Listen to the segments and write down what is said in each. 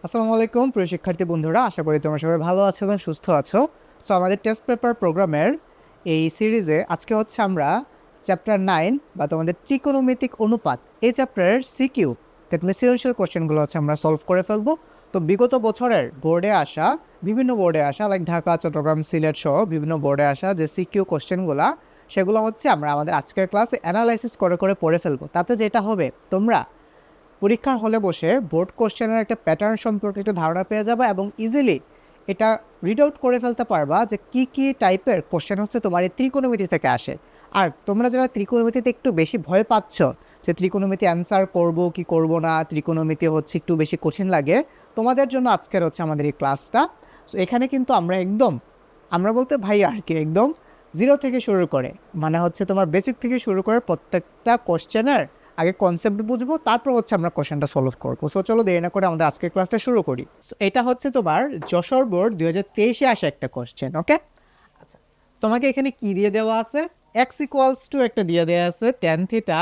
আসসালামু আলাইকুম প্রিয় শিক্ষার্থী বন্ধুরা, আশা করি তোমরা সবাই ভালো আছো এবং সুস্থ আছো। সো আমাদের টেস্ট পেপার প্রোগ্রামের এই সিরিজে আজকে হচ্ছে আমরা চ্যাপ্টার 9 বা তোমাদের ত্রিকোণমিতিক অনুপাত এই চ্যাপ্টারের সিকিউ দ্যাট মিনস সৃজনশীল কোশ্চেনগুলো হচ্ছে আমরা সলভ করে ফেলবো। তো বিগত বছরের বিভিন্ন বোর্ডে আসা লাইক ঢাকা, চট্টগ্রাম, সিলেট সহ বিভিন্ন বোর্ডে আসা যে সিকিউ কোশ্চেনগুলো সেগুলো হচ্ছে আমরা আমাদের আজকের ক্লাসে অ্যানালাইসিস করে করে পড়ে ফেলবো। তাতে যেটা হবে, তোমরা পরীক্ষার হলে বসে বোর্ড কোশ্চেনের একটা প্যাটার্ন সম্পর্কে একটা ধারণা পেয়ে যাবে এবং ইজিলি এটা রিড আউট করে ফেলতে পারবা যে কী টাইপের কোশ্চেন হচ্ছে তোমার এই ত্রিকোণমিতি থেকে আসে। আর তোমরা যারা ত্রিকোণমিতিতে একটু বেশি ভয় পাচ্ছ যে ত্রিকোণমিতি অ্যান্সার করব কি করব না, ত্রিকোণমিতি হচ্ছে একটু বেশি কঠিন লাগে, তোমাদের জন্য আজকের হচ্ছে আমাদের এই ক্লাসটা। সো এখানে কিন্তু আমরা বলতে ভাই আর কি একদম জিরো থেকে শুরু করে, মানে হচ্ছে তোমার বেসিক থেকে শুরু করে প্রত্যেকটা কোশ্চেনের আগে কনসেপ্ট বুঝবো, তারপর হচ্ছে আমরা কোশ্চেনটা সলভ করবো। সো চলো দেরি না করে আমাদের আজকের ক্লাসটা শুরু করি। সো এটা হচ্ছে তোমার যশোর বোর্ড 2023-এ আসা একটা কোশ্চেন। ওকে, আচ্ছা, তোমাকে এখানে কি দিয়ে দেওয়া আছে? এক্স ইকুয়ালস টু একটা দিয়ে দেওয়া আছে টেন থিটা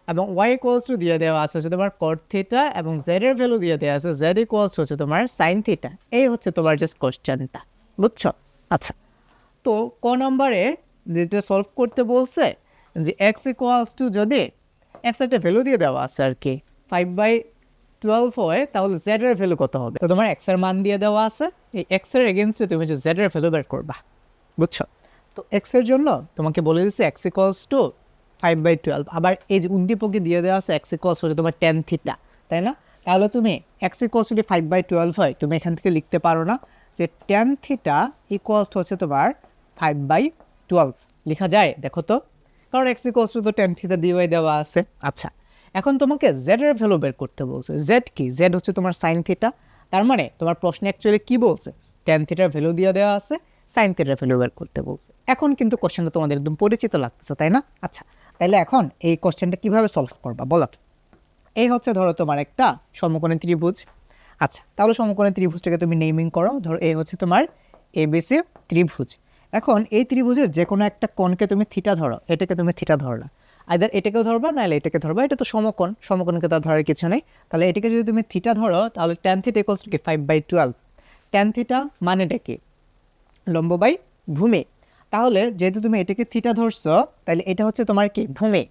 এবং ওয়াই ইকুয়ালস টু দিয়ে দেওয়া আছে হচ্ছে তোমার কট থিটা এবং জেড এর ভ্যালু দিয়ে দেওয়া আছে জেড ইকুয়ালস হচ্ছে তোমার সাইন থিটা। এই হচ্ছে তোমার জাস্ট কোশ্চেনটা, বুঝছো? আচ্ছা, তো ক নম্বরে যেটা সলভ করতে বলছে যে এক্স ইকুয়ালস টু, যদি এক্স একটা ভ্যালু দিয়ে দেওয়া আছে আর কি 5/12 হয়, তাহলে জেড এর ভ্যালু কত হবে? তো তোমার এক্স এর মান দিয়ে দেওয়া আছে, এই এক্স এর এগেনস্টে তুমি যে জেড এর ভ্যালু বের করবা, বুঝছো? তো এক্স এর জন্য তোমাকে বলে দিচ্ছে এক্স ইকুয়ালস টু 5/12। আবার এই যে উদ্দীপকে দিয়ে দেওয়া আছে এক্স ইকুয়ালস হচ্ছে তোমার টেন থিটা, তাই না? তাহলে তুমি এক্স ইকুয়ালস যদি 5/12 হয়, তুমি এখান থেকে লিখতে পারো না যে টেন থিটা ইকুয়ালস হচ্ছে তোমার 5/12? লেখা যায়? দেখো তো, কারণ এক্স ইকুয়ালস টু তো টেন থিটা দিয়ে দেওয়া আছে। আচ্ছা, এখন তোমাকে জেড এর ভ্যালু বের করতে বলছে। জেড কি? জেড হচ্ছে তোমার সাইন থিটা। তার মানে তোমার প্রশ্নে অ্যাকচুয়ালি কি বলছে? টেন থিটার ভ্যালু দিয়ে দেওয়া আছে, সাইন থিটার ভ্যালু বের করতে বলছে। এখন কিন্তু কোশ্চেনটা তোমাদের একদম পরিচিত লাগতেছে, তাই না? আচ্ছা, তাহলে এখন এই কোশ্চেনটা কিভাবে সলভ করবা বলো? এই হচ্ছে ধরো তোমার একটা সমকোণী ত্রিভুজ। আচ্ছা, তাহলে সমকোণী ত্রিভুজটাকে তুমি নেমিং করো। ধরো এই হচ্ছে তোমার এবিসি ত্রিভুজ। এখন এই ত্রিভুজের যে কোনো একটা কোণকে তুমি থিটা ধরো, এটাকে তুমি থিটা ধরলা, আইদার এটাকেও ধরবা নাহলে এটাকে ধরবা, এটা তো সমকোণ, সমকোণকে তো ধরার কিছু নেই। তাহলে এটাকে যদি তুমি থিটা ধরো, তাহলে ট্যান থিটা ইকুয়ালস টু কি 5/12। ট্যান থিটা মানেটা কি? লম্ব বাই ভূমি। তাহলে যেহেতু তুমি এটাকে থিটা ধরছো, তাহলে এটা হচ্ছে তোমার কি? ভূমি।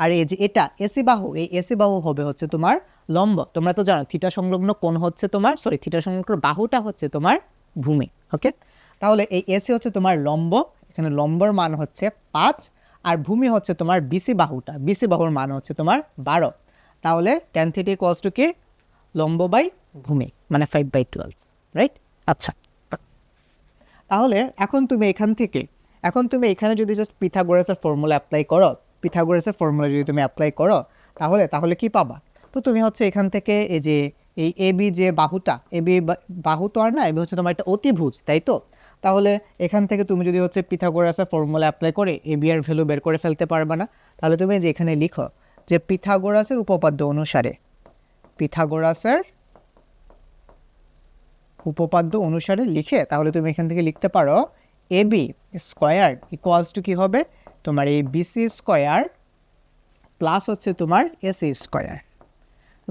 আর এই যে এটা এসি বাহু, এই এসি বাহু হবে হচ্ছে তোমার লম্ব। তোমরা তো জানো থিটা সংলগ্ন কোণ হচ্ছে তোমার, থিটা সংলগ্ন বাহুটা হচ্ছে তোমার ভূমি। ওকে, তাহলে এই এসি হচ্ছে তোমার লম্ব, এখানে লম্বর মান হচ্ছে 5, আর ভূমি হচ্ছে তোমার বিসি বাহুটা, বিসি বাহুর মান হচ্ছে তোমার 12। তাহলে ট্যান থিটা ইকুয়ালস টু কি? লম্ব বাই ভূমি, মানে 5/12, রাইট? আচ্ছা, তাহলে এখন তুমি এখানে যদি জাস্ট পিথাগোরাসের ফর্মুলা অ্যাপ্লাই করো, পিথাগোরাসের ফর্মুলা যদি তুমি অ্যাপ্লাই করো, তাহলে কি পাবা? তো তুমি হচ্ছে এখান থেকে এই যে এই এবি যে বাহুটা, এবি বাহু তো আর না, এবি হচ্ছে তোমার একটা অতিভুজ, তাই তো? তাহলে এখান থেকে তুমি যদি হচ্ছে পিথাগোরাসের ফর্মুলা অ্যাপ্লাই করে এবি এর ভ্যালু বের করে ফেলতে পারবে না। তাহলে তুমি যে এখানে লিখো যে পিথাগোরাসের উপপাদ্য অনুসারে লিখে, তাহলে তুমি এখান থেকে লিখতে পারো এবি স্কোয়ার ইকুয়ালস টু কী হবে? তোমার এই বিসি স্কোয়ার প্লাস হচ্ছে তোমার এসি স্কোয়ার।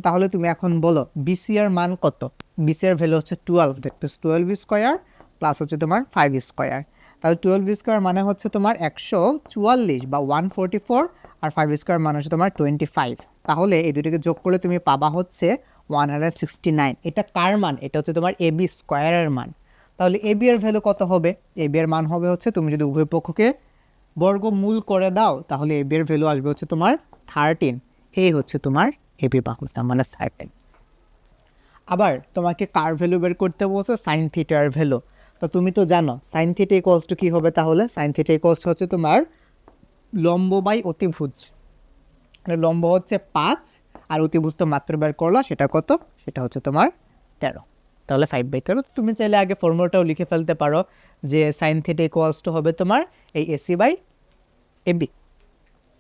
তাহলে তুমি এখন বলো বিসি এর মান কত? বিসি এর ভ্যালু হচ্ছে 12, দ্যাট মিনস 12 স্কোয়ার প্লাস হচ্ছে তোমার 5 স্কোয়ার। তাহলে 12 স্কোয়ার মানে হচ্ছে তোমার 144 বা 144, আর 5 স্কোয়ার মানে হচ্ছে তোমার 25। তাহলে এই দুটোকে যোগ করলে তুমি পাবা হচ্ছে 169। এটা কার মান? এটা হচ্ছে তোমার এবি স্কোয়ারের মান। তাহলে এবি এর ভ্যালু কত হবে? এবি এর মান হবে হচ্ছে, তুমি যদি উভয় পক্ষকে বর্গমূল করে দাও, তাহলে এবি এর ভ্যালু আসবে হচ্ছে তোমার 13। এই হচ্ছে তোমার এবি বাহুটা, মানে 13। আবার তোমাকে কার ভ্যালু বের করতে বলছে? সাইন থিটার ভ্যালু। তো তুমি তো জানো সাইন থিটা ইকুয়ালস টু কী হবে? তাহলে সাইন থিটা ইকুয়ালস টু হচ্ছে তোমার লম্ব বাই অতিভুজ। লম্ব হচ্ছে 5, আর অতিভুজ তো মাত্র বের করলো, সেটা কত? সেটা হচ্ছে তোমার 13। তাহলে 5/13। তুমি চাইলে আগে ফর্মুলাটাও লিখে ফেলতে পারো যে সাইন থিটা ইকুয়ালস টু হবে তোমার এই এসি বাই এবি,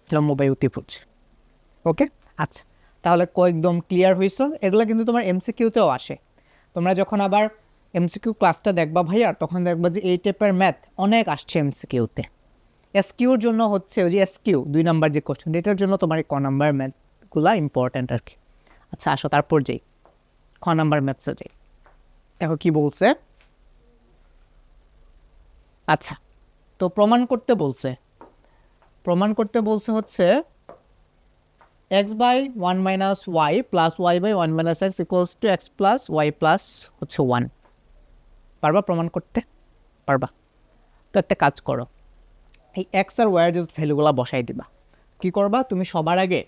লম্ব বাই অতিভুজ। ওকে, আচ্ছা, তাহলে একদম ক্লিয়ার হয়েছ? এগুলো কিন্তু তোমার এমসিকিউতেও আসে। তোমরা যখন আবার এমসিকিউ ক্লাসটা দেখবা ভাইয়া, তখন দেখবা যে এই টাইপের ম্যাথ অনেক আসছে এমসিকিউতে। এসকিউর জন্য হচ্ছে ওই যে এসকিউ 2 নাম্বার যে কোশ্চেন, এটার জন্য তোমার এই ক নাম্বার ম্যাথগুলো ইম্পর্ট্যান্ট আর কি। আচ্ছা, আসো তারপর যাই খ নাম্বার ম্যাথসে যাই। দেখো কি বলছে। আচ্ছা, তো প্রমাণ করতে বলছে হচ্ছে x by one minus y plus y by one minus x equals to x plus y plus হচ্ছে ওয়ান। পারবা প্রমাণ করতে? পারবা। তো একটা কাজ করো, এই এক্স আর ওয়াইয়ের জাস্ট ভ্যালুগুলো বসাই দিবা। কি করবা, তুমি সবার আগে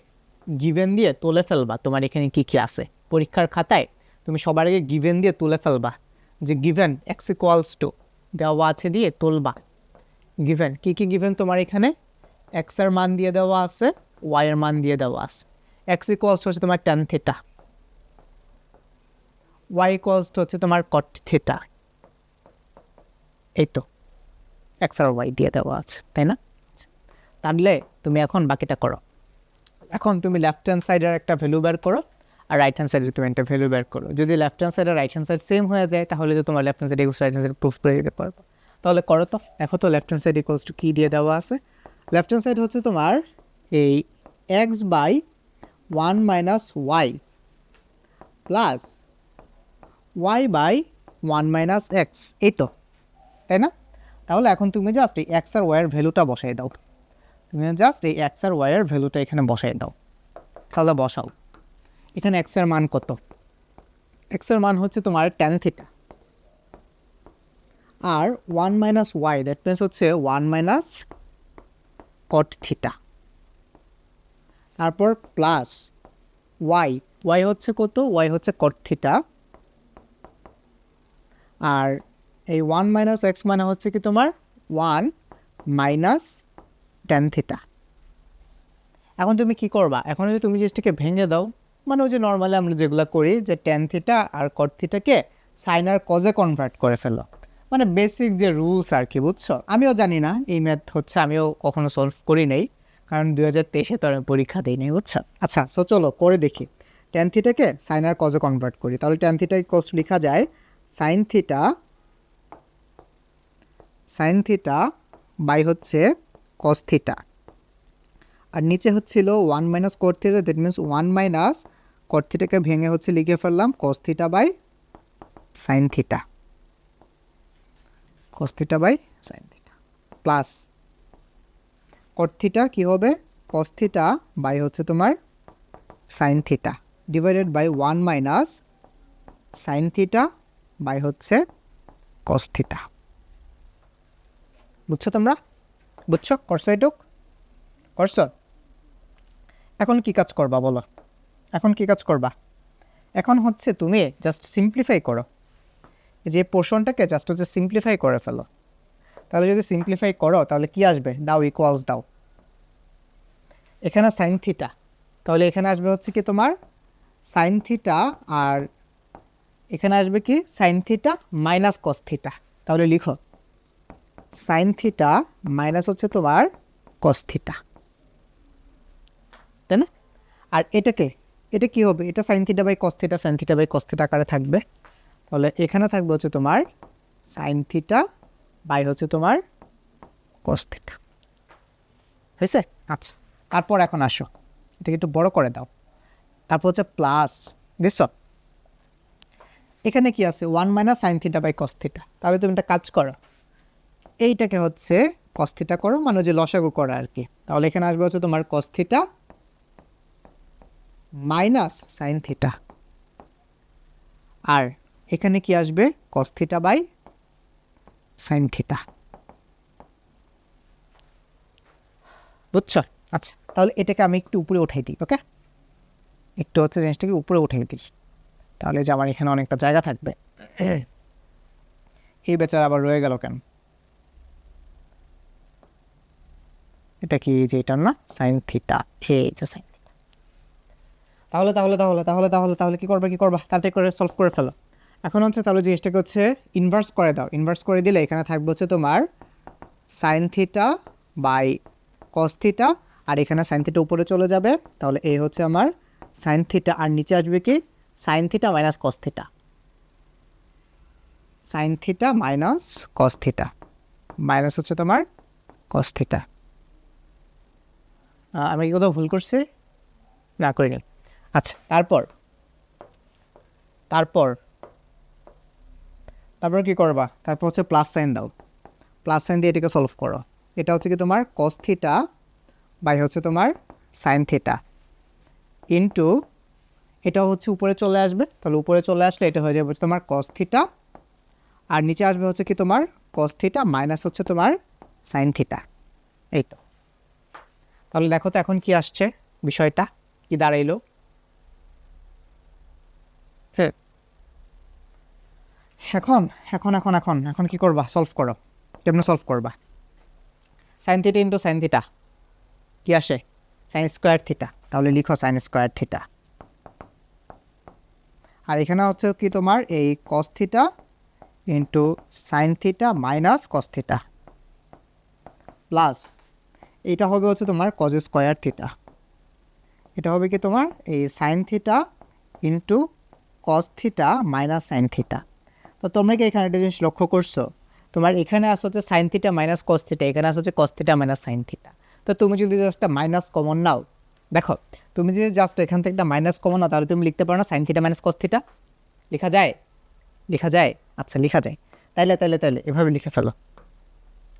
গিভেন দিয়ে তুলে ফেলবা তোমার এখানে কি কি আছে পরীক্ষার খাতায়। তুমি সবার আগে গিভেন দিয়ে তুলে ফেলবা, যে গিভেন এক্স ইকুয়ালস টু দেওয়া আছে দিয়ে তুলবা। গিভেন কি কি গিভেন তোমার এখানে, এক্স এর মান দিয়ে দেওয়া আছে, ওয়াই এর মান দিয়ে দেওয়া আছে। এক্স ইকুয়ালস টু হচ্ছে তোমার tan theta, y equals to হচ্ছে তোমার কট থিটা। এই তো এক্স আর ওয়াই দিয়ে দেওয়া আছে, তাই না? তাহলে তুমি এখন বাকিটা করো। এখন তুমি লেফট হ্যান্ড সাইডের একটা ভ্যালু বের করো, আর রাইট হ্যান্ড সাইডের তুমি একটা ভ্যালু বের করো। যদি লেফট হ্যান্ড সাইড আর রাইট হ্যান্ড সাইড সেম হয়ে যায় তাহলে তো তোমার left hand side equals right hand side proof করে দিতে পারবো। তাহলে করো তো। দেখো তো left hand side equals to কী দিয়ে দেওয়া আছে। লেফট হ্যান্ড সাইড হচ্ছে তোমার এই x by one minus y plus y by one minus x, এই তো, তাই না? তাহলে এখন তুমি জাস্ট এই এক্স আর ওয়াইয়ের ভ্যালুটা বসাই দাও। তুমি জাস্ট এই এক্স আর ওয়াইয়ের ভ্যালুটা এখানে বসাই দাও। তাহলে বসাও। এখানে এক্স এর মান কত? এক্স এর মান হচ্ছে তোমার ট্যান থিটা, আর one minus y that means হচ্ছে ওয়ান মাইনাস কট থিটা। তারপর প্লাস ওয়াই, ওয়াই হচ্ছে কত? ওয়াই হচ্ছে কট থিটা। আর এই ওয়ান মাইনাস এক্স মানে হচ্ছে কি তোমার ওয়ান মাইনাস ট্যান থিটা। এখন তুমি কি করবা, এখন যদি তুমি জিনিসটাকে ভেঙে দাও, মানে ওই যে নর্মালি আমরা যেগুলো করি যে ট্যান থিটা আর কট থিটাকে সাইন আর কজে কনভার্ট করে ফেলো, মানে বেসিক যে রুলস আর কি, বুঝছো? আমিও জানি না এই ম্যাথ হচ্ছে, আমিও কখনো সলভ করি নাই, কারণ 2023-এ তো আমি পরীক্ষা দিই নাই, বুঝছো? আচ্ছা, সো চলো করে দেখি। ট্যান থিটাকে সাইন আর কজে কনভার্ট করি। তাহলে ট্যান থিটা ইকুয়ালস লেখা যায় সাইন থিটা বাই হচ্ছে কস থিটা, আর নিচে হচ্ছিল one minus cot theta, that means one minus cot থিটাকে ভেঙে হচ্ছে লিখে ফেললাম cos theta by sine theta, cos theta by sine theta plus cot theta কী হবে, কস থিটা বাই হচ্ছে তোমার sine theta divided by one minus sine theta by হচ্ছে কস থিটা। বুঝছো তোমরা? বুঝছো? করছো এটুক? করছো? এখন কি কাজ করবা বলো? এখন কি কাজ করবা? এখন হচ্ছে তুমি জাস্ট সিম্পলিফাই করো, যে পোর্শনটাকে জাস্ট হচ্ছে সিম্পলিফাই করে ফেলো। তাহলে যদি সিম্পলিফাই করো তাহলে কি আসবে, দাও ইকুয়ালস দাও, এখানে সাইন থিটা, তাহলে এখানে আসবে হচ্ছে কি তোমার সাইন থিটা, আর এখানে আসবে কি sign theta minus cos theta. তাহলে লিখো সাইন থিটা মাইনাস হচ্ছে তোমার কস থিটা, তাই না? আর এটা কি হবে, এটা sine theta by cos theta, sine theta by cos theta আকারে থাকবে। তাহলে এখানে থাকবে হচ্ছে তোমার সাইন থিটা বাই হচ্ছে তোমার কস থিটা। হয়েছে? আচ্ছা, তারপর এখন আসো, এটাকে একটু বড় করে দাও। তারপর হচ্ছে প্লাস, বুঝছো? এখানে কি আছে, one minus sine theta by cos theta. তাহলে তুমি একটা কাজ করো, এইটাকে হচ্ছে কস থিটা করো, মানে যে লসাগু করো আর কি। তাহলে এখানে আসবে হচ্ছে তোমার cos theta minus sine theta, আর এখানে কি আসবে cos theta by sine theta. বুঝছো? আচ্ছা, তাহলে এটাকে আমি একটু উপরে উঠাই দিই। ওকে, একটু হচ্ছে জিনিসটাকে উপরে উঠাই দিই, তাহলে যে আমার এখানে অনেকটা জায়গা থাকবে। এই বেচারা আবার রয়ে গেল কেন? এটা কি, যে এটা না সাইন থিটা, এই যে সাইন থিটা। তাহলে তাহলে তাহলে তাহলে তাহলে তাহলে কি করবা তাড়াতাড়ি করে সলভ করে ফেলো। এখন হচ্ছে তাহলে জিনিসটাকে হচ্ছে ইনভার্স করে দাও। ইনভার্স করে দিলে এখানে থাকবে হচ্ছে তোমার sine theta by cos theta, আর এখানে সাইন থিটা উপরে চলে যাবে। তাহলে এই হচ্ছে আমার সাইন থিটা, আর নিচে আসবে কি sign theta minus cos theta, sine theta minus cos theta, minus হচ্ছে তোমার কস থিটা। আমি কি কোথাও ভুল করছি? না, করিনি। আচ্ছা, তারপর তারপর কি করবা, তারপর হচ্ছে প্লাস সাইন দাও, প্লাস সাইন দিয়ে এটাকে সলভ করো। এটা হচ্ছে কি তোমার কস থিটা বাই হচ্ছে তোমার সাইন থিটা ইন্টু এটাও হচ্ছে উপরে চলে আসবে, তাহলে উপরে চলে আসলে এটা হয়ে যাবে তোমার কস থিটা, আর নিচে আসবে হচ্ছে কি তোমার কস থিটা মাইনাস হচ্ছে তোমার সাইন থিটা। এই তো, তাহলে দেখো তো এখন কি আসছে, বিষয়টা কি দাঁড়াইলো। হ্যাঁ, এখন এখন এখন এখন এখন কি করবা, সলভ করো। কেমন সলভ করবা, sign theta into sine theta কি আসে, সাইন স্কোয়ার থিটা, তাহলে লিখো সাইন স্কোয়ার থিটা। আর এখানে হচ্ছে কি তোমার এই কস theta into sine theta minus cos theta plus এইটা হবে হচ্ছে তোমার কজ স্কোয়ার থিটা, এটা হবে কি তোমার এই sine theta into cos theta minus sine theta. তো তোমরা কি এখানে একটা জিনিস লক্ষ্য করছো, তোমার এখানে আসছে হচ্ছে sine theta minus cos theta, এখানে আসছে হচ্ছে cos theta minus sine theta. তো তুমি যদি জাস্ট একটা মাইনাস কমন নাও, দেখো তুমি যদি জাস্ট এখান থেকে একটা মাইনাস কমন নাও, তাহলে তুমি লিখতে পারো না sine theta minus cos theta, লেখা যায়, লেখা যায়, আচ্ছা লেখা যায়, তাইলে তাইলে তাইলে এভাবে লিখে ফেলো,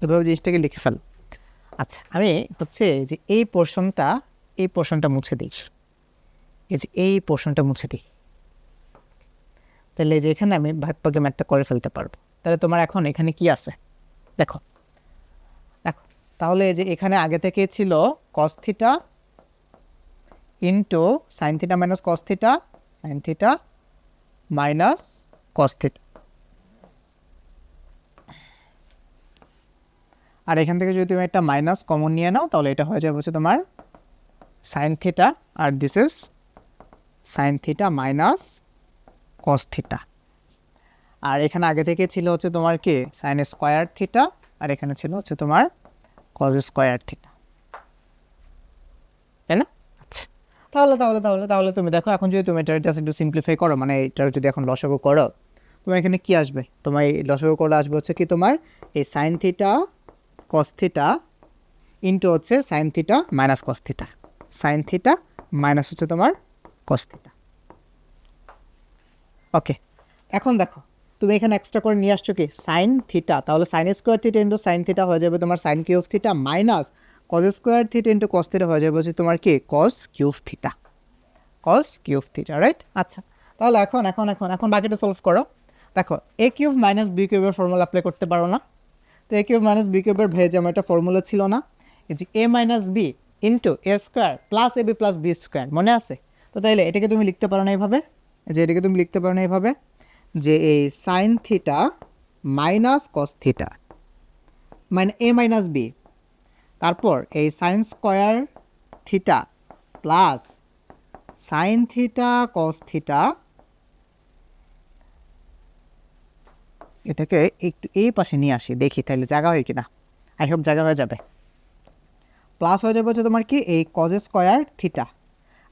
এভাবে জিনিসটাকে লিখে ফেলো। আচ্ছা আমি হচ্ছে যে এই পোর্শনটা মুছে দিই, এই যে এই পোর্শনটা মুছে দিই, তাহলে যে এখানে আমি ভাগপাকে ম্যাথটা করে ফেলতে পারবো। তাহলে তোমার এখন এখানে কি আছে দেখো, দেখো তাহলে যে এখানে আগে থেকে ছিল cos theta into sine theta minus cos theta, sine theta minus cos theta, আর এখান থেকে যদি তুমি একটা মাইনাস কমন নিয়ে নাও তাহলে এটা হয়ে যাবে হচ্ছে তোমার সাইন থিটা, আর this is sine theta minus cos theta. আর এখানে আগে থেকে ছিল হচ্ছে তোমার কি সাইন স্কোয়ার থিটা, আর এখানে ছিল হচ্ছে তোমার কজ স্কোয়ার থিটা, তাই না? আচ্ছা তাহলে তাহলে তাহলে তাহলে তুমি দেখো এখন যদি তুমি এটা জাস্ট একটু সিম্পলিফাই করো, মানে এটার যদি এখন লসাগু করো, তোমার এখানে কি আসবে, তোমার এই লসাগু করে আসবে হচ্ছে কি তোমার এই sine theta cos theta into হচ্ছে sine theta minus cos theta, sine theta minus হচ্ছে তোমার কস থিটা। ওকে, এখন দেখো তুমি এখানে এক্সট্রা করে নিয়ে আসছো কি সাইন থিটা, তাহলে sign square theta into sine theta হয়ে যাবে তোমার sine cube theta minus cos square theta into cos theta হয়ে যাবে হচ্ছে তোমার কি cos cube theta, cos cube theta, right? আচ্ছা তাহলে এখন এখন এখন এখন বাকিটা সলভ করো। দেখো এ কিউব মাইনাস বি কিউবের ফর্মুলা অ্যাপ্লাই করতে পারো না, তো এ কিউব মাইনাস বি কিউবের ভেজ আমার একটা ফর্মুলা ছিল না, এই যে এ minus B into A square plus A B plus B square, মনে আছে? তো তাইলে এটাকে তুমি লিখতে পারো না এইভাবে, যে এটাকে তুমি লিখতে পারো না এইভাবে যে এই sine theta minus cos theta মানে এ মাইনাস বি, তারপর এই sine square theta plus sine theta cos theta, এটাকে একটু এই পাশে নিয়ে আসি দেখি তাহলে জায়গা হয় কিনা, আই হোপ জায়গা হয়ে যাবে। প্লাস হয়ে যাবে হচ্ছে তোমার কি এই কজ স্কোয়ার থিটা,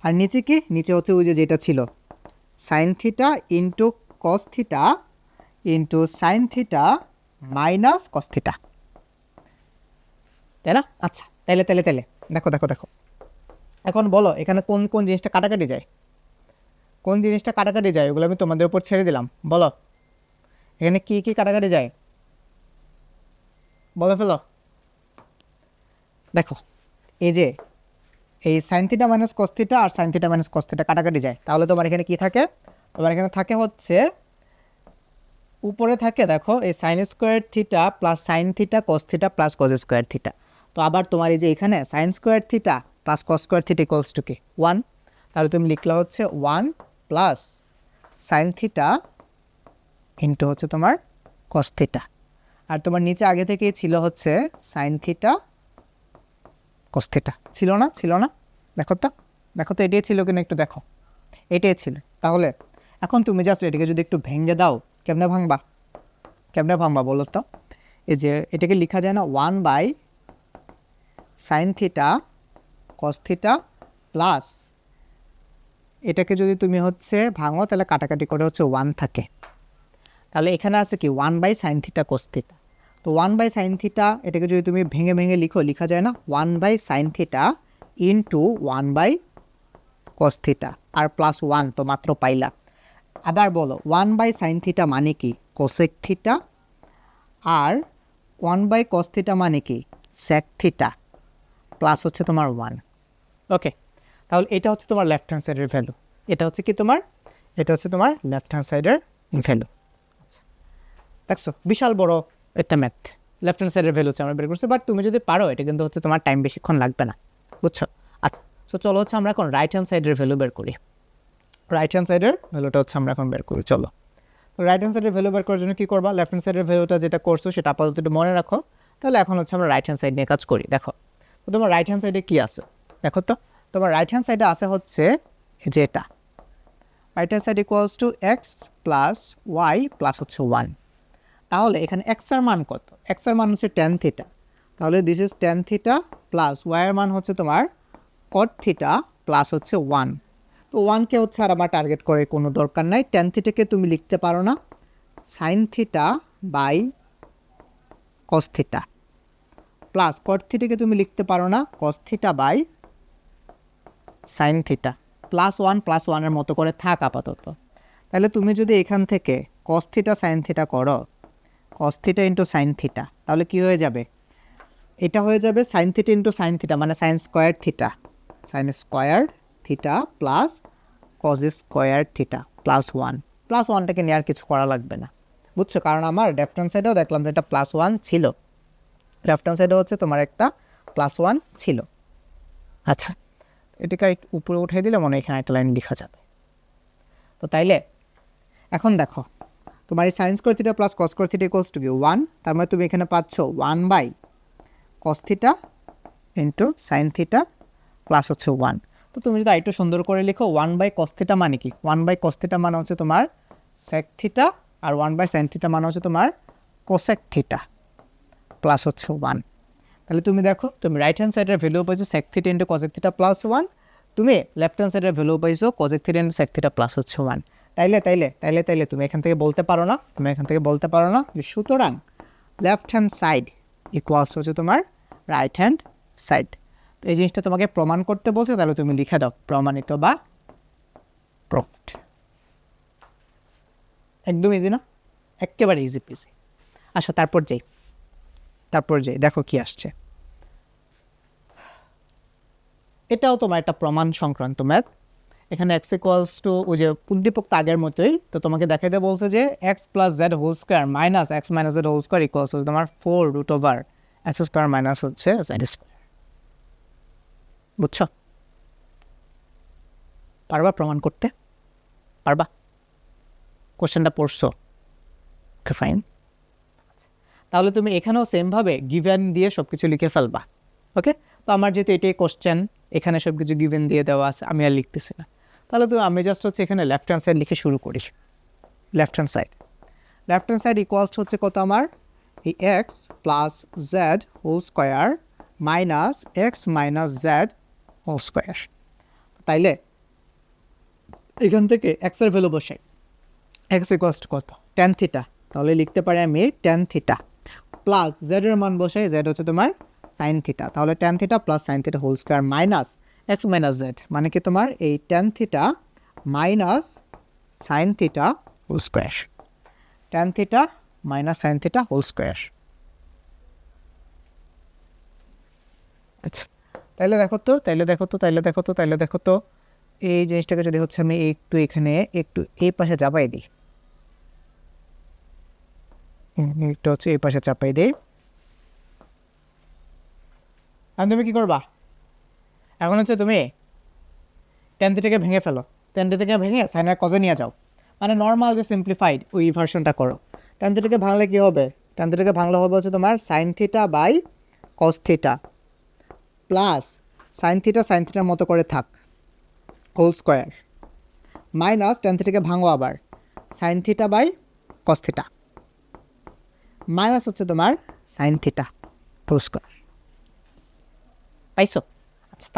আর নিচে কি, নিচে হচ্ছে ওই যে যেটা ছিল sign theta into cos theta into sine theta minus cos theta, তাই না? আচ্ছা তাইলে তাইলে তাইলে দেখো দেখো দেখো এখন বলো এখানে কোন কোন জিনিসটা কাটাকাটি যায়, কোন জিনিসটা কাটাকাটি যায় ওগুলো আমি তোমাদের উপর ছেড়ে দিলাম, বলো এখানে কি কি কাটাকাটি যায়, বলে ফেলো। দেখো এই যে এই sine theta minus cos theta আর sine theta minus cos theta কাটাকাটি যায়, তাহলে তোমার এখানে কি থাকে, তোমার এখানে থাকে হচ্ছে উপরে থাকে দেখো এই sine square theta plus sine theta cos theta plus কস স্কোয়ার থিটা। তো আবার তোমার এই যে এখানে সাইন স্কোয়ার থিটা প্লাস কস স্কোয়ার থিটা ইকুয়ালস টু কি 1, তাহলে তুমি লিখলা হচ্ছে 1 প্লাস সাইন থিটা ইন্টু হচ্ছে তোমার কস থিটা, আর তোমার নিচে আগে থেকেই ছিল হচ্ছে সাইন থিটা কস থিটা, ছিল না? ছিল না? দেখো তো, দেখো তো এটাই ছিল কিনা একটু দেখো, এটাই ছিল। তাহলে এখন তুমি জাস্ট এটাকে যদি একটু ভেঙে দাও, কেমনে ভাঙবা, কেমনে ভাঙবা বলো তো? এই যে এটাকে লেখা যায় না 1 by sine theta cos theta plus, এটাকে যদি তুমি হচ্ছে ভাঙো তাহলে কাটাকাটি করে হচ্ছে 1 থাকে, তাহলে এখানে আছে কি 1 by sine theta cos theta. তো 1 বাই সাইন থিটা এটাকে যদি তুমি ভেঙে ভেঙে লিখো, লেখা যায় না 1 by sine theta into 1 by cos theta আর প্লাস 1 তো মাত্র পাইলা। আবার বলো 1/sin থিটা মানে কি কোসেক থিটা, আর 1/cos থিটা মানে কি সেক থিটা, প্লাস হচ্ছে তোমার 1। ওকে, তাহলে এটা হচ্ছে তোমার লেফট হ্যান্ড সাইডের ভ্যালু, এটা হচ্ছে কি তোমার, এটা হচ্ছে তোমার লেফট হ্যান্ড সাইডের ভ্যালু। আচ্ছা, দেখছো বিশাল বড় একটা ম্যাথ, লেফট হ্যান্ড সাইডের ভ্যালু হচ্ছে আমরা বের করছি, বাট তুমি যদি পারো এটা কিন্তু হচ্ছে তোমার টাইম বেশিক্ষণ লাগবে না, বুঝছো। আচ্ছা, তো চলো হচ্ছে আমরা এখন রাইট হ্যান্ড সাইডের ভ্যালু বের করি। রাইট হ্যান্ড সাইডের ভ্যালুটা হচ্ছে আমরা এখন বের করি, চলো। তো রাইট হ্যান্ড সাইডের ভ্যালু বের করার জন্য কী করবা, লেফট হ্যান্ড সাইডের ভ্যালুটা যেটা করছো সেটা আপাতত একটু মনে রাখো। তাহলে এখন হচ্ছে আমরা রাইট হ্যান্ড সাইড নিয়ে কাজ করি। দেখো তো তোমার রাইট হ্যান্ড সাইডে কী আছে, দেখো তো তোমার রাইট হ্যান্ড সাইডে আছে হচ্ছে যেটা right hand side equals to x plus y plus হচ্ছে 1। তাহলে এখানে এক্স এর মান কত, এক্স এর মান হচ্ছে ট্যান থিটা, তাহলে this is tan theta plus y এর মান হচ্ছে তোমার কট থিটা প্লাস হচ্ছে 1। তো 1কে হচ্ছে আর আমার টার্গেট করে কোনো দরকার নাই, ট্যান থিটাকে তুমি লিখতে পারো না sine theta by cos theta, plus cot থিটাকে তুমি লিখতে পারো না cos theta by sine theta, plus 1 এর মতো করে থাক আপাতত। তাহলে তুমি যদি এখান থেকে কস থিটা সাইন থিটা করো, cos theta into sine theta, তাহলে কি হয়ে যাবে, এটা হয়ে যাবে sine theta into sine theta মানে sine square theta, sine square theta plus cos square theta plus 1। Plus 1টাকে নিয়ে আর কিছু করা লাগবে না, বুঝছো, কারণ আমার লেফট হ্যান্ড সাইডেও দেখলাম যে এটা প্লাস 1 ছিল, লেফট হ্যান্ড সাইডে হচ্ছে তোমার একটা প্লাস 1 ছিল। আচ্ছা, এটাকে উপরে উঠিয়ে দিলে মনে হয় এখানে একটা লাইন লেখা যাবে। তো তাইলে এখন দেখো তোমার এই সাইন স্কোয়ার থিটা প্লাস কস স্কোয়ার থিটা ইকুয়ালস টু কি 1, তার মানে তুমি এখানে পাচ্ছ 1/cos theta into sine theta plus হচ্ছে 1। তো তুমি যদি একটু সুন্দর করে লিখো 1/cos থিটা মানে কি, 1/cos থিটা মানে হচ্ছে তোমার সেক থিটা, আর 1/sin থিটা মানে হচ্ছে তোমার কোসেক থিটা প্লাস হচ্ছে 1। তাহলে তুমি দেখো তুমি রাইট হ্যান্ড সাইডের ভ্যালু পাইছো sec theta into cosec theta plus 1, তুমি লেফট হ্যান্ড সাইডের ভ্যালু পাইছো cosec theta into sec theta plus হচ্ছে 1। তাইলে তুমি এখান থেকে বলতে পারো না, যে সুতরাং লেফট হ্যান্ড সাইড ইকুয়ালস হচ্ছে তোমার রাইট হ্যান্ড সাইড। তো এই জিনিসটা তোমাকে প্রমাণ করতে বলছে, তাহলে তুমি লিখে দাও প্রমাণিত বা প্রুভড। একদম ইজি না, একেবারে ইজি পিজি। আচ্ছা, তারপর যাই দেখো কি আসছে। এটাও তোমার একটা প্রমাণ সংক্রান্ত ম্যাথ। এখানে এক্স ইকুয়ালস টু ওই যে উদ্দীপক আগের মতোই, তো তোমাকে দেখাইতে বলছে যে x plus z whole square minus x minus z whole square equals হচ্ছে তোমার 4√এক্স স্কোয়ার মাইনাস হচ্ছে জেড স্কোয়ার। বুঝছো, পারবা প্রমাণ করতে, পারবা, কোশ্চেনটা পড়ছো, ওকে ফাইন। তাহলে তুমি এখানেও সেমভাবে গিভেন দিয়ে সব কিছু লিখে ফেলবা। ওকে, তো আমার যেহেতু এটাই কোশ্চেন, এখানে সব কিছু গিভেন দিয়ে দেওয়া আছে, আমি আর লিখতেছি না। তাহলে তো আমি জাস্ট হচ্ছে এখানে লেফট হ্যান্ড সাইড লিখে শুরু করি। লেফট হ্যান্ড সাইড ইকুয়ালস হচ্ছে কত আমার, এই x plus z whole square minus x minus z whole square. তাইলে এখান থেকে এক্সের ভ্যালু বসাই, এক্স ইকুয়ালস টু কত, ট্যান থিটা, তাহলে লিখতে পারি আমি ট্যান থিটা প্লাস জেডের মান বসাই, জেড হচ্ছে তোমার সাইন থিটা, তাহলে tan theta plus sine theta whole square minus x minus Z মানে কি তোমার এই tan theta minus sine theta whole square, tan theta minus sine theta whole square. আচ্ছা, তাইলে দেখো তো এই জিনিসটাকে যদি হচ্ছে আমি একটু এখানে একটু এই পাশে চাপাই দিই, একটু হচ্ছে এই পাশে চাপাই দিই, আর তুমি কী করবা, এখন হচ্ছে তুমি ট্যান থিটাকে ভেঙে ফেলো, ট্যান থিটাকে ভেঙে সাইনের কজে নিয়ে যাও, মানে নর্মাল যে সিম্পলিফাইড ওই ভার্সনটা করো। ট্যান থিটাকে ভাঙলে কী হবে, ট্যান থিটাকে ভাঙলে হবে হচ্ছে তোমার sine theta by cos theta plus sine থিটার মতো করে থাক হোল স্কোয়ার মাইনাস ট্যান থিটাকে ভাঙো আবার sine theta by cos theta minus হচ্ছে তোমার সাইন থিটা হোল স্কোয়ার। পাইছো? আচ্ছা,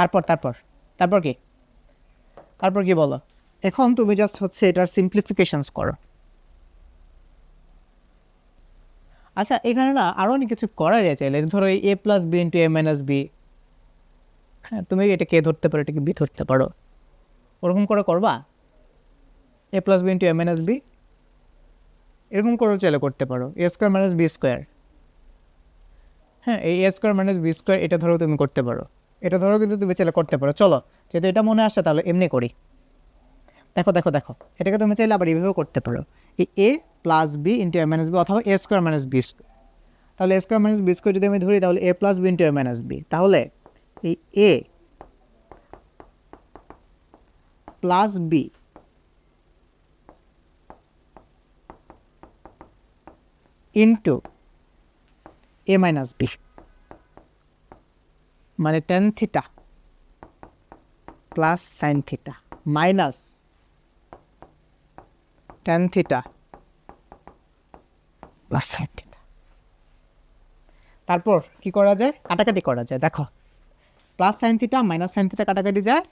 তারপর কি বলো, এখন তুমি জাস্ট হচ্ছে এটার সিম্পলিফিকেশনস করো। আচ্ছা, এখানে না আরও অনেক কিছু করা যায় চাইলে, ধরো এ plus B into A minus B, হ্যাঁ তুমি এটাকে এ ধরতে পারো, এটাকে বি ধরতে পারো, ওরকম করে করবা। এ plus B into A minus B, এরকম করেও চাইলে করতে পারো, এ স্কোয়ার মাইনাস বি স্কোয়ার। হ্যাঁ, এই এ স্কোয়ার মাইনাস বি স্কোয়ার এটা ধরো তুমি করতে পারো, এটা ধরো কিন্তু তুমি চাইলে করতে পারো। চলো, যেহেতু এটা মনে আসছে তাহলে এমনি করি। দেখো দেখো দেখো, এটাকে তুমি চাইলে আবার এইভাবেও করতে পারো, এই এ plus B into A minus B অথবা A square minus B square. তাহলে এ স্কোয়ার মাইনাস বি স্কোয়ার যদি আমি ধরি তাহলে এ plus B into A minus B, তাহলে এই এ plus B into A minus B মানে tan theta plus sine theta minus tan theta plus sine theta. তারপর কি করা যায়, কাটাকাটি করা যায়। দেখো, plus sine theta minus sine theta কাটাকাটি যায়,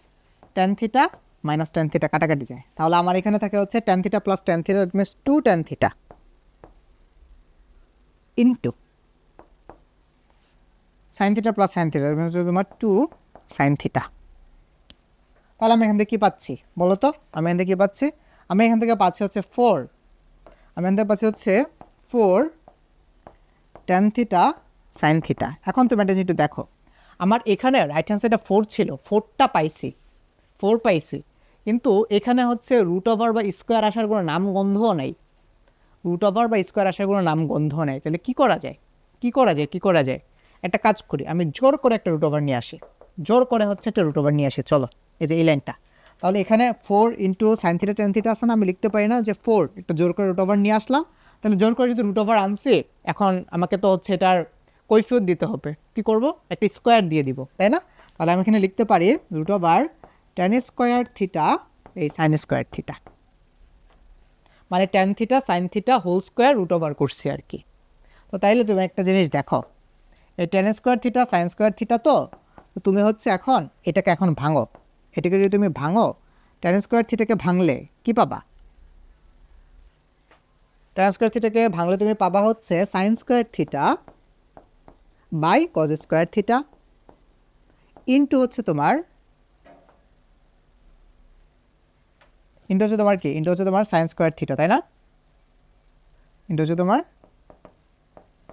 tan theta minus tan theta কাটাকাটি যায়। তাহলে আমার এখানে থাকে হচ্ছে tan theta plus tan theta, it means two tan theta into sine theta plus sine theta, হচ্ছে তোমার টু সাইন থিটা। তাহলে আমি এখান থেকে কী পাচ্ছি বলো তো, আমি এখান থেকে কী পাচ্ছি, আমি এখান থেকে পাচ্ছি হচ্ছে 4, আমি এখান থেকে পাচ্ছি হচ্ছে 4 টেন থিটা সাইন থিটা। এখন তুমি এটা একটু দেখো, আমার এখানে রাইট হ্যান্ড সাইডে 4 ছিল, 4টা পাইছি, 4 পাইছি, কিন্তু এখানে হচ্ছে রুট ওভার বা স্কোয়ার আসার কোনো নাম গন্ধও নেই, রুট ওভার বা স্কোয়ার আসার কোনো নাম গন্ধ নেই। তাহলে কী করা যায়, কী করা যায়, কী করা যায়, একটা কাজ করি, আমি জোর করে একটা রুট ওভার নিয়ে আসি, জোর করে হচ্ছে একটা রুট ওভার নিয়ে আসি। চলো, এই যে এই লাইনটা, তাহলে এখানে 4 into sine theta tan theta আছে না, আমি লিখতে পারি না যে 4, একটু জোর করে রুট ওভার নিয়ে আসলাম। তাহলে জোর করে যদি রুট ওভার আনছি, এখন আমাকে তো হচ্ছে এটার কৈফিয়ত দিতে হবে, কী করব, একটা স্কোয়ার দিয়ে দিব, তাই না? তাহলে আমি এখানে লিখতে পারি root over tan square theta এই সাইন স্কোয়ার থিটা, মানে tan theta sine theta whole square root over করছি আর কি। তো তাইলে তুমি একটা জিনিস দেখো, এই ten square theta sine square theta, তো তুমি হচ্ছে এখন এটাকে এখন ভাঙো, এটাকে যদি তুমি ভাঙো, টেন স্কোয়ার থিটাকে ভাঙলে কি পাবা, টেন স্কোয়ার থিটাকে ভাঙলে তুমি পাবা হচ্ছে sine square theta by cos square theta into হচ্ছে তোমার, ইন্টু হচ্ছে তোমার কি, ইন্টু হচ্ছে তোমার সাইন স্কোয়ার থিটা, তাই না? ইন্টু হচ্ছে তোমার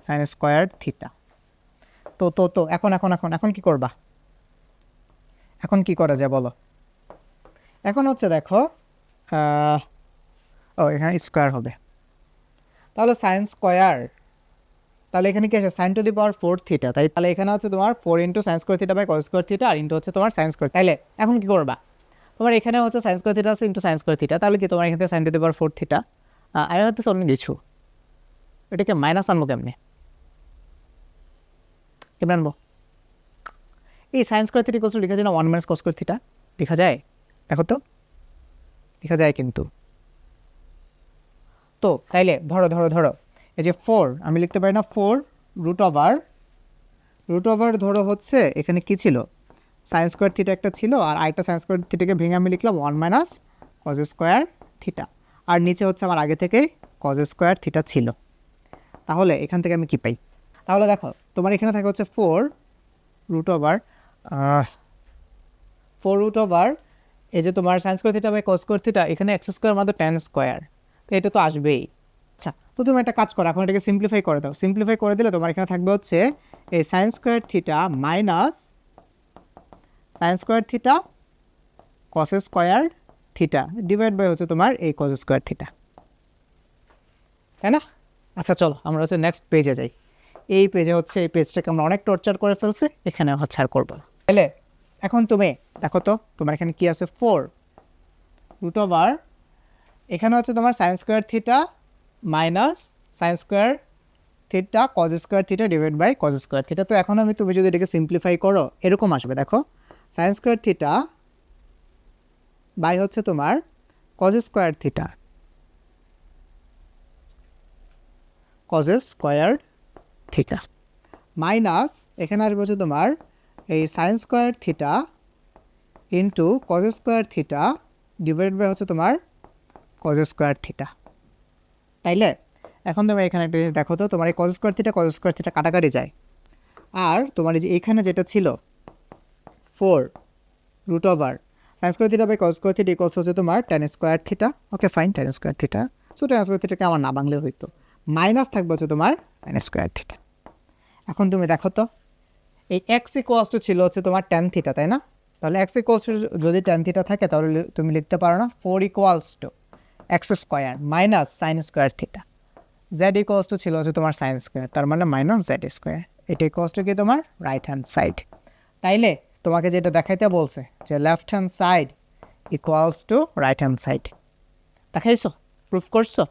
সাইন স্কোয়ার থিটা। তো তো তো এখন এখন এখন এখন কি করবা, এখন কি করা যায় বলো? এখন হচ্ছে দেখো, ও এখানে স্কোয়ার হবে, তাহলে সাইন স্কোয়ার, তাহলে এখানে কি আছে sine to the power 4 theta, তাই তাহলে এখানে হচ্ছে তোমার 4 into sine square theta by cos square theta আর ইন্টু হচ্ছে তোমার সাইন স্কোয়ার। তাইলে এখন কি করবা, তোমার এখানে হচ্ছে সাইন স্কোয়ার থিটা আছে ইন্টু সাইন স্কোয়ার থিটা, তাহলে কি তোমার এখান থেকে sine to the power 4 theta, আমি হচ্ছে অন্য কিছু, এটাকে মাইনাস আনবো কেমনে, কেমন আনবো, এই সাইন স্কোয়ার থিটা কোশ্চেন লেখা যায় না 1 মাইনাস কস স্কোয়ার থিটা, লেখা যায়, দেখো তো লেখা যায় কিন্তু। তো তাইলে ধরো ধরো ধরো এই যে 4, আমি লিখতে পারি না 4 রুট ওভার ধরো হচ্ছে এখানে কি ছিল, সাইন স্কোয়ার থিটা একটা ছিল, আর আরেকটা সাইন স্কোয়ার থিটাকে ভেঙে আমি লিখলাম 1 মাইনাস কজ স্কোয়ার থিটা, আর নিচে হচ্ছে আমার আগে থেকে কজ স্কোয়ার থিটা ছিল। তাহলে এখান থেকে আমি কি পাই, তাহলে দেখো তোমার এখানে থাকে হচ্ছে 4 রুট ওভার এই যে তোমার sine square theta by cos square theta, এখানে এক্স স্কোয়ার মানে টেন স্কোয়ার, তো এটা তো আসবেই। আচ্ছা, তো তুমি একটা কাজ করো, এখন এটাকে সিম্পলিফাই করে দাও, সিম্পলিফাই করে দিলে তোমার এখানে থাকবে হচ্ছে এই sine square theta minus sine square theta cos square theta divide by হচ্ছে তোমার এই কস স্কোয়ার থিটা, তাই না? আচ্ছা চলো আমরা হচ্ছে নেক্সট পেজে যাই, এই পেজে হচ্ছে এই পেজটাকে আমরা অনেক টর্চার করে ফেলছি, এখানে হচ্ছে আর করবো না। তাহলে এখন তুমি দেখো তো তোমার এখানে কি আছে 4 রুট ওভার, এখানে হচ্ছে তোমার sine square theta minus sine square theta cos square theta divide by cos square theta. তো এখন তুমি যদি এটাকে সিম্পলিফাই করো এরকম আসবে, দেখো সাইন স্কোয়ার থিটা বাই হচ্ছে তোমার cos square theta, cos square theta minus এখানে আসবে হচ্ছে তোমার এই sine square theta into cos square theta divide by হচ্ছে তোমার কজ স্কোয়ার থিটা। তাইলে এখন তুমি এখানে একটা জিনিস দেখো তো, তোমার এই কজ স্কোয়ার থিটা কাটাকাটি যায়, আর তোমার এই যে এখানে যেটা ছিল 4 root over sine square theta by cos square theta equals হচ্ছে তোমার tan square theta. Okay fine, tan square theta. So tan square থিটাকে আমার না বাংলে হইতো, মাইনাস থাকবে হচ্ছে তোমার সাইন স্কোয়ার থিটা। এখন তুমি দেখো তো এই এক্স ইকুয়ালস টু ছিল হচ্ছে তোমার ট্যান থিটা, তাই না? তাহলে এক্স ইকুয়ালস টু যদি ট্যান থিটা থাকে তাহলে তুমি লিখতে পারো না 4 equals to x square minus sine square theta. Z equals to ছিল হচ্ছে তোমার সাইন স্কোয়ার, তার মানে মাইনাস জেড স্কোয়ার। এটা ইকুয়ালস টু কি তোমার রাইট হ্যান্ড সাইড। তাইলে তোমাকে যেটা দেখাইতে বলছে যে left hand side equals to right hand side, দেখাইছো, প্রুফ করছো।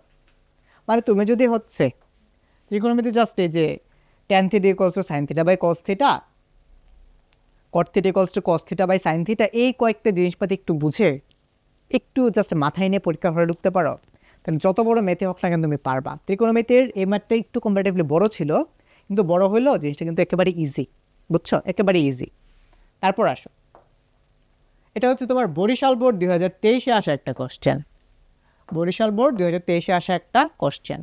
মানে তুমি যদি হচ্ছে ত্রিকোণমিতি জাস্ট এই যে tan theta equals to sine theta by cos theta, cot theta equals to cos theta by sine theta, এই কয়েকটা জিনিসপাতি একটু বুঝে একটু জাস্ট মাথায় নিয়ে পরীক্ষা করে ঢুকতে পারো, তাহলে যত বড় মেথে হোক না কেন তুমি পারবা। ত্রিকোণমিতির এই ম্যাথটা একটু কম্পারেটিভলি বড় ছিল, কিন্তু বড় হইলেও জিনিসটা কিন্তু একেবারে ইজি, বুঝছো, একেবারে ইজি। তারপর আসো, এটা হচ্ছে তোমার বরিশাল বোর্ড 2023-এ আসা একটা কোশ্চেন। বরিশাল বোর্ড 2023-এ আসা একটা কোশ্চেন।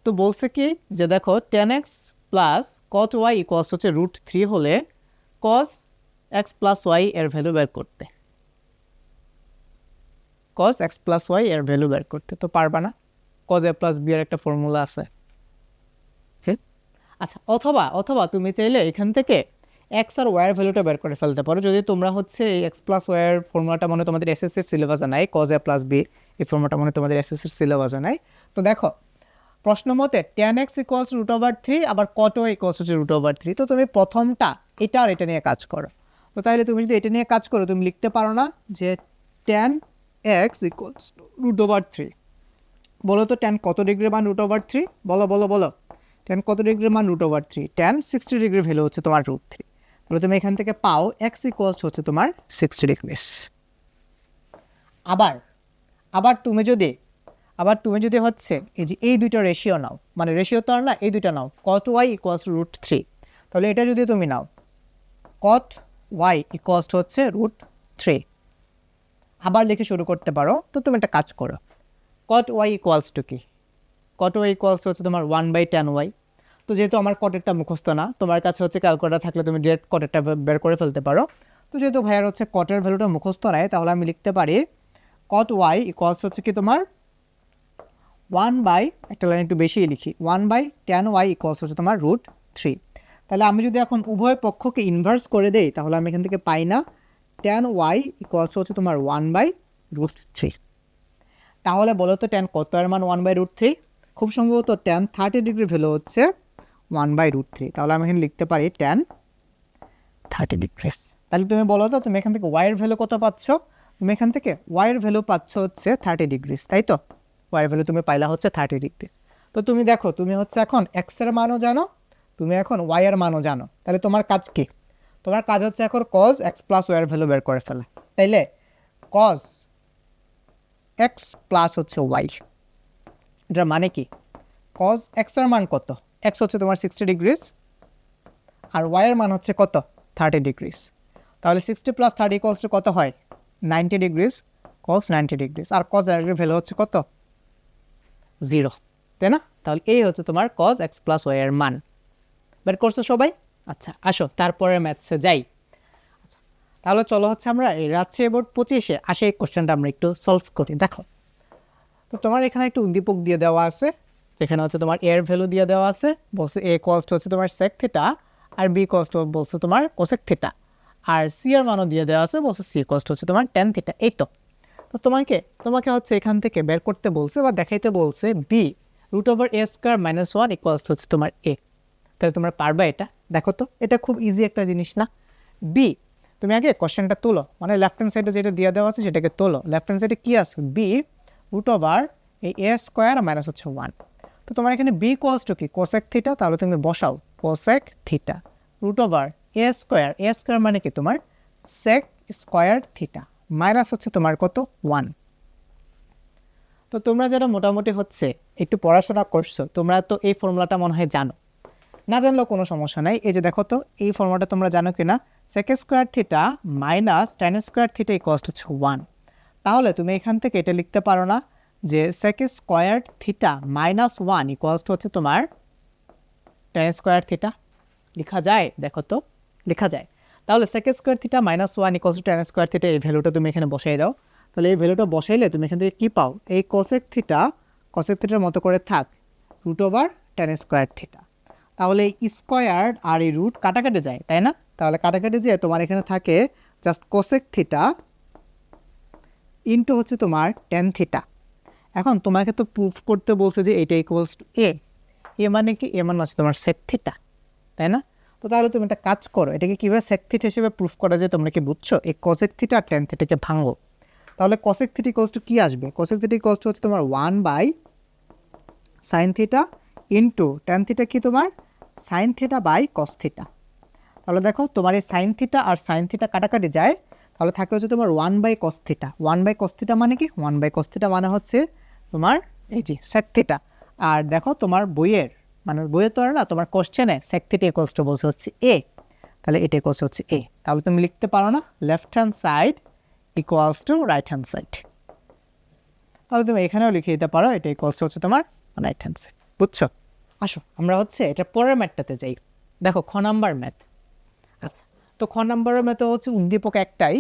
তো বলছে কি যে দেখো 10x plus cot Y equals হচ্ছে √3 হলে কস এক্স প্লাস ওয়াই এর ভ্যালু বের করতে। কস এক্স প্লাস ওয়াই এর ভ্যালু বের করতে তো পারবা না, কজ এ প্লাস বি এর একটা ফর্মুলা আছে। আচ্ছা, অথবা তুমি চাইলে এখান থেকে এক্স আর ওয়াইয়ের ভ্যালুটা বের করে ফেলতে পারো, যদি তোমরা হচ্ছে এই এক্স প্লাস ওয়াইয়ের ফর্মুলাটা মনে তোমাদের এসএসসির সিলেবাসে নাই, কজ এ প্লাস বি এই ফর্মুলাটা মনে তোমাদের এসএসসির সিলেবাসে নাই। তো দেখো প্রশ্ন মতে tan x ইকুয়ালস √3 আবার cot y ইকুয়ালস হচ্ছে √3। তো তুমি প্রথমটা এটা আর এটা নিয়ে কাজ করো। তো তাহলে তুমি যদি এটা নিয়ে কাজ করো তুমি লিখতে পারো না যে tan x ইকুয়ালস √3। বলো তো tan কত ডিগ্রি মান √3? বলো বলো বলো, tan কত ডিগ্রি মান √3? tan 60 ডিগ্রি ভ্যালু হচ্ছে তোমার √3। তাহলে তুমি এখান থেকে পাও x ইকুয়ালস হচ্ছে তোমার 60 ডিগ্রি। আবার তুমি যদি হচ্ছে এই যে এই দুইটা রেশিও নাও, মানে রেশিও তো আর না, এই দুইটা নাও, cot y ইকুয়ালস টু √3, তাহলে এটা যদি তুমি নাও cot y ইকুয়ালস টু হচ্ছে √3, আবার লিখে শুরু করতে পারো। তো তুমি একটা কাজ করো, cot y ইকুয়ালস টু কি? cot y ইকুয়ালস হচ্ছে তোমার 1/tan y। তো যেহেতু আমার কটেরটা মুখস্থ না, তোমার কাছে হচ্ছে ক্যালকুলেটর থাকলে তুমি ডিরেক্ট কটেরটা বের করে ফেলতে পারো। তো যেহেতু ভাইয়ার হচ্ছে কটের ভ্যালুটা মুখস্থ নাই, তাহলে আমি লিখতে পারি cot y ইকুয়ালস হচ্ছে কি তোমার 1/, একটা লাইন একটু বেশি লিখি, 1/tan y ইকুয়ালস হচ্ছে তোমার √3। তাহলে আমি যদি এখন উভয় পক্ষকে ইনভার্স করে দেই তাহলে আমি এখান থেকে পাই না tan y ইকুয়ালস হচ্ছে তোমার 1/√3। তাহলে বলো তো tan কত এর মান 1/√3? খুব সম্ভবত tan 30 ডিগ্রি ভ্যালু হচ্ছে 1/√3। তাহলে আমি এখানে লিখতে পারি tan 30 ডিগ্রি। তাহলে তুমি বলো তো তুমি এখান থেকে y এর ভ্যালু কত পাচ্ছ? তুমি এখান থেকে y এর ভ্যালু পাচ্ছ হচ্ছে 30 ডিগ্রি, তাই তো? y এর ভ্যালু তুমি পাইলা হচ্ছে 30 ডিগ্রি। তো তুমি দেখো তুমি হচ্ছে এখন x এর মানও জানো, তুমি এখন y এর মানও জানো, তাহলে তোমার কাজ কি? তোমার কাজ হচ্ছে এখন cos x প্লাস y এর ভ্যালু বের করে ফেলা। তাইলে cos x প্লাস হচ্ছে y, এটার মানে কি? cos x এর মান কত? x হচ্ছে তোমার 60 ডিগ্রি আর y এর মান হচ্ছে কত? 30 ডিগ্রি। তাহলে 60 প্লাস 30 ইকুয়ালস টু কত হয়? 90 ডিগ্রি। cos 90 ডিগ্রি আর cos এর ভ্যালু হচ্ছে কত? 0, তাই না? তাহলে এই হচ্ছে তোমার cos x প্লাস y এর মান। বের করছো সবাই? আচ্ছা আসো তারপরে ম্যাথসে যাই। আচ্ছা তাহলে চলো হচ্ছে আমরা এই রাজশাহী বোর্ড 25-এ আসে এই কোশ্চেনটা আমরা একটু সলভ করি। দেখো তো তোমার এখানে একটু উদ্দীপক দিয়ে দেওয়া আছে, যেখানে হচ্ছে তোমার এর ভ্যালু দিয়ে দেওয়া আছে, বলছে a কস্ট হচ্ছে তোমার sec থিটা আর b কস্ট বলছে তোমার cosec থিটা, আর c এর মানও দিয়ে দেওয়া আছে, বলছে c কস্ট হচ্ছে তোমার tan থিটা। এই তো তোমাকে হচ্ছে এখান থেকে বের করতে বলছে বা দেখাইতে বলছে b √a² - 1 ইকুয়ালস হচ্ছে তোমার a। তাহলে তোমরা পারবা এটা? দেখো তো এটা খুব ইজি একটা জিনিস না? b তুমি আগে কোশ্চেনটা তোলো, মানে লেফট হ্যান্ড সাইডে যেটা দিয়ে দেওয়া আছে সেটাকে তোলো। লেফট হ্যান্ড সাইডে কি আছে? b এই a² - হচ্ছে 1। তো তোমার এখানে b ইকুয়ালস টু কি? cosec theta. তাহলে তুমি বসাও cosec থিটা √a² মানে কি তোমার sec স্কয়ার থিটা মাইনাস হচ্ছে তোমার কত? 1। তো তোমরা যারা মোটামুটি হচ্ছে একটু পড়াশোনা করছো তোমরা তো এই ফর্মুলাটা মনে হয় জানো, না জানলেও কোনো সমস্যা নাই। এই যে দেখো তো এই ফর্মুলাটা তোমরা জানো কি না? sec square theta minus tan square theta equals হচ্ছে 1। তাহলে তুমি এখান থেকে এটা লিখতে পারো না যে sec square theta minus 1 equals হচ্ছে তোমার tan স্কয়ার থিটা? লেখা যায়? দেখো তো লেখা যায়। তাহলে sec square theta minus 1 equals to tan square theta, এই ভ্যালুটা তুমি এখানে বসাই দাও। তাহলে এই ভ্যালুটা বসাইলে তুমি এখান থেকে কী পাও, এই cosec থিটার মতো করে থাক √tan স্কোয়ার থিটা। তাহলে এই স্কোয়ার আর এই রুট কাটাকাটি যায়, তাই না? তাহলে কাটাকাটি যেয়ে তোমার এখানে থাকে জাস্ট cosec থিটা ইন্টু হচ্ছে তোমার tan থিটা। এখন তোমাকে তো প্রুফ করতে বলছে যে এটা ইকুয়ালস টু এ মানে কি, এ মানে হচ্ছে তোমার sec থিটা, তাই না? তো তাহলে তুমি একটা কাজ করো, এটাকে কীভাবে sec থিটা হিসেবে প্রুফ করা যায় তোমরা কি বুঝছো? এই cosec থিটা আর tan থিটাকে ভাঙো। তাহলে cosec থিটা ইকুয়ালস টু কী আসবে? cosec থিটা ইকুয়ালস টু হচ্ছে তোমার 1/sin theta into tan theta কি তোমার sin theta by cos theta. তাহলে দেখো তোমার এই sin থিটা আর sin থিটা কাটাকাটি যায়, তাহলে থাকে হচ্ছে তোমার 1/cos থিটা। 1/cos থিটা মানে কি? 1/cos থিটা মানে হচ্ছে তোমার এই যে sec থিটা। আর দেখো তোমার বইয়ের তো আর না, তোমার কোশ্চেনে sec থিটা ইকুয়ালস টু বলছে হচ্ছে এ, তাহলে এটা ইকুয়ালস হচ্ছে এ। তাহলে তুমি লিখতে পারো না left hand side equals to right hand side. তাহলে তুমি এখানেও লিখে দিতে পারো এটা ইকুয়ালস হচ্ছে তোমার রাইট হ্যান্ড সাইড। বুঝছো? আসো আমরা হচ্ছে এটা পরের ম্যাথটাতে যাই। দেখো খ নাম্বার ম্যাথ। আচ্ছা, তো খ নাম্বারের ম্যাথে হচ্ছে উদ্দীপক একটাই,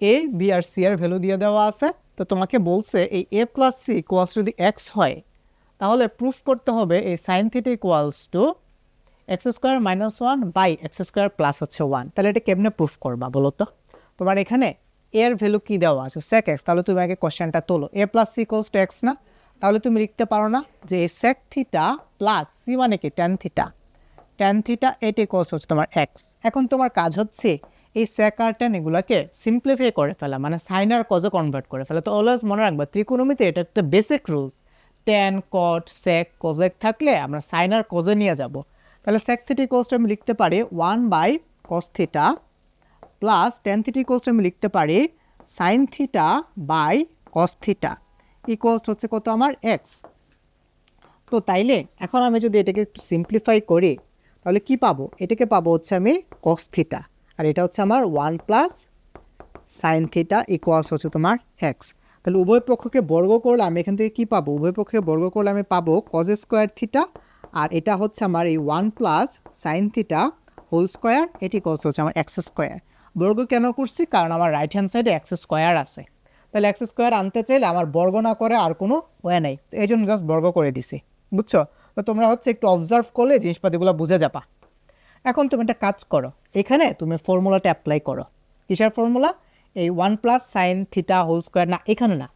এ বি আর সি এর ভ্যালু দিয়ে দেওয়া আছে। তো তোমাকে বলছে এই এ প্লাস সি ইকুয়ালস টু যদি এক্স হয়, তাহলে প্রুফ করতে হবে এই sine theta equals to x square minus 1 by x square plus হচ্ছে 1। তাহলে এটা কেমনে প্রুফ করবা বলো তো? তোমার এখানে এর ভ্যালু কি দেওয়া আছে? sec x। তাহলে তুমি আগে কোশ্চেনটা তোলো, A plus C equals to X না? তাহলে তুমি লিখতে পারো না যে এই sec থিটা প্লাস সি মানে কি tan থিটা, এটা ইকুয়ালস হচ্ছে তোমার এক্স। এখন তোমার কাজ হচ্ছে এই sec আর tan এগুলোকে সিম্পলিফাই করে ফেলা, মানে সাইন আর কজে কনভার্ট করে ফেলা। তো অলওয়েজ মনে রাখবা ত্রিকোণমিতিতে এটা একটা basic rules, tan cot sec cosec থাকলে আমরা সাইন আর কজে নিয়ে যাব। তাহলে sec থিটা ইকুয়ালস টু আমি লিখতে পারি 1/cos theta plus tan theta equals to আমি লিখতে পারি sin theta by cos theta equals হচ্ছে কত আমার এক্স। তো তাইলে এখন আমি যদি এটাকে একটু সিম্পলিফাই করি তাহলে কি পাবো? এটাকে পাবো হচ্ছে আমি cos থিটা, আর এটা হচ্ছে আমার 1 + sin থিটা ইকুয়ালস হচ্ছে তোমার এক্স। তাহলে উভয় পক্ষকে বর্গ করলে আমি এখান থেকে কী পাবো? উভয় পক্ষকে বর্গ করলে আমি পাবো cos স্কোয়ার থিটা, আর এটা হচ্ছে আমার এই 1 + sin থিটা হোল স্কোয়ার, এটি ইকুয়ালস হচ্ছে আমার এক্স স্কোয়ার। বর্গ কেন করছি? কারণ আমার রাইট হ্যান্ড সাইডে এক্স স্কোয়ার আছে। তাহলে এক্স স্কোয়ার আনতে চাইলে আমার বর্গ না করে আর কোনো ওয়ে নেই, তো এই জন্য জাস্ট বর্গ করে দিছি। বুঝছো? তো তোমরা হচ্ছে একটু অবজার্ভ করলে জিনিসপাতিগুলো বুঝে যাবা। এখন তুমি একটা কাজ করো, এখানে তুমি ফর্মুলাটা অ্যাপ্লাই করো। কিসের ফর্মুলা? এই 1 + sin থিটা হোল স্কোয়ার না, এখানে না,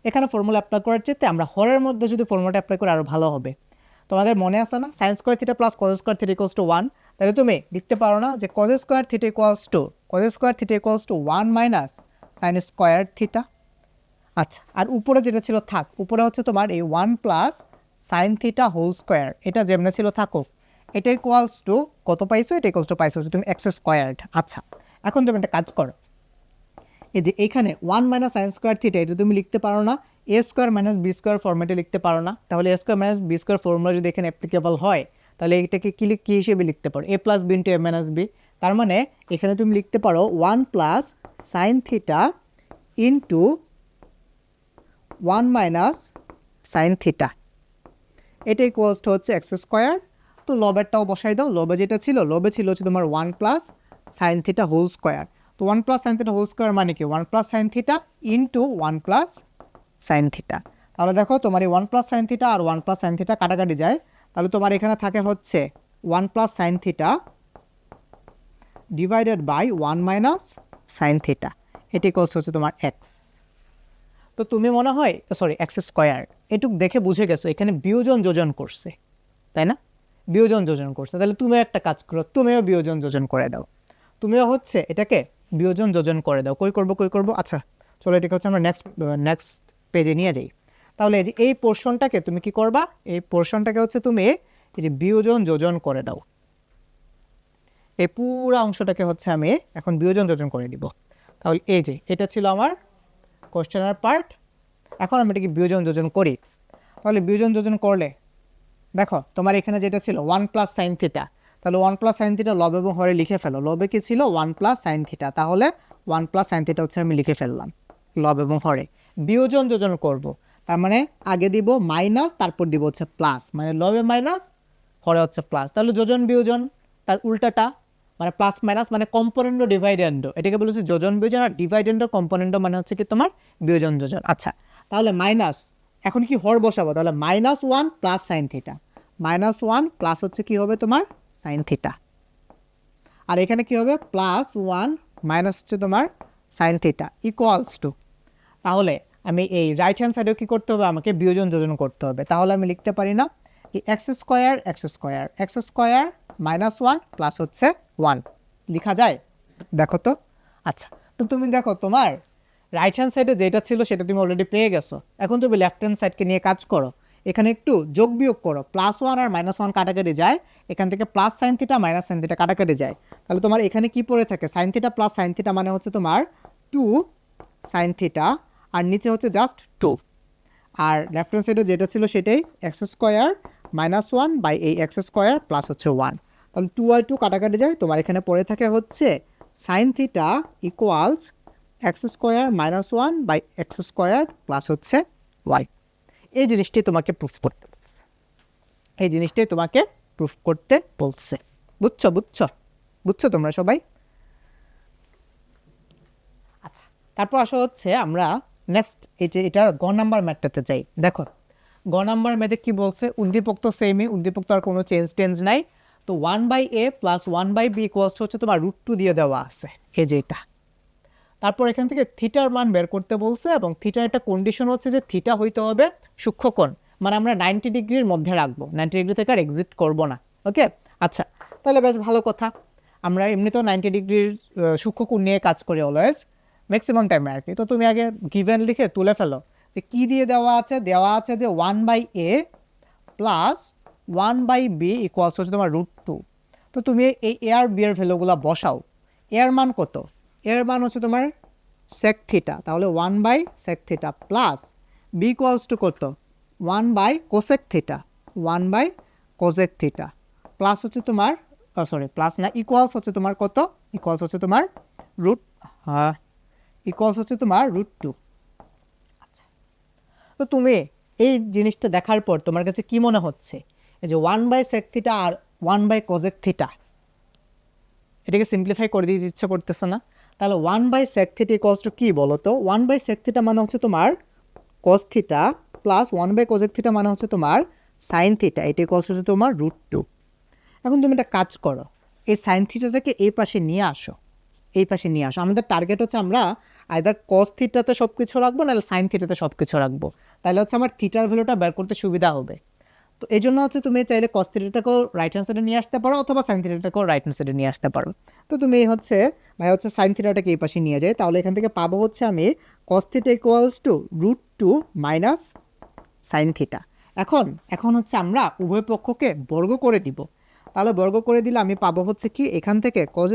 এখানে ফর্মুলা অ্যাপ্লাই করার চেয়ে আমরা হরের মধ্যে যদি ফর্মুলাটা অ্যাপ্লাই করে আরও ভালো হবে। তোমাদের মনে আছে না sin square theta plus cos square theta equals to 1? তাহলে তুমি লিখতে পারো না যে cos square theta equals to 1 - sin square theta. আচ্ছা, আর উপরে যেটা ছিল থাক, উপরে হচ্ছে তোমার এই 1 + sin থিটা হোল স্কোয়ার, এটা যেমন ছিল থাকুক। এটা ইকুয়ালস টু কত পাইছো? এটা ইকুয়ালস টু পাইছো হচ্ছে তুমি এক্স স্কোয়ার্ড। আচ্ছা, এখন তুমি একটা কাজ করো, এই যে এখানে 1 - sin স্কোয়ার থিটা এটা তুমি লিখতে পারো না a স্কোয়ার - b স্কোয়ার ফর্মেটে লিখতে পারো না? তাহলে a square - b square formula যদি এখানে অ্যাপ্লিকেবল হয় তাহলে এটাকে কী হিসেবে লিখতে পারো? a + b × a - b। তার মানে এখানে তুমি লিখতে পারো 1 + sin theta into 1 - sin theta, এটা ইকুয়ালস টু হচ্ছে এক্স স্কোয়ার। তো লবেরটাও বসাই দাও, লবে যেটা ছিল, লবে ছিল হচ্ছে তোমার 1 + sin থিটা হোল স্কোয়ার। তো 1 + sin থিটা হোল স্কোয়ার মানে কি? 1 + sin theta into 1 + sin theta. তাহলে দেখো তোমার এই 1 + sin থিটা আর 1 + sin থিটা কাটাকাটি যায়, তাহলে তোমার এখানে থাকে হচ্ছে 1 + sin theta divided by 1 - sin theta, এটি ইকুয়ালস হচ্ছে তোমার এক্স। তো তুমি মনে হয় এক্স স্কোয়ার এটুক দেখে বুঝে গেছো এখানে বিয়োজন যোজন করছে, তাই না? বিয়োজন যোজন করছে। তাহলে তুমিও একটা কাজ করো, তুমিও বিয়োজন যোজন করে দাও। তুমিও হচ্ছে এটাকে বিয়োজন যোজন করে দাও। কই করবো? আচ্ছা চলো, এটাকে হচ্ছে আমরা নেক্সট পেজে নিয়ে যাই। তাহলে এই যে এই পোর্শনটাকে তুমি কি করবা? এই পোর্শনটাকে হচ্ছে তুমি এই যে বিয়োজন যোজন করে দাও। এই পুরো অংশটাকে হচ্ছে আমি এখন বিয়োজন যোজন করে দিব। তাহলে এই যে এটা ছিল আমার কোশ্চেনের পার্ট, এখন আমি এটাকে বিয়োজন যোজন করি। তাহলে বিয়োজন যোজন করলে দেখো তোমার এখানে যেটা ছিল 1 + sin থিটা, তাহলে 1 + sin থিটা লব এবং হরে লিখে ফেলো। লবে কি ছিল? 1 + sin থিটা, তাহলে 1 + sin থিটা হচ্ছে আমি লিখে ফেললাম লব এবং হরে। বিয়োজন যোজন করব, তার মানে আগে দিব মাইনাস, তারপর দিব হচ্ছে প্লাস, মানে লবে মাইনাস হরে হচ্ছে প্লাস। তাহলে যোজন বিয়োজন তার উল্টাটা, মানে প্লাস মাইনাস মানে কম্পোনেন্ট ডিভাইডেন্ড, এটাকে বলেছে যোজন বিয়োজন, আর ডিভাইডেন্ড কম্পোনেন্ট মানে হচ্ছে কি তোমার বিয়োজন যোজন। আচ্ছা, তাহলে মাইনাস, এখন কি হর বসাবো, তাহলে -1 প্লাস সাইন থিটা, -1 প্লাস হচ্ছে কি হবে তোমার সাইন থিটা, আর এখানে কি হবে +1 মাইনাস হচ্ছে তোমার সাইন থিটা ইকুয়ালস টু, তাহলে আমি এই রাইট হ্যান্ড সাইডেও কী করতে হবে, আমাকে বিয়োজন যোজন করতে হবে। তাহলে আমি লিখতে পারি না এই এক্স স্কোয়ার -1 প্লাস হচ্ছে 1 লেখা যায়, দেখো তো। আচ্ছা, তো তুমি দেখো তোমার রাইট হ্যান্ড সাইডে যেটা ছিল সেটা তুমি অলরেডি পেয়ে গেছো, এখন তুমি লেফট হ্যান্ড সাইডকে নিয়ে কাজ করো, এখানে একটু যোগ বিয়োগ করো, +1 আর -1 কাটাকাটি যায়, এখান থেকে plus sine theta minus sine theta কাটাকাটি যায়, তাহলে তোমার এখানে কি পড়ে থাকে sign theta plus sine theta মানে হচ্ছে তোমার 2 সাইন থিটা, আর নিচে হচ্ছে জাস্ট 2, আর লেফট হ্যান্ড সাইডে যেটা ছিল সেটাই x² -1 বাই এই x² প্লাস হচ্ছে 1, তাহলে 2/2 কাটাকাটি যায়, তোমার এখানে পড়ে থাকে হচ্ছে sine theta equals x² -1 by x² plus হচ্ছে y। এই জিনিসটি তোমাকে প্রুফ করতে বলছে, এই জিনিসটাই তোমাকে প্রুফ করতে বলছে, বুঝছো বুঝছো বুঝছো তোমরা সবাই? আচ্ছা, তারপর আসা হচ্ছে আমরা নেক্সট এই যে এটার গ নাম্বার ম্যাথটাতে যাই। দেখো গ নাম্বার ম্যাথে কি বলছে, উদ্দীপক তো সেমই, উদ্দীপক তো আর কোনো চেঞ্জ নাই, তো 1/a প্লাস 1/b ইকুয়ালস হচ্ছে তোমার √2 দিয়ে দেওয়া আছে, এই যে এটা। তারপর এখান থেকে থিটার মান বের করতে বলছে, এবং থিটার একটা কন্ডিশন হচ্ছে যে থিটা হইতে হবে সূক্ষ্মকোণ, মানে আমরা 90 ডিগ্রির মধ্যে রাখবো, 90 ডিগ্রি থেকে আর এক্সিট করবো না। ওকে, আচ্ছা, তাহলে বেশ ভালো কথা, আমরা এমনিতেও 90 ডিগ্রির সূক্ষ্মকোণ নিয়ে কাজ করি অলওয়েজ ম্যাক্সিমাম টাইমে আর কি। তো তুমি আগে গিভেন লিখে তুলে ফেলো যে কী দিয়ে দেওয়া আছে, দেওয়া আছে যে 1/a প্লাস 1/b ইকুয়ালস হচ্ছে তোমার √2। তো তুমি এই এ আর বি এর ভ্যালুগুলো বসাও, এর মান কত, এর মান হচ্ছে তোমার sec থিটা, তাহলে 1/sec theta plus b equals to কত 1/cosec theta, 1/cosec theta plus হচ্ছে তোমার সরি প্লাস না ইকুয়ালস হচ্ছে তোমার কত, ইকুয়ালস হচ্ছে তোমার ইকুয়ালস হচ্ছে তোমার √2। আচ্ছা, তো তুমি এই জিনিসটা দেখার পর তোমার কাছে কি মনে হচ্ছে, এই যে 1/sec থিটা আর 1/cosec থিটা, এটাকে সিম্পলিফাই করে দিতে ইচ্ছা করতেছে না? তাহলে 1/sec থিটা ইকুয়ালস টু কী বলো তো, 1/sec থিটা মানে হচ্ছে তোমার cos theta plus 1/cosec theta মানে হচ্ছে তোমার সাইন থিটা, এটা ইকুয়ালস হচ্ছে তোমার √2। এখন তুমি একটা কাজ করো, এই সাইন থিটাটাকে এই পাশে নিয়ে আসো, এই পাশে নিয়ে আসো। আমাদের টার্গেট হচ্ছে আমরা আইদার cos থিটাতে সব কিছু রাখবো, নাহলে সাইন থিটাতে সব কিছু রাখবো, তাহলে হচ্ছে আমার থিটার ভ্যালুটা বের করতে সুবিধা হবে। তো এই জন্য হচ্ছে তুমি চাইলে cos থিটাটাকেও রাইট হ্যান্ড সাইডে নিয়ে আসতে পারো, অথবা সাইন থিটাটাকেও রাইট হ্যান্ড সাইডে নিয়ে আসতে পারো। তো তুমি হচ্ছে ভাই হচ্ছে সাইন থিটাটাকে এই পাশে নিয়ে যায়, তাহলে এখান থেকে পাবো হচ্ছে আমি cos theta equals two √2 minus sine theta. এখন হচ্ছে আমরা উভয় পক্ষকে বর্গ করে দিব, তাহলে বর্গ করে দিলে আমি পাবো হচ্ছে কি এখান থেকে cos²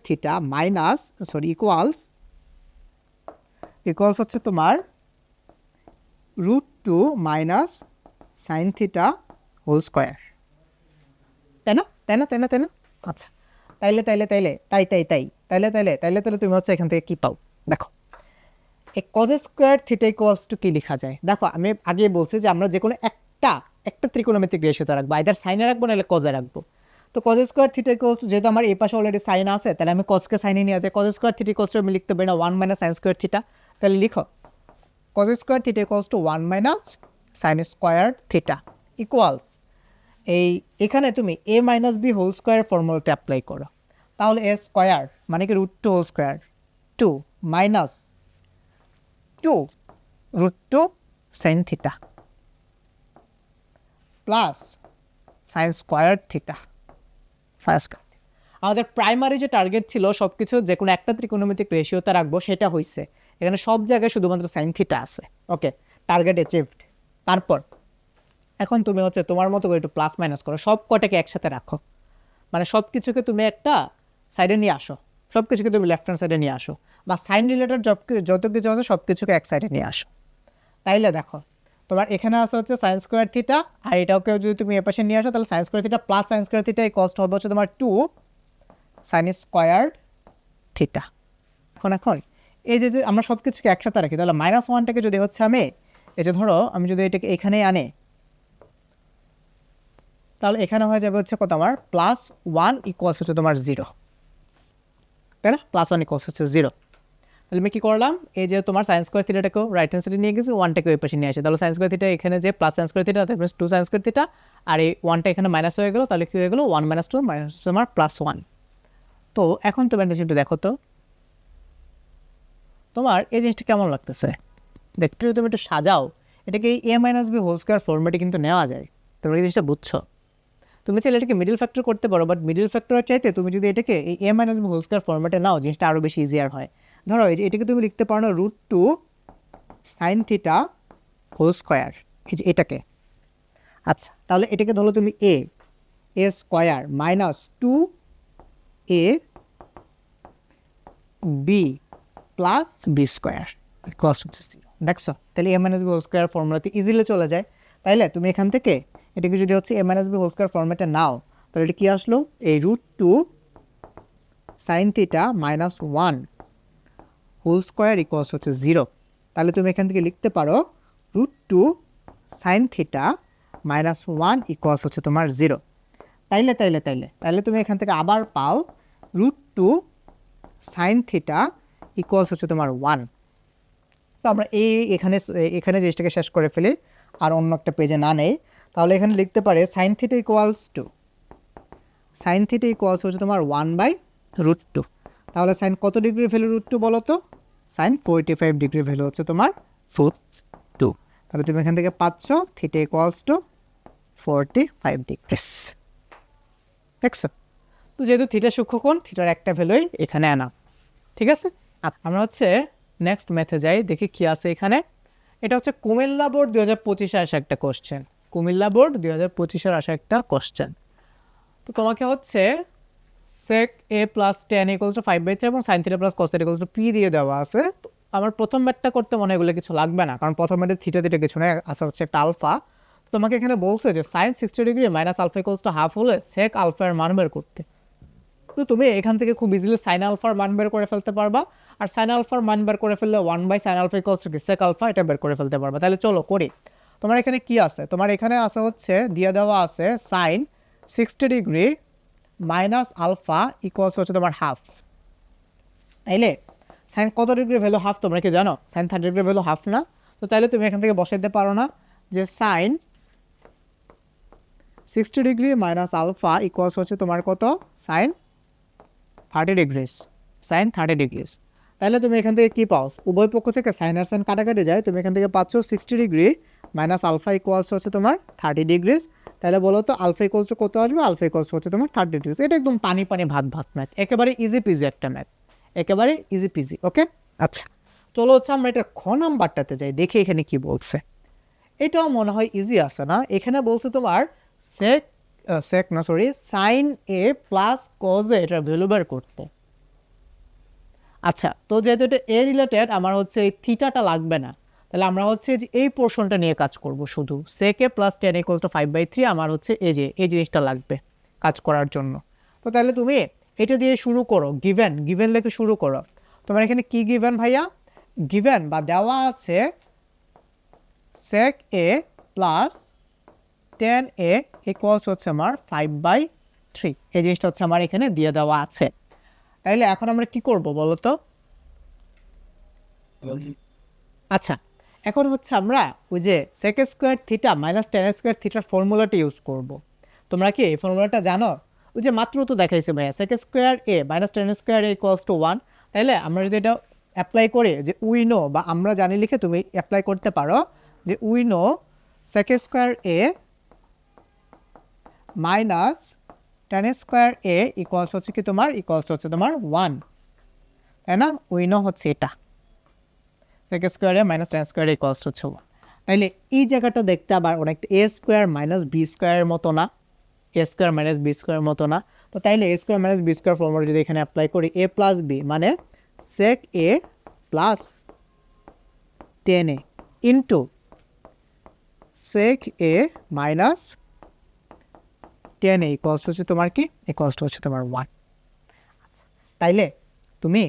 থিটা মাইনাস ইকুয়ালস হচ্ছে তোমার √2 minus sine theta whole square, তাই না তাই না তাই না তাই না? আচ্ছা, তাইলে তুমি হচ্ছে এখান থেকে কী পাও, দেখো এই cos² থিটা ইকুয়ালস টু কী লেখা যায়, দেখো আমি আগে বলছি যে আমরা যে কোনো একটা ত্রিকোণমিতিক রেশিওতে রাখবো, আইদার সাইনে রাখবো নাহলে কজে রাখবো। তো cos² থিটা ইকুয়ালস, যেহেতু আমার এই পাশে অলরেডি সাইন আছে, তাহলে আমি কসকে সাইনে নিয়ে যাই, cos² থিটা ইকুয়ালস টু আমি লিখতে পারি না 1 - sin² থিটা, তাহলে লিখো cos² theta equals to 1 - sin² theta equals এখানে তুমি a - b হোল স্কোয়ার ফর্মুলাটা অ্যাপ্লাই করো, তাহলে a স্কোয়ার মানে কি √2 whole square 2 minus 2 √2 sin theta plus sin² theta first. আমাদের প্রাইমারি যে টার্গেট ছিল সব কিছু যে কোনো একটা ত্রিকোণমিতিক রেশিওতে রাখবো, সেটা হয়েছে, এখানে সব জায়গায় শুধুমাত্র সাইন থিটা আছে। ওকে, টার্গেট অ্যাচিভড। তারপর এখন তুমি হচ্ছে তোমার মতো করে একটু প্লাস মাইনাস করো, সব কটাকে একসাথে রাখো, মানে সব কিছুকে তুমি একটা সাইডে নিয়ে আসো, সব কিছুকে তুমি লেফট হ্যান্ড সাইডে নিয়ে আসো, বা সাইন রিলেটেড যত কিছু আছে সব কিছুকে এক সাইডে নিয়ে আসো। তাইলে দেখো তোমার এখানে আসা হচ্ছে sin² থিটা, আর এটাকেও যদি তুমি এ পাশে নিয়ে আসো তাহলে sin² theta plus sin² theta এই কস্ট হবে হচ্ছে তোমার 2 sin² থিটা। এখন এই যে আমরা সব কিছুকে একসাথে রাখি, তাহলে -1টাকে যদি হচ্ছে আমি এই যে ধরো আমি যদি এটাকে এখানেই আনে, তাহলে এখানে হয়ে যাবে হচ্ছে কত আমার +1 ইকুয়ালস হচ্ছে তোমার 0। তাই না, +1 ইকুয়ালস হচ্ছে 0। তাহলে আমি কী করলাম, এই যে তোমার সাইন স্কোয়ার থিটাটাকেও রাইট হ্যান্ড সাইডে নিয়ে গেছি, 1টাকে ওই পাশে নিয়ে আসে, তাহলে সাইন স্কোয়ার থিটা এখানে যে প্লাস সাইন স্কোয়ার থিটা তারপরে 2 সাইন স্কোয়ার থিটা, আর এই 1টা এখানে মাইনাস হয়ে গেলো, তাহলে কী হয়ে গেলো 1 - 2 মাইনাস তোমার +1। তো এখন তোমার জিনিসটা দেখো তো তোমার এই জিনিসটা কেমন লাগতেছে দেখতে, যদি তুমি একটু সাজাও এটাকে a - b হোল স্কোয়ার ফর্মেটে কিন্তু নেওয়া যায়। তোমরা এই জিনিসটা বুঝছো? তুমি চাইলে এটাকে মিডল ফ্যাক্টর করতে পারো, বাট মিডল ফ্যাক্টরের চাইতে তুমি যদি এটাকে এই a - b হোল স্কোয়ার ফর্মেটে নাও জিনিসটা আরও বেশি ইজিয়ার হয়। ধরো এই যে এটাকে তুমি লিখতে পারো না √2 সাইন থিটা হোল স্কোয়ার, এই যে এটাকে। আচ্ছা, তাহলে এটাকে ধরো তুমি a square -2 a b plus b square equals to 0। দেখছো, তাহলে a - b হোল স্কোয়ার ফর্মুলাতে ইজিলি চলে যায়। তাইলে তুমি এখান থেকে এটাকে যদি হচ্ছে a - b হোল স্কোয়ার ফর্মেটে নাও, তাহলে এটা কী আসলো, এই √2 sine theta -1 whole square equals হচ্ছে 0। তাহলে তুমি এখান থেকে লিখতে পারো √2 সাইন থিটা -1 ইকুয়ালস হচ্ছে তোমার 0। তাইলে তুমি এখান থেকে আবার পাও √2 সাইন থিটা ইকুয়ালস হচ্ছে তোমার 1। তো আমরা এখানে জিনিসটাকে শেষ করে ফেলি আর অন্য একটা পেজে না নেই। তাহলে এখানে লিখতে পারে সাইন থিটা ইকুয়ালস হচ্ছে তোমার 1/√2। তাহলে সাইন কত ডিগ্রি ভ্যালু √2 বলো তো, সাইন 45 ডিগ্রি ভ্যালু হচ্ছে তোমার √2। তাহলে তুমি এখান থেকে পাচ্ছ থিটা ইকুয়ালস টু 45 ডিগ্রিস। দেখছো, তো যেহেতু থিটা সূক্ষ্মকোণ, থিটার একটা ভ্যালুই এখানে আনা, ঠিক আছে। আমরা হচ্ছে নেক্সট ম্যাথে যাই, দেখি কি আছে এখানে। এটা হচ্ছে কুমিল্লা বোর্ড 2025-এ আসা একটা কোশ্চেন, কুমিল্লা বোর্ড 2025-এর আসা একটা কোশ্চেন। তো তোমাকে হচ্ছে sec a plus tan equals to 5/3 এবং sin theta plus cos theta equals to p দিয়ে দেওয়া আছে। তো আমার প্রথম ম্যাথটা করতে মনে হয় এগুলো কিছু লাগবে না, কারণ প্রথম ম্যাথে থিটা কিছু নেই, আসা হচ্ছে একটা আলফা। তোমাকে এখানে বলছে যে sin 60 degree minus alpha equals to half হলে sec আলফার মান বের করতে। তো তুমি এখান থেকে খুব ইজিলি সাইন আলফার মান বের করে ফেলতে পারবা, আর সাইন আলফার মান বের করে ফেললে 1/sin alpha equals to sec alpha এটা বের করে ফেলতে পারবা। তাহলে চলো করি। তোমার এখানে কি আছে, তোমার এখানে আছে হচ্ছে দিয়ে দেওয়া আছে sin 60 degree minus alpha equals হচ্ছে তোমার হাফ। তাইলে সাইন কত ডিগ্রি ভ্যালু হাফ তোমরা কি জানো, সাইন 30 ডিগ্রি ভ্যালু হাফ না? তো তাইলে তুমি এখান থেকে বসাইতে পারো না যে sine 60 degree minus alpha equals হচ্ছে তোমার কত, সাইন 30 ডিগ্রিস, সাইন 30 ডিগ্রিস। তাহলে তুমি এখান থেকে কী পাও, উভয় পক্ষ থেকে সাইন আর সাইন কাটাকাটি যায়, তুমি এখান থেকে পাচ্ছ 60 ডিগ্রি মাইনাস আলফা ইকুয়ালস হচ্ছে তোমার 30 ডিগ্রিস। তাহলে বলো তো আলফা ইকুয়ালস টু কত আসবে, আলফা ইকুয়ালস হচ্ছে তোমার 30 ডিগ্রিস। এটা একদম পানি ভাত ম্যাথ, একেবারে ইজি পিজি একটা ম্যাথ, একেবারে ইজি পিজি। ওকে, আচ্ছা চলো হচ্ছে আমরা এটা খ নাম্বারটাতে যাই, দেখি এখানে কি বলছে। এটাও মনে হয় ইজি আছে না, এখানে বলছে তোমার sine A plus cos a এটার ভ্যালু বের করতে। আচ্ছা, তো যেহেতু এটা এ রিলেটেড আমার হচ্ছে এই থিটাটা লাগবে না, তাহলে আমরা হচ্ছে যে এই পোর্শনটা নিয়ে কাজ করব, শুধু sec a plus tan equals to 5/3 আমার হচ্ছে এই জিনিসটা লাগবে কাজ করার জন্য। তো তাহলে তুমি এটা দিয়ে শুরু করো, গিভেন লেখে শুরু করো। তোমার এখানে কি গিভেন ভাইয়া, গিভেন বা দেওয়া আছে sec a plus tan a equals হচ্ছে আমার 5/3, এই জিনিসটা হচ্ছে আমার এখানে দিয়ে দেওয়া আছে। তাইলে এখন আমরা কি করব বলো তো। আচ্ছা, এখন হচ্ছে আমরা ওই যে sec square theta minus tan square থিটার ফর্মুলাটা ইউজ করব। তোমরা কি এই ফর্মুলাটা জানো? ওই যে মাত্র তো দেখাইছে ভাইয়া sec square a minus tan square a equals to 1। তাইলে আমরা যদি এটা অ্যাপ্লাই করি, যে উই নো বা আমরা জানি লিখে তুমি অ্যাপ্লাই করতে পারো যে we know sec square a minus tan square a equals হচ্ছে কি তোমার, ইকুয়ালস হচ্ছে তোমার 1, তাই না? উই নো হচ্ছে এটা sec square a minus tan square a equals হচ্ছে 1। তাইলে এই জায়গাটা দেখতে আবার অনেকটা a স্কোয়ার মাইনাস b স্কোয়ারের মতো না, a স্কোয়ার মাইনাস b স্কোয়ারের মতো না। তো তাইলে a square minus b square formula যদি এখানে অ্যাপ্লাই করি, a প্লাস b মানে sec a plus tan a into sec a minus tan a equals হচ্ছে তোমার কি, ইকুয়ালস হচ্ছে তোমার 1। আচ্ছা, তাইলে তুমি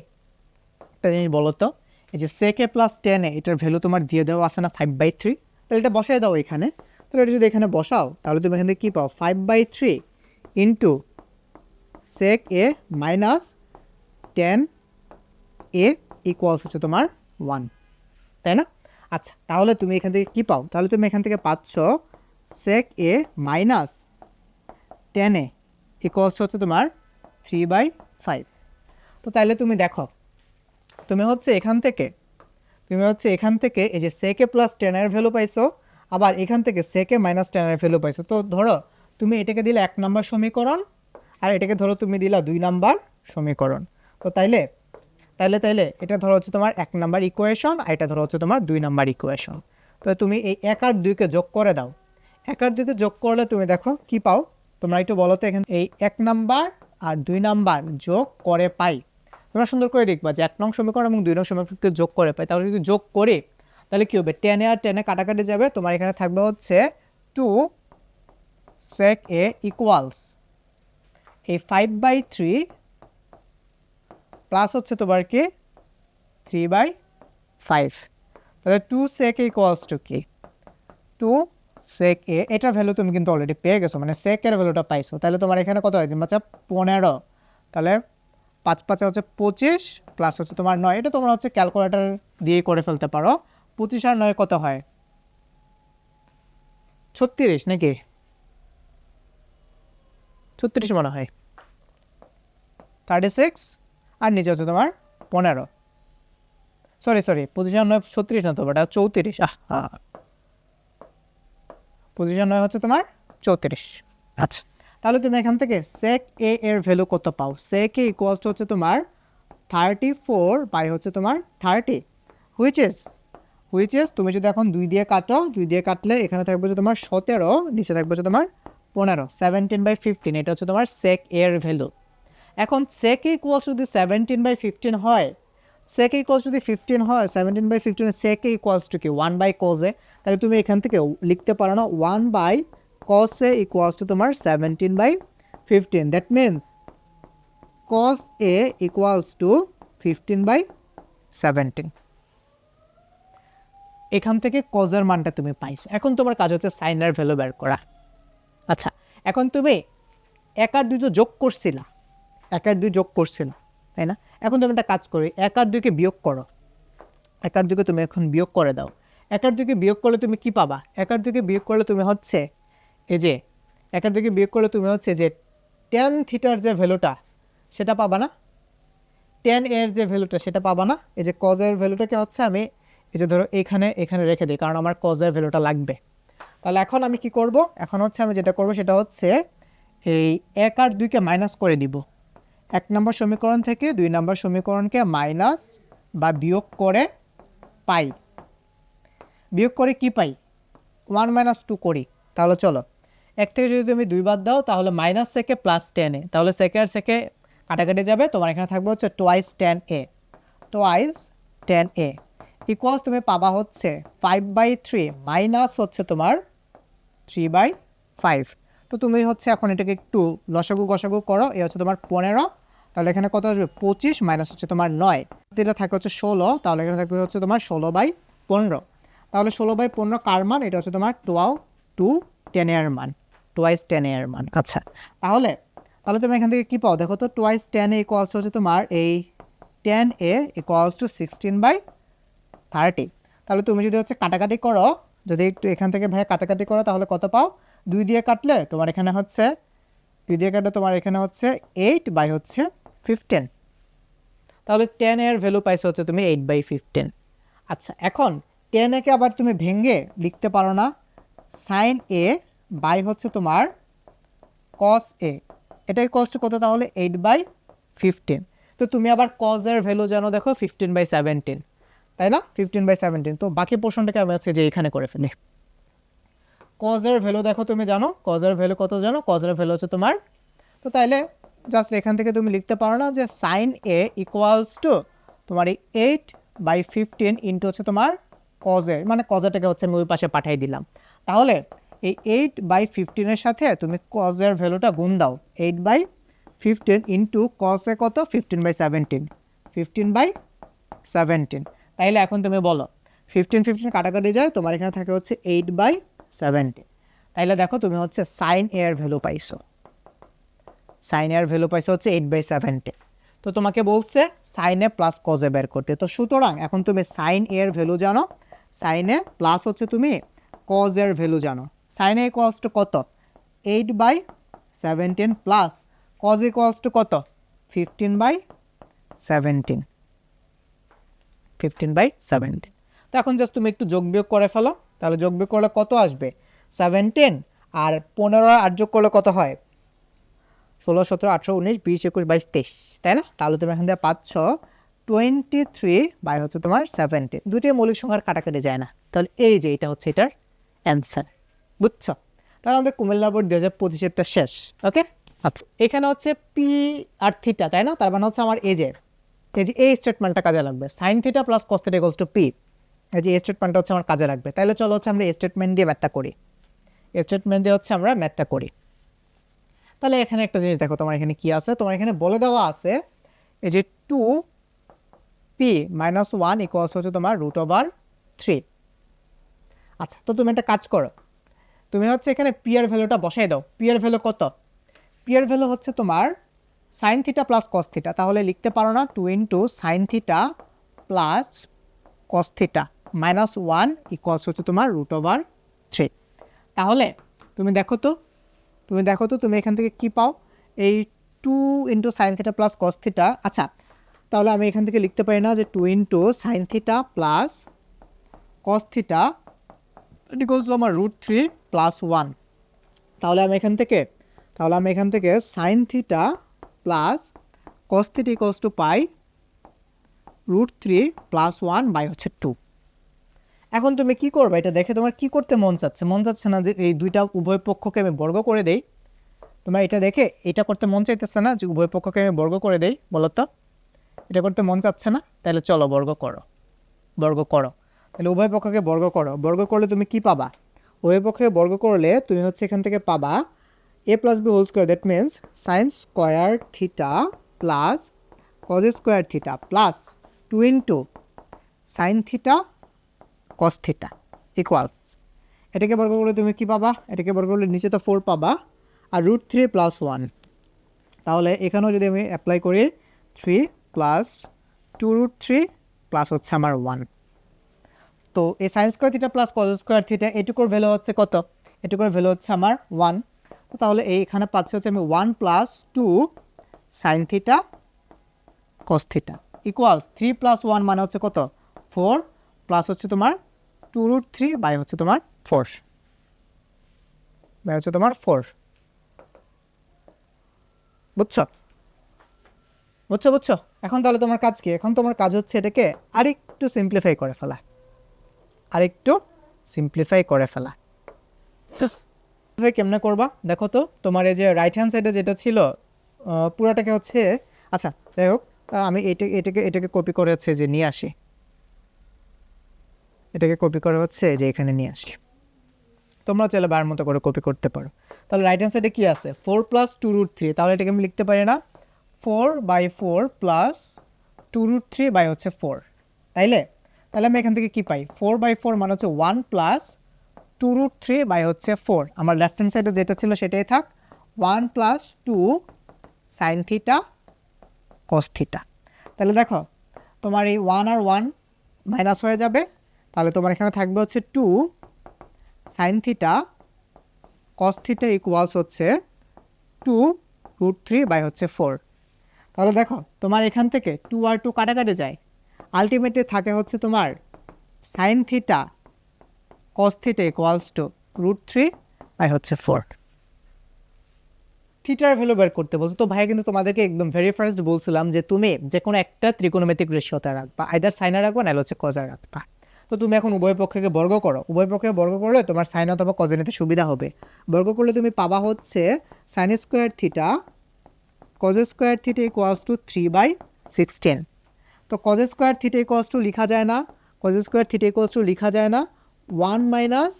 একটা জিনিস বলো তো, এই যে sec a plus tan a এটার ভ্যালু তোমার দিয়ে দেওয়া আছে না 5/3, তাহলে এটা বসাই দাও এখানে। তাহলে এটা যদি এখানে বসাও তাহলে তুমি এখান থেকে কী পাও, 5/3 into sec a minus ten A equals হচ্ছে তোমার 1, তাই না? আচ্ছা, তাহলে তুমি এখান থেকে কী পাও? তাহলে তুমি এখান থেকে পাচ্ছ সেক এ মাইনাস টেন এ ইকুয়ালস হচ্ছে তোমার 3/5। তো তাইলে তুমি দেখো, তুমি হচ্ছে এখান থেকে এই যে সেকে প্লাস টেনের ভ্যালু পাইছো, আবার এখান থেকে সেকে মাইনাস টেনের ভ্যালু পাইছো। তো ধরো তুমি এটাকে দিলে 1 নম্বর সমীকরণ, আর এটাকে ধরো তুমি দিলা 2 নম্বর সমীকরণ। তো তাইলে এটা ধরো হচ্ছে তোমার 1 নম্বর ইকুয়েশন, আর এটা ধরো হচ্ছে তোমার 2 নম্বর ইকুয়েশন। তো তুমি এই 1 আর 2কে যোগ করে দাও। 1 আর 2কে যোগ করলে তুমি দেখো কি পাও, তোমরা একটু বলো তো। এখানে এই 1 নাম্বার আর 2 নাম্বার যোগ করে পাই। তোমরা সুন্দর করে দেখবা যে 1 নং সমীকরণ এবং 2 নং সমীকরণকে যোগ করে পাই। তাহলে যদি যোগ করি তাহলে কী হবে, 10 আর 10 কাটাকাটি যাবে, তোমার এখানে থাকবে হচ্ছে 2 sec a ইকুয়ালস এই 5/3 প্লাস হচ্ছে তোমার কি 3/5। তাহলে 2 sec a ইকুয়ালস টু কি 2 sec a, এটার ভ্যালু তুমি কিন্তু অলরেডি পেয়ে গেছো, মানে sec এর ভ্যালুটা পাইছো। তাহলে তোমার এখানে কত হয়, বাচ্চা 15, তাহলে 5 5 হচ্ছে 25 প্লাস হচ্ছে তোমার 9। এটা তোমরা হচ্ছে ক্যালকুলেটর দিয়ে করে ফেলতে পারো। 25 আর 9 কত হয়, 36 নাকি 36 মনে হয়, 36, আর নিচে হচ্ছে তোমার 15। সরি 25 আর 9 36 না, তো এটা 34। 25 আর 9 হচ্ছে তোমার 34। আচ্ছা, তাহলে তুমি এখান থেকে sec a এর ভ্যালু কত পাও? sec a ইকুয়ালস হচ্ছে তোমার 34 বাই হচ্ছে তোমার 30, হুইচ ইজ তুমি যদি এখন 2 দিয়ে কাটো, 2 দিয়ে কাটলে এখানে থাকবে যে তোমার 17, নিচে থাকবে যে তোমার 15, 17/15। এটা হচ্ছে তোমার sec a এর ভ্যালু। এখন sec a ইকুয়ালস যদি 17/15 হয়, sec a ইকুয়ালস যদি 15 হয়, 17/15 sec a ইকুয়ালস টু কি 1/cos a। তাহলে তুমি এখান থেকে লিখতে পারো না 1/cos a ইকুয়ালস টু তোমার 17/15। That means cos a equals to 15/17। এখান থেকে cos এর মানটা তুমি পাইছো। এখন তোমার কাজ হচ্ছে সাইনের ভ্যালু বের করা। আচ্ছা, এখন তুমি 1 আর 2 তো যোগ করছিলা, 1 আর 2 যোগ করছিলা, তাই না? এখন তুমি একটা কাজ করো, 1 আর 2কে বিয়োগ করো। 1 আর 2কে তুমি এখন বিয়োগ করে দাও। 1 আর 2কে বিয়োগ করলে তুমি কি পাবা? 1 আর 2কে বিয়োগ করলে তুমি হচ্ছে এই যে 1 আর 2কে বিয়োগ করলে তুমি হচ্ছে যে tan থিটার যে ভ্যালুটা সেটা পাবা না, tan এর যে ভ্যালুটা সেটা পাবা না। এই যে cos এর ভ্যালুটাকে হচ্ছে আমি এই যে ধরো এখানে রেখে দিই, কারণ আমার cos এর ভ্যালুটা লাগবে। তাহলে এখন আমি কি করব, এখন হচ্ছে আমি যেটা করব সেটা হচ্ছে এই 1 আর 2কে মাইনাস করে দিব। 1 নম্বর সমীকরণ থেকে 2 নম্বর সমীকরণকে মাইনাস বা বিয়োগ করে পাই। বিয়োগ করে কি পাই, 1 - 2 করি। তাহলে চলো 1 থেকে যদি তুমি 2 বাদ দাও তাহলে মাইনাস সেকে প্লাস 10 এ, তাহলে সেকে আর সেকে কাটাকাটি যাবে, তোমার এখানে থাকবে হচ্ছে টোয়াইস 10 a ইকুয়ালস তুমি পাবা হচ্ছে 5/3 মাইনাস হচ্ছে তোমার 3/5। তো তুমি হচ্ছে এখন এটাকে একটু লসাগু গসাগু করো। এ হচ্ছে তোমার 15, তাহলে এখানে কত আসবে 25 মাইনাস হচ্ছে তোমার 9, এটা থাকে হচ্ছে 16, তাহলে এখানে থাকবে হচ্ছে তোমার 16/15। তাহলে 16/15 কার মান, এটা হচ্ছে তোমার 10 এর মান, টোয়াইস 10 এর মান। আচ্ছা, তাহলে তুমি এখান থেকে কী পাও দেখো তো, টোয়াইস 10 ইকুয়ালস হচ্ছে তোমার এই 10 ইকুয়ালস টু 16/30। তাহলে তুমি যদি হচ্ছে কাটাকাটি করো, যদি একটু এখান থেকে ভাই কাটাকাটি করো তাহলে কত পাও, 2 দিয়ে কাটলে তোমার এখানে হচ্ছে 2 দিয়ে কাটলে তোমার এখানে হচ্ছে 8/15। তাহলে 10 এর ভ্যালু পাইছো হচ্ছে তুমি 8/15। আচ্ছা, এখন 10 একে আবার তুমি ভেঙে লিখতে পারো না, সাইন এ বাই হচ্ছে তোমার কস এ, এটাই কষ্ট কত, তাহলে 8/15। তো তুমি আবার কজ এর ভ্যালু জানো দেখো 15/17, তাই না, 15/17। তো বাকি পোর্শনটাকে আমি হচ্ছে যে এখানে করে ফেলি। কজের ভ্যালু দেখো তুমি জানো, কজের ভ্যালু কত জানো, কজের ভ্যালু হচ্ছে তোমার, তো তাইলে জাস্ট এখান থেকে তুমি লিখতে পারো না যে সাইন এ ইকুয়ালস টু তোমার এই 8/15 ইন্টু হচ্ছে তোমার কজে, মানে কজেটাকে হচ্ছে আমি ওই পাশে পাঠিয়ে দিলাম। তাহলে এই 8/15 সাথে তুমি কজের ভ্যালুটা গুণ দাও, 8/15 ইন্টু কজে কত 15/17, 15/17। তাইলে এখন তুমি বলো 15 কাটাকাটি যায়, তোমার এখানে থাকে হচ্ছে 8/17। তাইলে দেখো তুমি হচ্ছে সাইন এর ভ্যালু পাইছো, সাইন এর ভ্যালু পাইছো হচ্ছে 8/17। তো তোমাকে বলছে sine A plus cos a বের করতে। তো সুতরাং এখন তুমি সাইন এর ভ্যালু জানো, সাইন এ প্লাস হচ্ছে তুমি কজ এর ভ্যালু জানো। সাইন এ ইকুয়ালস টু কত? 8/17 প্লাস কজ ইকুয়ালস টু কত? 15/17। 15/17। তো এখন জাস্ট তুমি একটু যোগ বিয়োগ করে ফেলো, তাহলে যোগ বিয়োগ করলে কত আসবে? 17 আর 15 আর যোগ করলে কত হয়? 16, 17, 18, 19, 20, 21, 22, 23, তাই না? তাহলে তুমি এখান থেকে পাচ্ছ 23 বাই হচ্ছে তোমার 17। দুটোই মৌলিক সংখ্যার কাটাকাটি যায় না, তাহলে এই যে এটা হচ্ছে এটার অ্যান্সার। বুঝছো? তাহলে আমাদের কুমিল্লা বোর্ড 2025-এরটা শেষ। ওকে, আচ্ছা এখানে হচ্ছে পি আর থিটা, তাই না? তার মানে হচ্ছে আমার এই যে এই স্টেটমেন্টটা কাজে লাগবে, sign theta plus cos theta equals to P. এই যে এই স্টেটমেন্টটা হচ্ছে আমার কাজে লাগবে। তাহলে চলো হচ্ছে আমরা এই স্টেটমেন্ট দিয়ে ম্যাথটা করি। এই স্টেটমেন্ট দিয়ে হচ্ছে আমরা ম্যাথটা করি। তাহলে এখানে একটা জিনিস দেখো, তোমার এখানে কি আছে? তোমার এখানে বলে দেওয়া আছে এই যে 2p-1 ইকুয়ালস হচ্ছে তোমার √3। আচ্ছা, তো তুমি একটা কাজ করো, তুমি হচ্ছে এখানে পি এর ভ্যালুটা বসাই দাও। পি এর ভ্যালু কত? পি এর ভ্যালু হচ্ছে তোমার sine theta plus cos theta. তাহলে লিখতে পারো না 2 × sine theta plus cos theta -1 equals হচ্ছে তোমার √3। তাহলে তুমি দেখো তো তুমি এখান থেকে কি পাও? এই 2 × sine theta plus cos theta. আচ্ছা, তাহলে আমি এখান থেকে লিখতে পারি না যে 2 × sine theta plus cos theta equals to আমার √3 + 1। তাহলে আমি এখান থেকে sine theta plus cos theta equals to পাই √3 + 1 বাই হচ্ছে 2। এখন তুমি কি করবে? এটা দেখে তোমার কি করতে মন চাচ্ছে? মন চাচ্ছে না যে এই দুইটা উভয় পক্ষকে আমি বর্গ করে দেই? তোমার এটা দেখে এটা করতে মন চাইতেছে না যে উভয় পক্ষকে আমি বর্গ করে দেই? বলো তো, এটা করতে মন চাচ্ছে না? তাহলে চলো বর্গ করো। তাহলে উভয় পক্ষকে বর্গ করো। বর্গ করলে তুমি কি পাবা? উভয় পক্ষকে বর্গ করলে তুমি হচ্ছে এখান থেকে পাবা a + b whole square, that means sine square theta plus cos square theta plus 2 × sine theta cos theta equals, এটাকে বর্গ করলে তুমি কি পাবা? এটাকে বর্গ করলে নিচে তো 4 পাবা আর √3 + 1। তাহলে এখানেও যদি আমি অ্যাপ্লাই করি 3 + 2√3 প্লাস হচ্ছে আমার 1। তো এই sine square theta plus cos square theta এটুকুর ভ্যালু হচ্ছে কত? এটুকুর ভ্যালু হচ্ছে আমার 1। তো তাহলে এইখানে পাচ্ছি হচ্ছে আমি 1 + 2 sine theta cos theta equals 3 + 1 মানে হচ্ছে কত? 4 প্লাস হচ্ছে তোমার 2√3 বাই হচ্ছে তোমার 4 বাই হচ্ছে তোমার 4। বুঝছো? এখন তাহলে তোমার কাজ কি? এখন তোমার কাজ হচ্ছে এটাকে আরেকটু সিম্পলিফাই করে ফেলা। কেমনে করবা দেখো তো। তোমার এই যে রাইট হ্যান্ড সাইডে যেটা ছিল পুরাটাকে হচ্ছে, আচ্ছা যাই হোক, আমি এটাকে কপি করে হচ্ছে যে নিয়ে আসি। এটাকে কপি করে হচ্ছে যে এখানে নিয়ে আসি। তোমরা চাইলে বার মতো করে কপি করতে পারো। তাহলে রাইট হ্যান্ড সাইডে কি আছে? 4 + 2√3। তাহলে এটাকে আমি লিখতে পারি না 4/4 + 2√3 বাই হচ্ছে 4। তাহলে আমি এখান থেকে কি পাই? 4/4 মানে হচ্ছে 1 + 2√3 বাই হচ্ছে 4। আমার লেফট হ্যান্ড সাইডে যেটা ছিল সেটাই থাক, 1 + 2 সাইন থিটা কস থিটা। তাহলে দেখো তোমার এই 1 আর 1 মাইনাস হয়ে যাবে। তাহলে তোমার এখানে থাকবে হচ্ছে 2 sine theta cos theta equals হচ্ছে 2√3 বাই হচ্ছে 4। তাহলে দেখো তোমার এখান থেকে 2 আর 2 কাটাকাটি যায়, আলটিমেটলি থাকে হচ্ছে তোমার sine theta cos theta equals to √3 by হচ্ছে 4। থিটার ভ্যালু বের করতে বলছে। তো ভাই কিন্তু তোমাদেরকে একদম ভেরি ফার্স্ট বলছিলাম যে তুমি যে কোনো একটা ত্রিকোণমিতিক রেশিওতে রাখবা, আইদার সাইনে রাখবা নাহলে হচ্ছে কজে রাখবা। তো তুমি এখন উভয় পক্ষকে বর্গ করো। উভয় পক্ষকে বর্গ করলে তোমার সাইন অথবা কজে নিতে সুবিধা হবে। বর্গ করলে তুমি পাবা হচ্ছে sine square theta cos square theta equals two 3/16। তো cause square theta equals two লিখা যায় না, 1 minus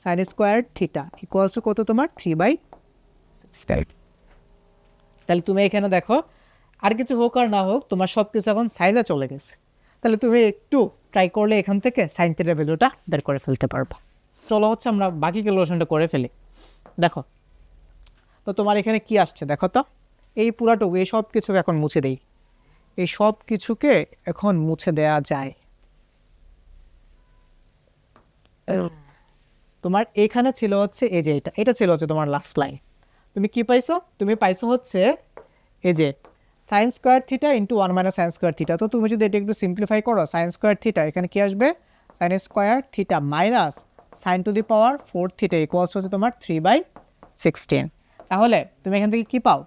sine square theta equals to কত তোমার 3/16। তাহলে তুমি এখানে দেখো আর কিছু হোক আর না হোক তোমার সব কিছু এখন সাইনে চলে গেছে। তাহলে তুমি একটু ট্রাই করলে এখান থেকে সাইন থিটার ভ্যালুটা বের করে ফেলতে পারবা। চলো হচ্ছে আমরা বাকি ক্যালকুলেশনটা করে ফেলি। দেখো তো তোমার এখানে কি আসছে দেখো তো, এই পুরাটুকু এই সব কিছুকে এখন মুছে দেই, এই সব কিছুকে এখন মুছে দেয়া যায়। তোমার এখানে ছিল হচ্ছে এই যে এটা ছিল হচ্ছে তোমার লাস্ট লাইন। তুমি কি পাইছো? তুমি পাইছো হচ্ছে এই যে sign square theta into 1 minus sine square theta. তো তুমি যদি এটা একটু সিম্পলিফাই করো, সাইন স্কোয়ার থিটা এখানে কি আসবে? Sign square theta minus sign to the power 4 theta equals হচ্ছে তোমার 3/16। তাহলে তুমি এখান থেকে কি পাও?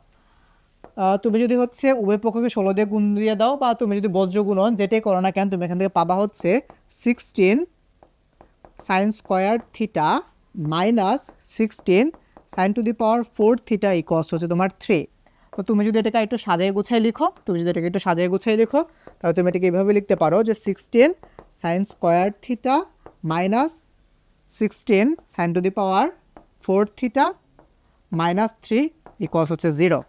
তুমি যদি হচ্ছে উভয় পক্ষকে 16 দিয়ে গুণ দিয়ে দাও, বা তুমি যদি বজ্র গুণন যেটাই করো না কেন, তুমি এখান থেকে পাবা হচ্ছে 16 sine square theta minus 16 sine to the power 4 theta equals হচ্ছে তোমার 3। তো তুমি যদি এটাকে একটু সাজায় গুছাই লিখো, তাহলে তুমি এটাকে এইভাবে লিখতে পারো যে 16 sine square theta minus 16 sine to the power 4 theta minus 3 equals হচ্ছে 0।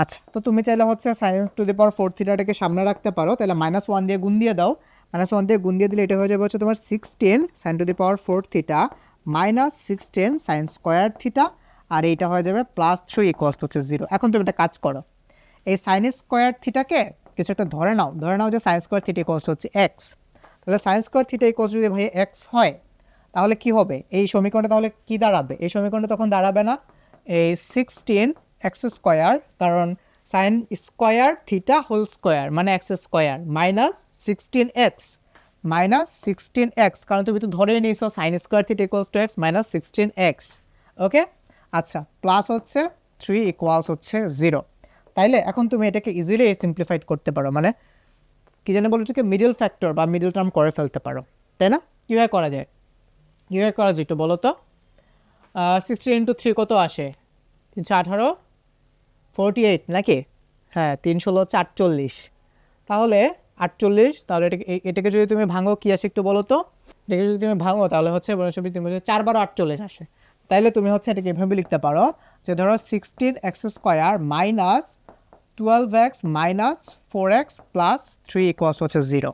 আচ্ছা, তো তুমি চাইলে হচ্ছে সাইন টু দি পাওয়ার 4 থিটাটাকে সামনে রাখতে পারো, তাহলে -1 দিয়ে গুণ দিয়ে দাও। -1 দিয়ে গুণ দিয়ে দিলে এটা হয়ে যাবে হচ্ছে তোমার 16 sine to the power 4 theta minus 16 sine square theta, আর এইটা হয়ে যাবে +3 ইকুয়ালস হচ্ছে 0। এখন তুমি একটা কাজ করো, এই সাইন স্কোয়ার থিটাকে কিছু একটা ধরে নাও যে সাইন স্কোয়ার থিটা ইকুয়ালস হচ্ছে এক্স। তাহলে সাইন স্কোয়ার থিটা ইকুয়ালস যদি ভাই এক্স হয়, তাহলে কি হবে এই সমীকরণটা? তাহলে কি দাঁড়াবে এই সমীকরণটা? তখন দাঁড়াবে না এই 16 এক্স স্কোয়ার, কারণ sine square theta whole square মানে এক্স স্কোয়ার মাইনাস 16x, কারণ তুমি তো ধরে নিয়েছো sine square theta equals to x minus 16x। Okay, আচ্ছা, প্লাস হচ্ছে 3 ইকুয়ালস হচ্ছে 0। তাইলে এখন তুমি এটাকে ইজিলি সিম্পলিফাইড করতে পারো, মানে কি জানে বলো, এটাকে মিডল ফ্যাক্টর বা মিডল টার্ম করে ফেলতে পারো, তাই না? কীভাবে করা যায় একটু বলো তো। 16 ইন্টু 3 কত আসে? 318 48 নাকি? হ্যাঁ, 3 ষোলো 48। তাহলে 48, তাহলে এটাকে যদি তুমি ভাঙো কি আসে একটু বলো তো। এটাকে যদি তুমি ভাঙো তাহলে হচ্ছে 4 বার 48 আসে। তাইলে তুমি হচ্ছে এটাকে এভাবে লিখতে পারো যে ধরো 16x square minus 12x minus 4x plus 3 equals হচ্ছে 0।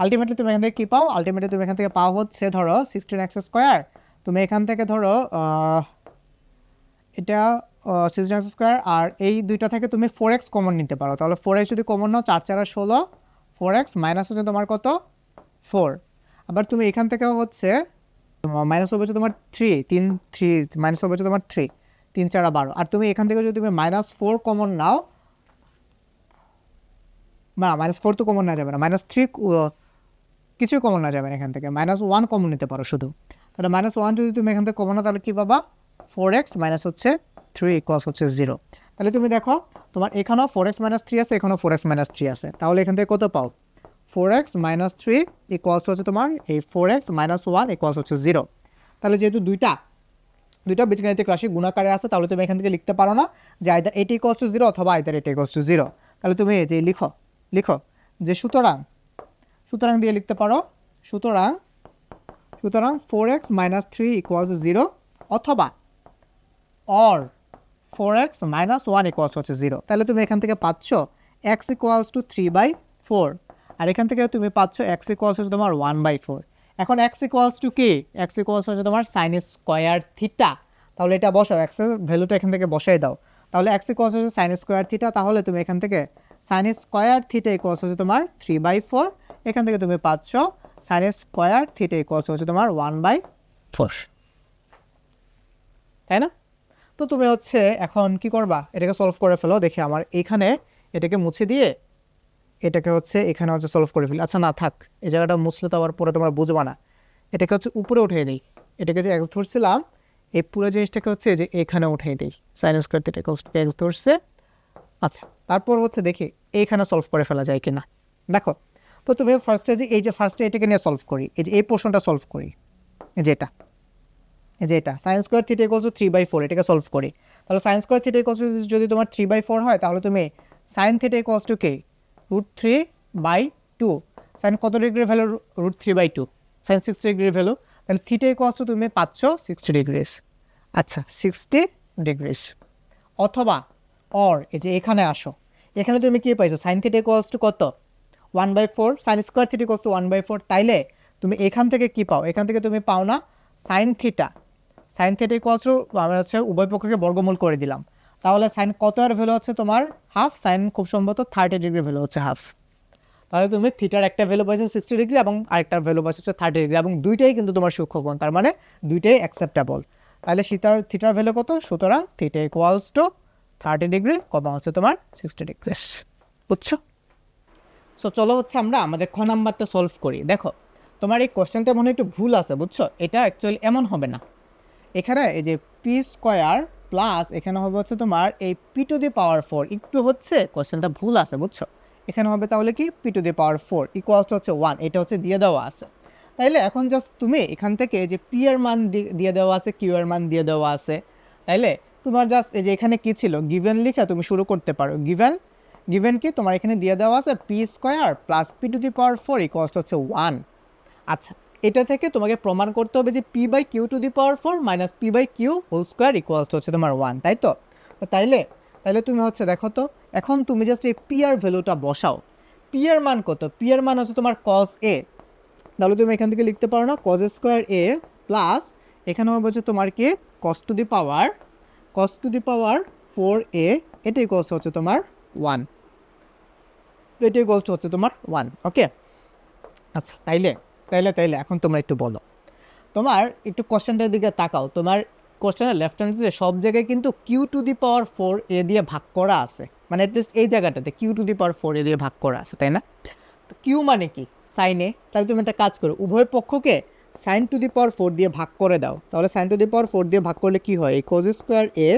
আলটিমেটলি তুমি এখান থেকে কী পাও? তুমি এখান থেকে পাও হচ্ছে ধরো 16x স্কোয়ার, তুমি এখান থেকে ধরো এটা 16x স্কোয়ার, আর এই দুইটা থেকে তুমি 4x কমন নিতে পারো। তাহলে 4x যদি কমন নাও, 4 4 16, 4x মাইনাস হচ্ছে তোমার কত? 4। আবার তুমি এখান থেকেও হচ্ছে মাইনাস হবে হচ্ছে তোমার 3 মাইনাস হবে হচ্ছে তোমার 3 3 4 12। আর তুমি এখান থেকে যদি তুমি -4 কমন নাও, না -4 তো কমন না যাবে না, -3 কিছুই কমন না যাবে না, এখান থেকে -1 কমন নিতে পারো শুধু। তাহলে -1 যদি তুমি এখান থেকে কমন নাও, তাহলে কী পাবা? 4x মাইনাস হচ্ছে 3 ইকুয়ালস হচ্ছে 0। তাহলে তুমি দেখো তোমার এখানেও 4x মাইনাস 3 আছে, এখানেও 4x মাইনাস 3 আছে, তাহলে এখান থেকে কত পাও? 4x মাইনাস 3 ইকুয়ালস হচ্ছে তোমার এই 4x মাইনাস 1 ইকুয়ালস হচ্ছে 0। তাহলে যেহেতু দুইটা বীজগাণিতিক রাশি গুণাকারে আছে, তাহলে তুমি এখান থেকে লিখতে পারো না যে আইদার এটি ইকুয়ালস টু 0 অথবা আইদার এটি ইকুয়ালস টু 0। তাহলে তুমি যে লিখো যে সুতরাং দিয়ে লিখতে পারো সুতরাং 4x মাইনাস 3 ইকুয়ালস 0 অথবা অর 4x মাইনাস 1 ইকুয়ালস হচ্ছে 0। তাহলে তুমি এখান থেকে পাচ্ছ x ইকুয়ালস টু 3/4, আর এখান থেকে তুমি পাচ্ছ x ইকুয়ালস হচ্ছে তোমার 1/4। এখন x ইকুয়ালস টু কি? x ইকুয়ালস হচ্ছে তোমার সাইন স্কোয়ার থিটা। তাহলে এটা বসাও, x এর ভ্যালুটা এখান থেকে বসাই দাও। তাহলে x ইকুয়ালস হচ্ছে সাইন স্কোয়ার থিটা, তাহলে তুমি এখান থেকে সাইন স্কোয়ার থিটা ইকুয়ালস হচ্ছে তোমার 3/4। এখান থেকে তুমি পাচ্ছ সাইন স্কোয়ার থিটা ইকুয়ালস হচ্ছে তোমার 1/4, তাই না? তো তুমি হচ্ছে এখন কি করবা? এটাকে সলভ করে ফেলো। দেখি আমার এখানে এটাকে মুছে দিয়ে এটাকে হচ্ছে এখানে হচ্ছে সলভ করে ফেলি। আচ্ছা না থাক, এই জায়গাটা মুছলে তো আবার পরে তোমরা বুঝবা না। এটাকে হচ্ছে উপরে উঠিয়ে দিই, এটাকে যে এক্স ধরছিলাম এই পুরো জিনিসটাকে হচ্ছে যে এখানে উঠিয়ে দিই, sign square theta equals to x ধরছে। আচ্ছা, তারপর হচ্ছে দেখি এইখানে সলভ করে ফেলা যায় কিনা। দেখো, তো তুমি ফার্স্টে এটাকে নিয়ে সলভ করি, এই পোর্শনটা সলভ করি, এটা sign square theta equals two 3/4, এটাকে সলভ করি। তাহলে sign square theta equals to যদি তোমার 3/4 হয়, তাহলে তুমি সাইন থিটা ইকুয়ালস টু কি? √3/2। সাইন কত ডিগ্রির ভ্যালু? √3/2। সাইন 60 ডিগ্রির ভ্যালু, তাহলে থিটা ইকুয়ালস টু তুমি পাচ্ছ 60 ডিগ্রিস। আচ্ছা, 60 ডিগ্রিস। অথবা এই যে এখানে আসো, এখানে তুমি কি পাইছো? সাইন থিটা ইকুয়ালস টু কত? 1/4। Sign square theta equals two 1/4। তাইলে তুমি এখান থেকে কি পাও? এখান থেকে তুমি পাও না সাইন থিটা ইকুয়ালস টু, আমরা হচ্ছে উভয় পক্ষকে বর্গমূল করে দিলাম, তাহলে সাইন কত এর ভ্যালু হচ্ছে তোমার হাফ, সাইন খুব সম্ভবত 30 ডিগ্রি ভ্যালু হচ্ছে হাফ। তাহলে তুমি থিটার একটা ভ্যালু পাইছো 60 ডিগ্রি এবং আরেকটার ভ্যালু পাইছো হচ্ছে 30 ডিগ্রি, এবং দুইটাই কিন্তু তোমার সূক্ষ্মকোণ, তার মানে দুইটাই অ্যাকসেপ্টেবল। তাহলে থিটার ভ্যালু কত? সুতরাং থিটা ইকুয়ালস টু 30 ডিগ্রি কমা হচ্ছে তোমার 60 ডিগ্রি। বুঝছো? সো চলো হচ্ছে আমরা আমাদের খ নাম্বারটা সলভ করি। দেখো তোমার এই কোশ্চেনটা মনে হয় একটু ভুল আছে, বুঝছো? এটা অ্যাকচুয়ালি এমন হবে না। এখানে এই যে পি স্কোয়ার প্লাস এখানে হবে হচ্ছে তোমার এই পি টু দি পাওয়ার 4, একটু হচ্ছে কোশ্চেনটা ভুল আছে, বুঝছো? এখানে হবে তাহলে কি P two the power 4 equals হচ্ছে 1, এটা হচ্ছে দিয়ে দেওয়া আছে। তাইলে এখন জাস্ট তুমি এখান থেকে যে পি এর মান দিয়ে দেওয়া আছে, কিউ এর মান দিয়ে দেওয়া আছে, তাইলে তোমার জাস্ট এই যে এখানে কি ছিল গিভেন লিখে তুমি শুরু করতে পারো। গিভেন কি তোমার এখানে দিয়ে দেওয়া আছে P square plus P two the power 4 equals হচ্ছে 1। আচ্ছা, এটা থেকে তোমাকে প্রমাণ করতে হবে যে p by q to the power 4 minus p by q whole square equals হচ্ছে তোমার 1, তাই তো? তাইলে তুমি হচ্ছে দেখো তো, এখন তুমি জাস্ট এই পি আর ভ্যালুটা বসাও। পি এর মান কত? পি এর মান হচ্ছে তোমার কজ এ, তাহলে তুমি এখান থেকে লিখতে পারো না কজ স্কোয়ার এ প্লাস এখানে হবে হচ্ছে তোমার কি কস টু দি পাওয়ার 4a, এটা ইকুয়ালস হচ্ছে তোমার 1, এটা ইকুয়ালস হচ্ছে তোমার 1। ওকে, আচ্ছা তাইলে এখন তোমরা একটু বলো, তোমার একটু কোশ্চেনটার দিকে তাকাও। তোমার কোশ্চেনের লেফট হ্যান্ড সাইডে সব জায়গায় কিন্তু Q to the power 4a দিয়ে ভাগ করা আছে, মানে অ্যাটলিস্ট এই জায়গাটাতে Q to the power 4a দিয়ে ভাগ করা আছে, তাই না? তো কিউ মানে কি? Sign A. তাহলে তুমি একটা কাজ করো, উভয় পক্ষকে সাইন টু দি পাওয়ার 4 দিয়ে ভাগ করে দাও। তাহলে সাইন টু দি পাওয়ার 4 দিয়ে ভাগ করলে কি হয়? এই cos square A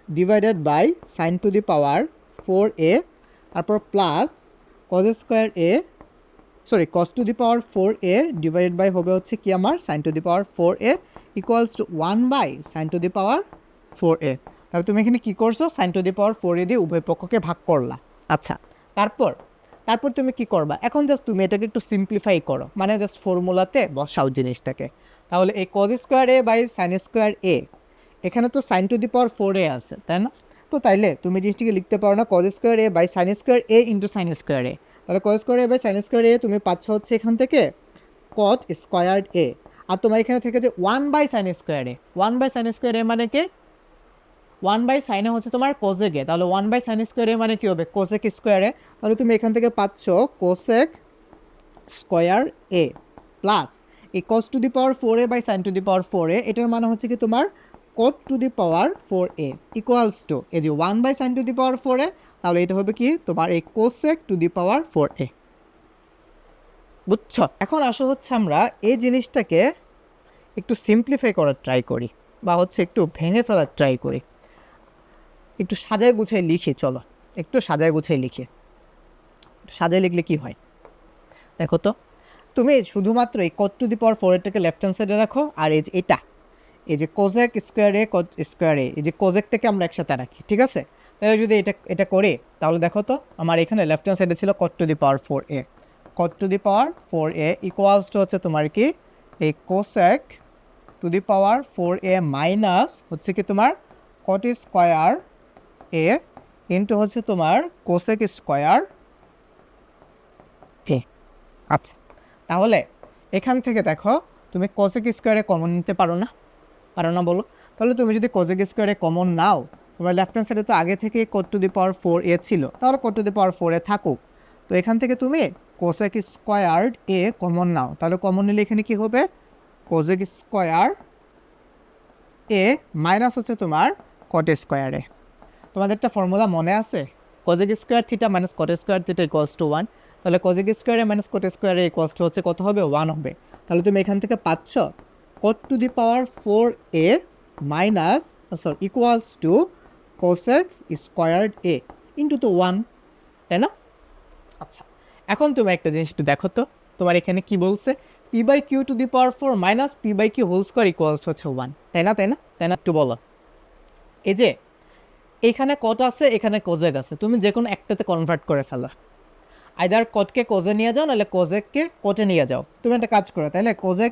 divided by sine to the power 4a, তারপর plus cos square A cos to the power 4a divided by হবে হচ্ছে কি আমার sine to the power 4a equals to 1 by sine to the power 4a। তাহলে তুমি এখানে কী করছো? Sign to the power 4a দিয়ে উভয় পক্ষকে ভাগ করলা। আচ্ছা, তারপর তুমি কি করবা? এখন জাস্ট তুমি এটাকে একটু সিম্পলিফাই করো, মানে জাস্ট ফর্মুলাতে বসাও জিনিসটাকে। তাহলে এই cos square A by sine square A, এখানে তো sign to the power 4a আছে, তাই না? তো তাইলে তুমি জিনিসটিকে লিখতে পারো না cos square A by sine square A into sine square এ। তাহলে cos square A by sine square A তুমি পাচ্ছ হচ্ছে এখান থেকে কট স্কোয়ার্ড এ, আর তোমার এখানে থেকে যে 1 by sine square A, 1 by sine square A মানে কি 1 বাই সাইনে হচ্ছে তোমার কোসেক এ, তাহলে 1 বাই সাইন স্কোয়ার এ মানে কি হবে? কোসেক স্কোয়ার এ। তাহলে তুমি এখান থেকে পাচ্ছ কোসেক স্কোয়ার এ প্লাস এই cos to the power 4a by sine to the power 4a, এটার মানে হচ্ছে কি তোমার cot to the power 4a equals to এই যে 1 by sine to the power 4a, তাহলে এটা হবে কি তোমার এই cosec to the power 4a। বুঝছো? এখন আসো হচ্ছে আমরা এই জিনিসটাকে একটু সিম্পলিফাই করার ট্রাই করি, বা হচ্ছে একটু ভেঙে ফেলার ট্রাই করি, একটু সাজায় গুছাই লিখি। চলো একটু সাজায় গুছাই লিখি। সাজায় লিখলে কি হয় দেখো তো, তুমি শুধুমাত্র এই cot to the power 4 left hand সাইডে রাখো, আর এই যে এই যে কোজেক স্কোয়ারে কট স্কোয়ারে, এই যে কোজেকটাকে আমরা একসাথে রাখি, ঠিক আছে? তাহলে যদি এটা করি তাহলে দেখো তো আমার এখানে লেফট হ্যান্ড সাইডে ছিল cot to the power 4a, cot to the power 4a equals to হচ্ছে তোমার কি এই cosec to the power 4a minus হচ্ছে কি তোমার কট স্কোয়ার এ ইন্টু হচ্ছে তোমার কোসেক স্কোয়ার এ। আচ্ছা, তাহলে এখান থেকে দেখো তুমি কোসেক স্কোয়ারে কমন নিতে পারো না বলো? তাহলে তুমি যদি কোসেক স্কোয়ারে কমন নাও, তোমার লেফট হ্যান্ড সাইডে তো আগে থেকে কট টু দি পাওয়ার 4a ছিল, তাহলে cot to the power 4a থাকুক। তো এখান থেকে তুমি কোসেক স্কোয়ার এ কমন নাও, তাহলে কমন নিলে এখানে কি হবে? কোসেক স্কোয়ার এ মাইনাস হচ্ছে তোমার কট স্কোয়ার এ। তোমাদের একটা ফর্মুলা মনে আছে? Cosec square theta minus cot square theta equals to 1। তাহলে cosec square a minus cot square A equals to হচ্ছে কত হবে? 1 হবে। তাহলে তুমি এখান থেকে পাচ্ছ cot to the power 4a minus equals to cosec square A into তো 1, তাই না? আচ্ছা, এখন তুমি একটা জিনিস একটু দেখো তো, তোমার এখানে কি বলছে? P by q to the power 4 minus p by q whole square equals হচ্ছে 1, তাই না? একটু বলো। এই যে এখানে কট আছে, এখানে কোজেক আছে, তুমি যে কোনো একটাতে কনভার্ট করে ফেলো। আইদার কটকে কোজে নিয়ে যাও, নাহলে কোজেককে কোটে নিয়ে যাও। তুমি একটা কাজ করো, তাহলে কোজেক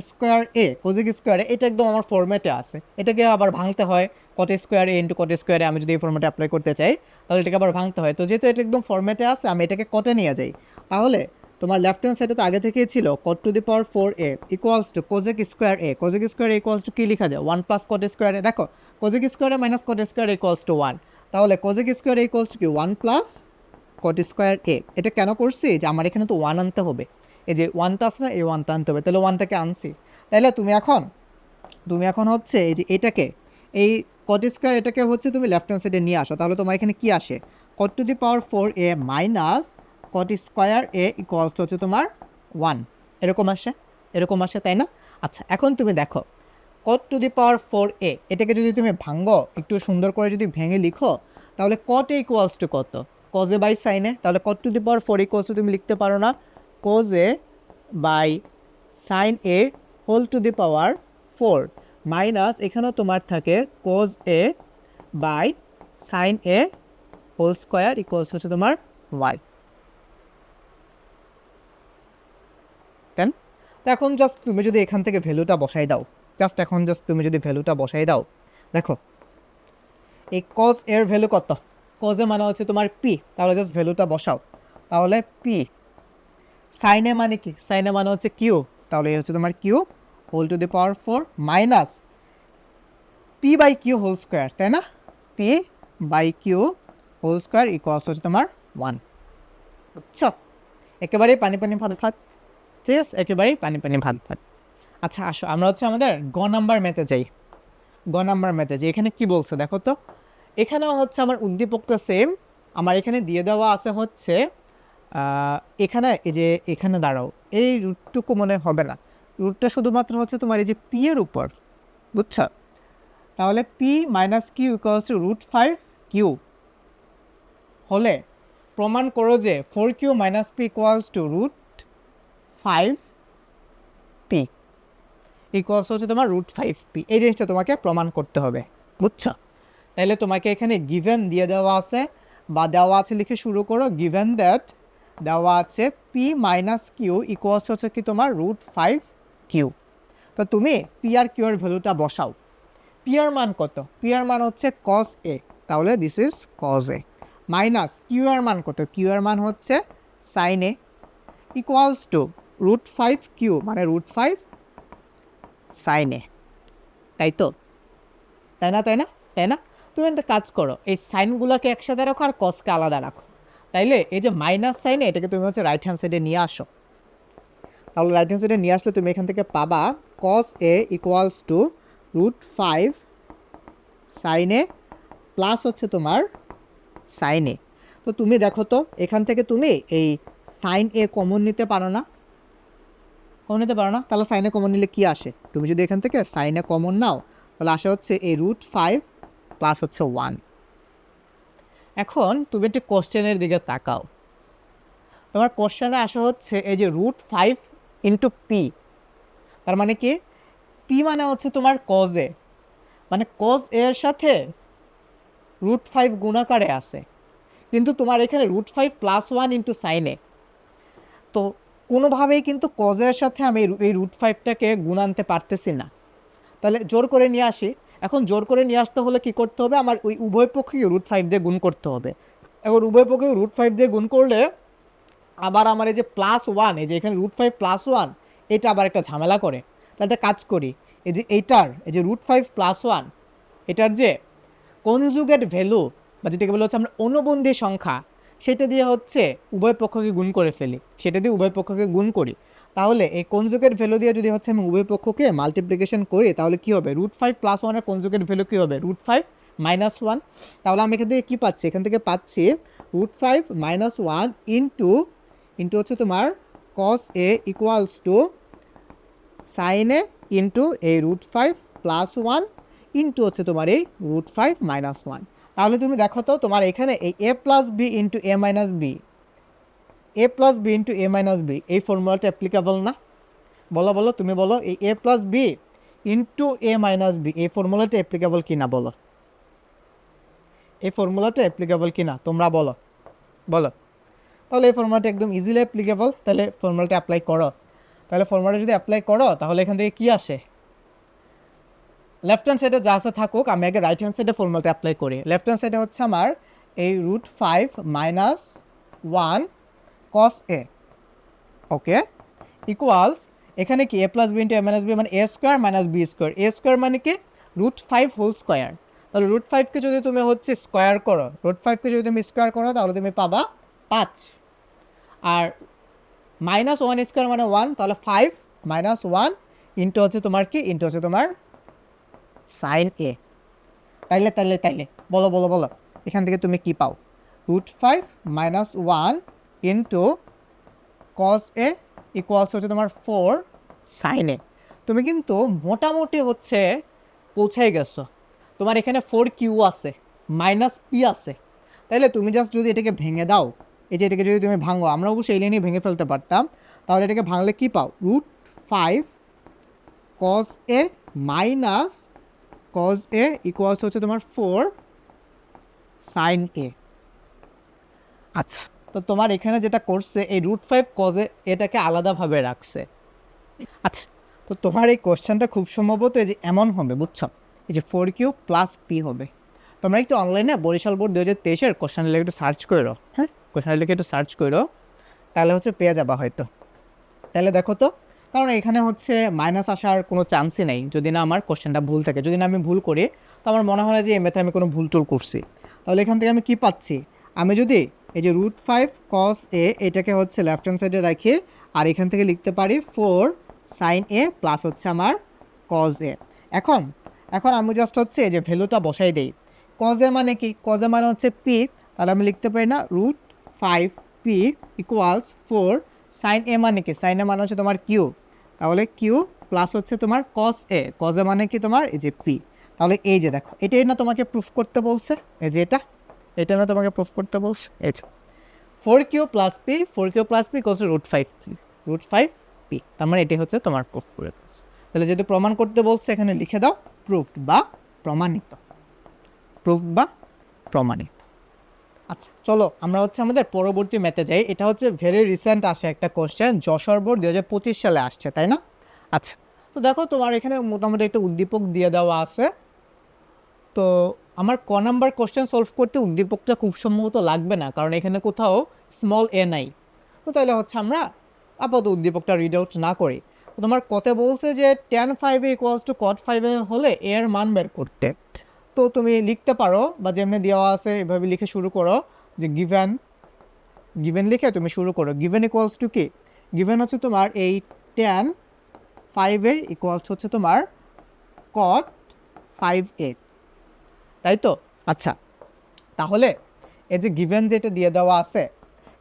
স্কোয়ার এ, কোজেক স্কোয়ার এ, এটা একদম আমার ফর্ম্যাটে আছে। এটাকে আবার ভাঙতে হয় কট স্কোয়ার এ ইন্টু কট স্কোয়ারে। আমি যদি এই ফর্ম্যাটে অ্যাপ্লাই করতে চাই তাহলে এটাকে আবার ভাঙতে হয়। তো যেহেতু এটা একদম ফর্ম্যাটে আছে, আমি এটাকে কটে নিয়ে যাই। তাহলে তোমার লেফট হ্যান্ড সাইডে তো আগে থেকেই ছিল cot to the power 4a equals to cosec square A. Cosec square A equals to কী লেখা যায়? 1 প্লাস কট স্কোয়ার এ। দেখো কোজেক স্কোয়ারে minus cot square equals to 1, তাহলে কোজেক স্কোয়ার ইকুয়ালস টু কি 1 প্লাস কট স্কোয়ার এ। এটা কেন করছি যে আমার এখানে তো 1 আনতে হবে, এই যে 1টা আছে না, এই 1টা আনতে হবে, তাহলে 1টাকে আনছি। তাহলে তুমি এখন হচ্ছে এই যে এটাকে, এই কট স্কোয়ার এটাকে হচ্ছে তুমি লেফট হ্যান্ড সাইডে নিয়ে আসো, তাহলে তোমার এখানে কি আসে, cot to the power 4a minus cot square A equals to হচ্ছে তোমার 1, এরকম আসে তাই না? আচ্ছা, এখন তুমি দেখো কট টু দি পাওয়ার 4a এটাকে যদি তুমি ভাঙো, একটু সুন্দর করে যদি ভেঙে লিখো, তাহলে কট এ ইকুয়ালস টু কত, cos A by sine A. তাহলে cot to the power 4 equals to তুমি লিখতে পারো না cos A by sine A whole to the power 4 minus এখানেও তোমার থাকে cos A by sine A whole square equals হচ্ছে তোমার ওয়াই। দেন তো এখন জাস্ট তুমি যদি এখান থেকে ভ্যালুটা বসাই দাও, তুমি যদি ভ্যালুটা বসাই দাও, দেখো এই কজ এর ভ্যালু কত, কজে মানে হচ্ছে তোমার পি, তাহলে জাস্ট ভ্যালুটা বসাও, তাহলে পি। সাইনে মানে কি, সাইনে মানে হচ্ছে কিউ, তাহলে এই হচ্ছে তোমার q whole to the power 4 minus p by q whole square, তাই না? P by q whole square equals হচ্ছে তোমার 1, বুঝছো? একেবারেই পানি ভাত, ঠিক আছে, একেবারেই পানি ভাত। আচ্ছা আসো আমরা হচ্ছে আমাদের গ নাম্বার ম্যাথে যাই। এখানে কি বলছে দেখো তো, এখানেও হচ্ছে আমার উদ্দীপকটা সেম, আমার এখানে দিয়ে দেওয়া আছে হচ্ছে এখানে, এই যে এখানে দাঁড়াও, এই রুটটুকু মনে হবে না, রুটটা শুধুমাত্র হচ্ছে তোমার এই যে পি এর উপর, বুঝছো? তাহলে p minus q equals to √5 q হলে প্রমাণ করো যে 4q minus p equals to √5p equals হচ্ছে তোমার √5p। এই জিনিসটা তোমাকে প্রমাণ করতে হবে, বুঝছো? তাইলে তোমাকে এখানে গিভেন দিয়ে দেওয়া আছে, বা দেওয়া আছে লিখে শুরু করো, গিভেন দ্যাট দেওয়া আছে পি মাইনাস কিউ ইকুয়ালস হচ্ছে কি তোমার √5q। তো তুমি পি আর কিউ এর ভ্যালুটা বসাও। পি এর মান কত, পি এর মান হচ্ছে কস এ, তাহলে this is cos a, minus q এর মান কত, কিউ এর মান হচ্ছে sine A, equals two √5q মানে √5 সাইন এ, তাই তো, তাই না? তুমি একটা কাজ করো, এই সাইনগুলোকে একসাথে রাখো আর কসকে আলাদা রাখো, তাইলে এই যে মাইনাস সাইনে এটাকে তুমি হচ্ছে রাইট হ্যান্ড সাইডে নিয়ে আসো, তাহলে রাইট হ্যান্ড সাইডে নিয়ে আসলে তুমি এখান থেকে পাবা cos A equals to √5 sine A plus হচ্ছে তোমার সাইন এ। তো তুমি দেখো তো এখান থেকে তুমি এই সাইন এ কমন নিতে পারো না, তাহলে সাইনে কমন নিলে কি আসে, তুমি যদি এখান থেকে সাইনে কমন নাও তাহলে আসে হচ্ছে এই √5 প্লাস হচ্ছে 1। এখন তুমি একটি কোশ্চেনের দিকে তাকাও, তোমার কোশ্চেনে আসা হচ্ছে এই যে √5 ইন্টু পি, তার মানে কি, পি মানে হচ্ছে তোমার কজ এ, মানে কজ এর সাথে √5 গুণাকারে আছে, কিন্তু তোমার এখানে √5 প্লাস 1 ইন্টু সাইনে, তো কোনোভাবেই কিন্তু কজের সাথে আমি এই √5টাকে গুণ আনতে পারতেছি না, তাহলে জোর করে নিয়ে আসি। এখন জোর করে নিয়ে আসতে হলে কি করতে হবে, আমার ওই উভয় পক্ষকে √5 দিয়ে গুণ করতে হবে। এখন উভয় পক্ষকে √5 দিয়ে গুণ করলে আবার আমার এই যে প্লাস 1, এই যে এখানে √5 প্লাস 1, এটা আবার একটা ঝামেলা করে। তাহলে একটা কাজ করি, এই যে এইটার এই যে √5 প্লাস 1 এটার যে কনজুগেট ভ্যালু বা যেটাকে বলা হচ্ছে আমরা অনুবন্ধী সংখ্যা, সেটা দিয়ে হচ্ছে উভয় পক্ষকে গুণ করে ফেলি, সেটা দিয়ে উভয় পক্ষকে গুণ করি, তাহলে এই কনজুগেট ভ্যালু দিয়ে যদি হচ্ছে আমি উভয় পক্ষকে মাল্টিপ্লিকেশন করি তাহলে কি হবে, √5 প্লাস 1 এর কনজুগেট ভ্যালু কী হবে, √5 মাইনাস 1। তাহলে আমি এখান থেকে কী পাচ্ছি, এখান থেকে পাচ্ছি √5 মাইনাস 1 ইন্টু হচ্ছে তোমার cos A equals to sine A into এই √5 প্লাস 1 ইন্টু হচ্ছে তোমার এই √5 মাইনাস 1। তাহলে তুমি দেখো তো তোমার এখানে এই এ plus B into A minus B, A plus B into A minus B, এই ফর্মুলাটা অ্যাপ্লিকেবল না? বলো তুমি বলো, এই এ plus B into A minus B এই ফর্মুলাটা অ্যাপ্লিকেবল কি না, বলো এই ফর্মুলাটা অ্যাপ্লিকেবল কি না, তোমরা বলো। তাহলে এই ফর্মুলাটা একদম ইজিলি অ্যাপ্লিকেবল, তাহলে ফর্মুলাটা অ্যাপ্লাই করো। তাহলে ফর্মুলাটা যদি অ্যাপ্লাই করো তাহলে এখান থেকে কী আসে, লেফট হ্যান্ড সাইডে যা আছে থাকুক, আমি আগে রাইট হ্যান্ড সাইডে ফর্মুলাটা অ্যাপ্লাই করি। লেফট হ্যান্ড সাইডে হচ্ছে আমার এই √5 মাইনাস 1 কস এ, ওকে, ইকুয়ালস এখানে কি এ plus B into A minus B মানে এ স্কোয়ার মাইনাস বি স্কোয়ার, এ স্কোয়ার মানে কি √5 হোল স্কোয়ার, তাহলে √5কে যদি তুমি হচ্ছে স্কোয়ার করো, √5কে যদি তুমি স্কোয়ার করো তাহলে তুমি পাবা 5। আর -1² মানে 1, তাহলে 5 -1 ইন্টু হচ্ছে তোমার কি, ইন্টু হচ্ছে তোমার সাইন এ। তাইলে তাইলে তাইলে বলো বলো বলো, এখান থেকে তুমি কি পাও? √5 -1 ইন্টু কস এ ইকুয়ালস হচ্ছে তোমার 4 সাইন এ। তুমি কিন্তু মোটামুটি হচ্ছে পৌঁছাই গেছো। তোমার এখানে 4q আছে, -p আছে, তাইলে তুমি জাস্ট যদি এটাকে ভেঙে দাও, এই যে এটাকে যদি তুমি ভাঙো, আমরা অবশ্যই এই লাইনে ভেঙে ফেলতে পারতাম, তাহলে এটাকে ভাঙলে কি পাও? √5 cos a minus cos a equals হচ্ছে তোমার 4 সাইন এ। আচ্ছা, তো তোমার এখানে যেটা করছে এই √5 cos a এটাকে আলাদাভাবে রাখছে। আচ্ছা, তো তোমার এই কোশ্চেনটা খুব সম্ভবত এই যে এমন হবে, বুঝছো? এই যে 4q + p হবে। তোমরা একটু অনলাইনে বরিশাল বোর্ড 2023-এর কোশ্চেন লিখে একটু সার্চ করো, হ্যাঁ, কোশ্চেন লিখে একটু সার্চ করো, তাহলে হচ্ছে পেয়ে যাবা হয়তো। তাহলে দেখো তো, কারণ এখানে হচ্ছে মাইনাস আসার কোনো চান্সই নেই যদি না আমার কোশ্চেনটা ভুল থাকে। যদি না আমি ভুল করি, তো আমার মনে হয় না যে এই মেথে আমি কোনো ভুল টুল করছি। তাহলে এখান থেকে আমি কি পাচ্ছি? আমি যদি এই যে √5 cos a এটাকে হচ্ছে লেফট হ্যান্ড সাইডে রাখি, আর এখান থেকে লিখতে পারি 4 সাইন এ প্লাস হচ্ছে আমার cos a। এখন এখন আমি জাস্ট হচ্ছে এই যে ভ্যালুটা বসাই দেই। cos a মানে কি? cos a মানে হচ্ছে p, তাহলে আমি লিখতে পারি না √5p ইকুয়ালস 4 সাইন এ মানে কি? সাইন এ মানে হচ্ছে তোমার কিউ, তাহলে কিউ প্লাস হচ্ছে তোমার কস এ। কস এ মানে কি? তোমার এই যে পি। তাহলে এই যে দেখো, এটাই না তোমাকে প্রুফ করতে বলছে, এই যে এটা না তোমাকে প্রুফ করতে বলছে, এই যে 4q + p, 4q + p equals √5p, তার মানে এটাই হচ্ছে তোমার প্রুফ করে দিচ্ছে। তাহলে যেহেতু প্রমাণ করতে বলছে, এখানে লিখে দাও প্রুফড বা প্রমাণিত, প্রুফ বা প্রমাণিত। আচ্ছা, চলো আমরা হচ্ছে আমাদের পরবর্তী ম্যাথে যাই। এটা হচ্ছে ভেরি রিসেন্ট আসে একটা কোশ্চেন, যশোর বোর্ড 2025 সালে আসছে, তাই না? আচ্ছা, তো দেখো তোমার এখানে মোটামুটি একটা উদ্দীপক দিয়ে দেওয়া আছে। তো আমার ক নাম্বার কোশ্চেন সলভ করতে উদ্দীপকটা খুব সম্ভবত লাগবে না, কারণ এখানে কোথাও স্মল এ নাই। তো তাহলে হচ্ছে আমরা আপাতত উদ্দীপকটা রিড আউট না করি। তো তোমার কতে বলছে যে tan 5a = cot 5a হলে a এর মান বের করতে। তো তুমি লিখতে পারো, বা যেমনি দেওয়া আছে এভাবে লিখে শুরু করো, যে গিভেন, গিভেন লিখে তুমি শুরু করো। গিভেন ইকুয়ালস টু কি? গিভেন হচ্ছে তোমার এই tan 5a ইকুয়ালস হচ্ছে তোমার cot 5a, তাই তো? আচ্ছা, তাহলে এই যে গিভেন যেটা দিয়ে দেওয়া আছে,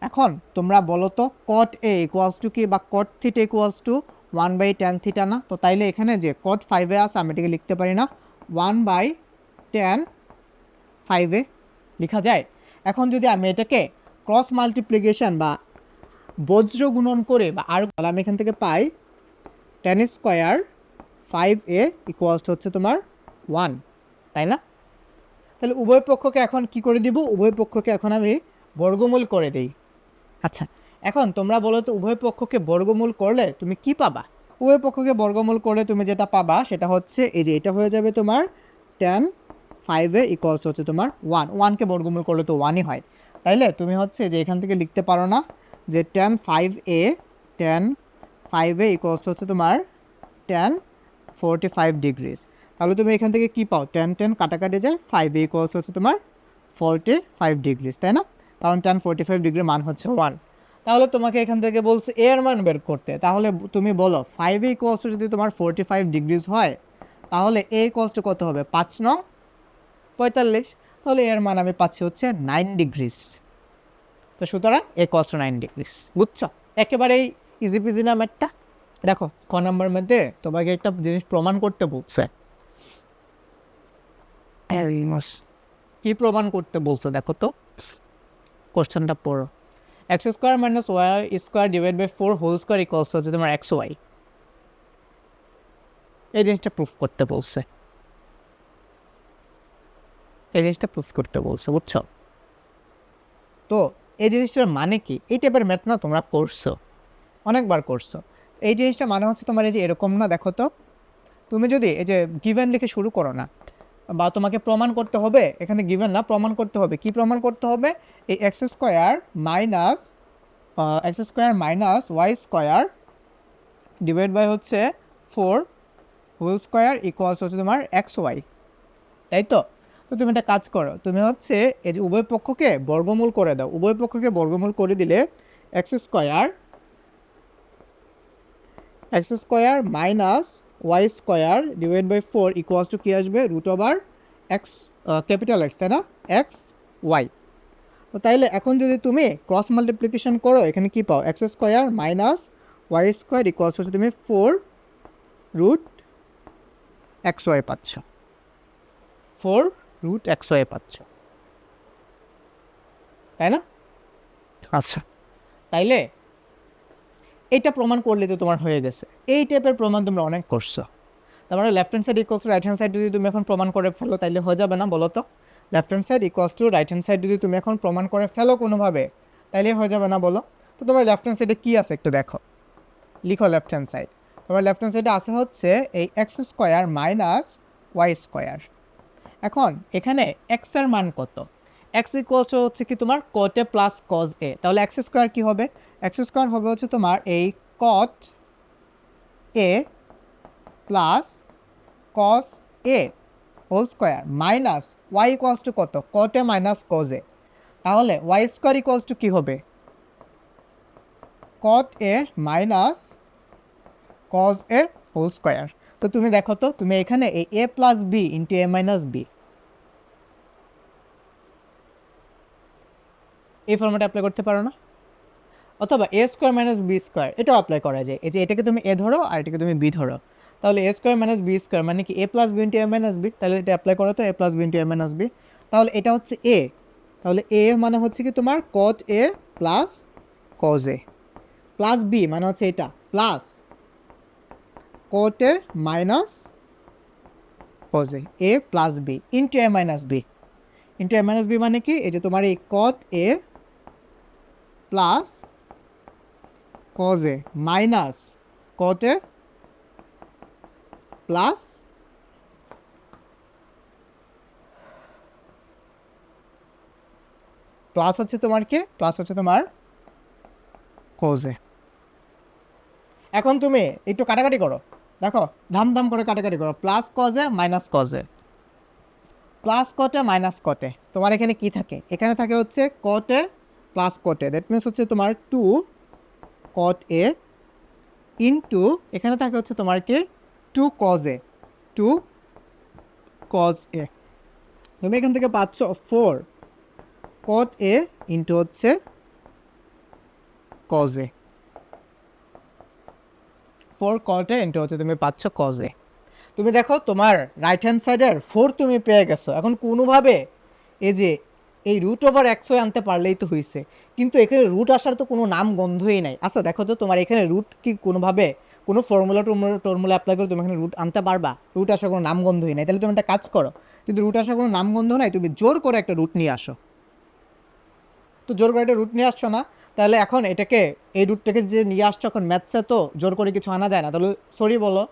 এখন তোমরা বলো তো cot a ইকুয়ালস টু কি, বা cot theta equals two 1/tan theta না? তো তাইলে এখানে যে cot 5a আছে, আমি এটাকে লিখতে পারি না 1/tan 5a লেখা যায়? এখন যদি আমি এটাকে ক্রস মাল্টিপ্লিকেশন বা বজ্র গুণন করে বা আর, আমি এখান থেকে পাই tan স্কোয়ার 5a ইকুয়ালস হচ্ছে তোমার 1, তাই না? তাহলে উভয় পক্ষকে এখন কি করে দিব? উভয় পক্ষকে এখন আমি বর্গমূল করে দেই। আচ্ছা, এখন তোমরা বলো তো উভয় পক্ষকে বর্গমূল করলে তুমি কি পাবা? উভয় পক্ষকে বর্গমূল করলে তুমি যেটা পাবা সেটা হচ্ছে এই যে এটা হয়ে যাবে তোমার tan 5a ইকুয়ালস হচ্ছে তোমার 1। 1কে বর্গমূল করলে তো 1ই হয়, তাইলে তুমি হচ্ছে যে এখান থেকে লিখতে পারো না যে tan 5a ইকুয়ালস হচ্ছে তোমার tan 45 ডিগ্রিজ। তাহলে তুমি এখান থেকে কি পাও? tan কাটাকাটি যায়, 5a ইকুয়ালস হচ্ছে তোমার 45 ডিগ্রিজ, তাই না? কারণ tan 45 ডিগ্রির মান হচ্ছে 1। তাহলে তোমাকে এখান থেকে বলছে a এর মান বের করতে। তাহলে তুমি বলো 5a ইকুয়ালস যদি তোমার 45 ডিগ্রিজ হয়, তাহলে a ইকুয়ালস কত হবে? 5 নং 45। তাহলে এর মান আমি পাচ্ছি হচ্ছে 9 ডিগ্রিজ। তো সুতরাং a ইকুয়ালস 9 ডিগ্রিজ। বুঝছো? একেবারেই ইজি পিজি না ম্যাথটা? দেখো ক নাম্বার মধ্যে তোমাকে একটা জিনিস প্রমাণ করতে বলছে। কি প্রমাণ করতে বলছে দেখো তো, কোশ্চেনটা পড়ো। x² - y² / 4 whole square equals হচ্ছে তোমার xy। এই জিনিসটা প্রুফ করতে বলছে, এই জিনিসটা প্রুফ করতে বলছে, বুঝছো? তো এই জিনিসটার মানে কি? এই টাইপের ম্যাথ না তোমরা করছো, অনেকবার করছো। এই জিনিসটা মানে হচ্ছে তোমার এই যে এরকম না, দেখো তো তুমি যদি এই যে গিভেন লিখে শুরু করো না, বা তোমাকে প্রমাণ করতে হবে, এখানে গিভেন না প্রমাণ করতে হবে। কি প্রমাণ করতে হবে? এই x² - y² ডিভাইড বাই হচ্ছে 4 হোল স্কোয়ার ইকুয়ালস হচ্ছে তোমার xy, তাই তো? তো তুমি একটা কাজ করো, তুমি হচ্ছে এই যে উভয় পক্ষকে বর্গমূল করে দাও। উভয় পক্ষকে বর্গমূল করে দিলে X square minus Y square divide by 4 equals to কী আসবে, root over X, capital X, তাই না, এক্স ওয়াই। তো তাইলে এখন যদি তুমি ক্রস মাল্টিপ্লিকেশন করো, এখানে কি পাও, x square minus Y square equals হচ্ছে তুমি 4 রুট এক্স ওয়াই পাচ্ছ, 4 রুট এক্স ওয়াই পাচ্ছ, তাই না? আচ্ছা, তাইলে এইটা প্রমাণ করলে তো তোমার হয়ে গেছে। এই টাইপের প্রমাণ তোমরা অনেক করছো। তার মানে left hand side equals to right hand side যদি তুমি এখন প্রমাণ করে ফেলো তাইলে হয়ে যাবে না, বলো তো? Left hand side equals to right hand side যদি তুমি এখন প্রমাণ করে ফেলো কোনোভাবে, তাইলে হয়ে যাবে না, বলো? তো তোমার লেফট হ্যান্ড সাইডে কী আছে একটু দেখো, লিখো লেফট হ্যান্ড সাইড। তোমার লেফট হ্যান্ড সাইডে আছে হচ্ছে এই x square minus Y square. এখন এখানে এক্সের মান কত? এক্স ইকুয়ালস টু হচ্ছে কি তোমার cot A plus cos A, তাহলে এক্স স্কোয়ার কী হবে? এক্স স্কোয়ার হবে হচ্ছে তোমার এই cot A plus cos A whole square minus Y equals to কত, cot A minus cos A. তাহলে ওয়াই স্কোয়ার ইকুয়ালস টু কী হবে, cot A minus cos A whole square. তো তুমি দেখো তো, তুমি এখানে এই এ plus B into A minus B এই ফর্মেটে অ্যাপ্লাই করতে পারো না? অথবা A square minus B square এটাও অ্যাপ্লাই করা যায়। এই যে এটাকে তুমি এ ধরো আর এটাকে তুমি বি ধরো, তাহলে এ স্কোয়ার মাইনাস বি স্কোয়ার মানে কি এ plus B into A minus B. তাহলে এটা অ্যাপ্লাই করো তো, এ plus B into A minus B. তাহলে এটা হচ্ছে এ, তাহলে এ মানে হচ্ছে কি তোমার cot A plus cos A, plus B মানে হচ্ছে এটা plus cot A minus cos A plus B into A minus B. Into A minus B মানে কি, এই যে তোমার এই cot A plus cos A minus cot A plus plus হচ্ছে তোমার কি, প্লাস হচ্ছে তোমার কজ এ। এখন তুমি একটু কাটাকাটি করো, দেখো ধাম ধাম করে কাটাকাটি করো, plus cos A minus cos A, plus cot A minus cot A. তোমার এখানে কি থাকে, এখানে থাকে হচ্ছে cot A plus cot A, that means হচ্ছে তোমার 2 কট এ ইন্টু এখানে থাকে হচ্ছে তোমার কি 2 কজ এ, 2 কজ এ। তুমি এখান থেকে পাচ্ছ 4 কট এ ইন্টু হচ্ছে cos a, 4 cot A into হচ্ছে তুমি পাচ্ছ কজ এ। তুমি দেখো তোমার রাইট হ্যান্ড সাইডের 4 তুমি পেয়ে গেছো। এখন কোনোভাবে এই যে এই রুট ওভার এক্স ওয়াই আনতে পারলেই তো হয়েছে, কিন্তু এখানে রুট আসার তো কোনো নাম গন্ধই নাই। আচ্ছা দেখো তো তোমার এখানে রুট কি কোনোভাবে কোনো টর্মুলা অ্যাপ্লাই করে তুমি এখানে রুট আনতে পারবা? রুট আসার কোনো নাম গন্ধই নাই। তাহলে তুমি একটা কাজ করো, কিন্তু রুট আসার কোনো নাম গন্ধ নাই, তুমি জোর করে একটা রুট নিয়ে আসো। তো জোর করে একটা রুট নিয়ে আসছো না, তাহলে এখন এটাকে এই রুটটাকে যে নিয়ে আসছো, এখন ম্যাথসে তো জোর করে কিছু আনা যায় না। তাহলে সরি বলো,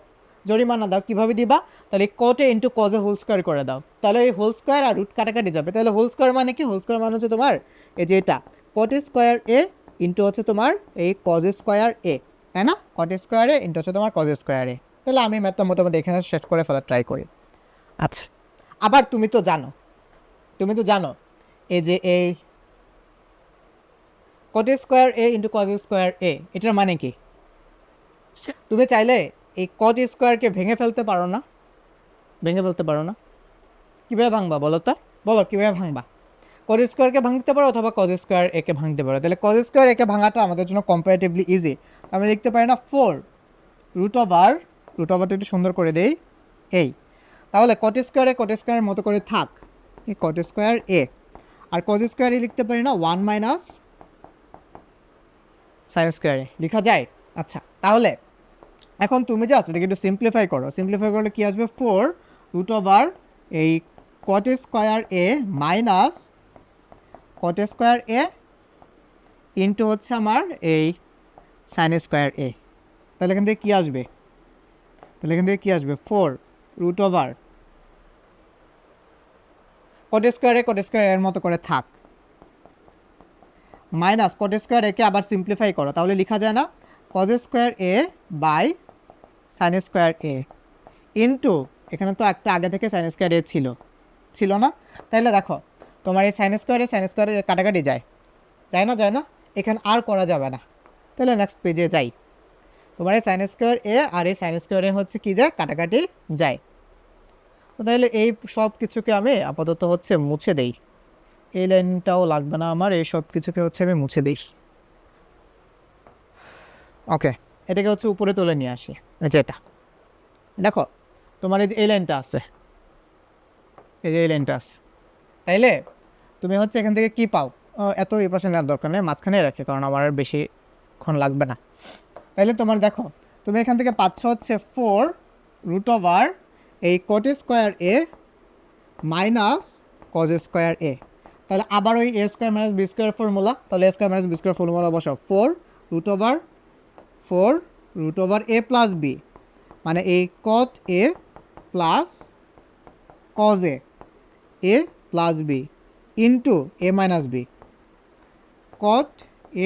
জরিমানা দাও। কীভাবে দিবা? তাহলে কটে ইন্টু কজে হোল স্কোয়ার করে দাও, তাহলে এই হোল স্কোয়ার আর রুট কাটাকাটি যাবে। তাহলে হোল স্কোয়ার মানে কি, হোল স্কোয়ার মানে হচ্ছে তোমার এই যে এটা কট স্কোয়ার এ ইন্টু হচ্ছে তোমার এই কজ স্কোয়ার এ, তাই না? কট স্কোয়ার এ ইন্টু হচ্ছে তোমার কজ স্কোয়ার এ। তাহলে আমি ম্যাথটা মোটামুটি এখানে শেষ করে ফেলার ট্রাই করি। আচ্ছা, আবার তুমি তো জানো এই যে এই কট স্কোয়ার এ ইন্টু কজ স্কোয়ার এ এটার মানে কি? তুমি চাইলে এই কট স্কোয়ারকে ভেঙে ফেলতে পারো না? কীভাবে ভাঙবা বলো তো? বলো কীভাবে ভাঙবা? কজ স্কোয়ারকে ভাঙতে পারো অথবা কজ স্কোয়ার একে ভাঙতে পারো। তাহলে কজ স্কোয়ার একে ভাঙাটা আমাদের জন্য কম্পারেটিভলি ইজি। আমরা লিখতে পারি না 4 রুট ওভারটা একটু সুন্দর করে দেই এই। তাহলে কট স্কোয়ারের মতো করে থাক এই কট স্কোয়ার এ, আর কজ স্কোয়ারে লিখতে পারি না 1 মাইনাস সাইন স্কোয়ারে লেখা যায়। আচ্ছা, তাহলে এখন তুমি জাস্ট এটাকে একটু সিম্পলিফাই করলে কী আসবে, 4 রুট ওভার এই কট square a minus cot square A into হচ্ছে আমার এই সাইন স্কোয়ার এ। তাহলে এখান থেকে কী আসবে, 4 রুট ওভার কট স্কোয়ার এর মতো করে থাক মাইনাস কট স্কোয়ার একে আবার সিম্পলিফাই করো, তাহলে লেখা যায় না cos square A by sine square A into এখানে তো একটা আগে থেকে সাইন স্কোয়ার এ ছিল, ছিল না? তাইলে দেখো তোমার এই সাইন স্কোয়ারে কাটাকাটি যায় যায় না, এখানে আর করা যাবে না। তাহলে নেক্সট পেজে যাই। তোমার এই সাইন স্কোয়ার এ আর এই সাইন স্কোয়ারে হচ্ছে কি যায়, কাটাকাটি যায়। তো তাহলে এই সব কিছুকে আমি আপাতত হচ্ছে মুছে দেই, এই লাইনটাও লাগবে না আমার, এই সব কিছুকে হচ্ছে আমি মুছে দিই। ওকে, এটাকে হচ্ছে উপরে তুলে নিয়ে আসি। এটা দেখো তোমার এই যে এই লাইনটা আছে, এই যে এই লাইনটা আছে, তাইলে তুমি হচ্ছে এখান থেকে কি পাও, এত এই পাশে নেওয়ার দরকার নেই, মাঝখানে রাখে, কারণ আমার আর বেশিক্ষণ লাগবে না। তাইলে তোমার দেখো তুমি এখান থেকে পাচ্ছ হচ্ছে 4 এই cot square a minus cos square এ। তাহলে আবার ওই a square minus B square formula, তাহলে a square minus B square formula বসাও, 4 a প্লাস বি, মানে এই cot a plus cos a plus B into a minus b, cot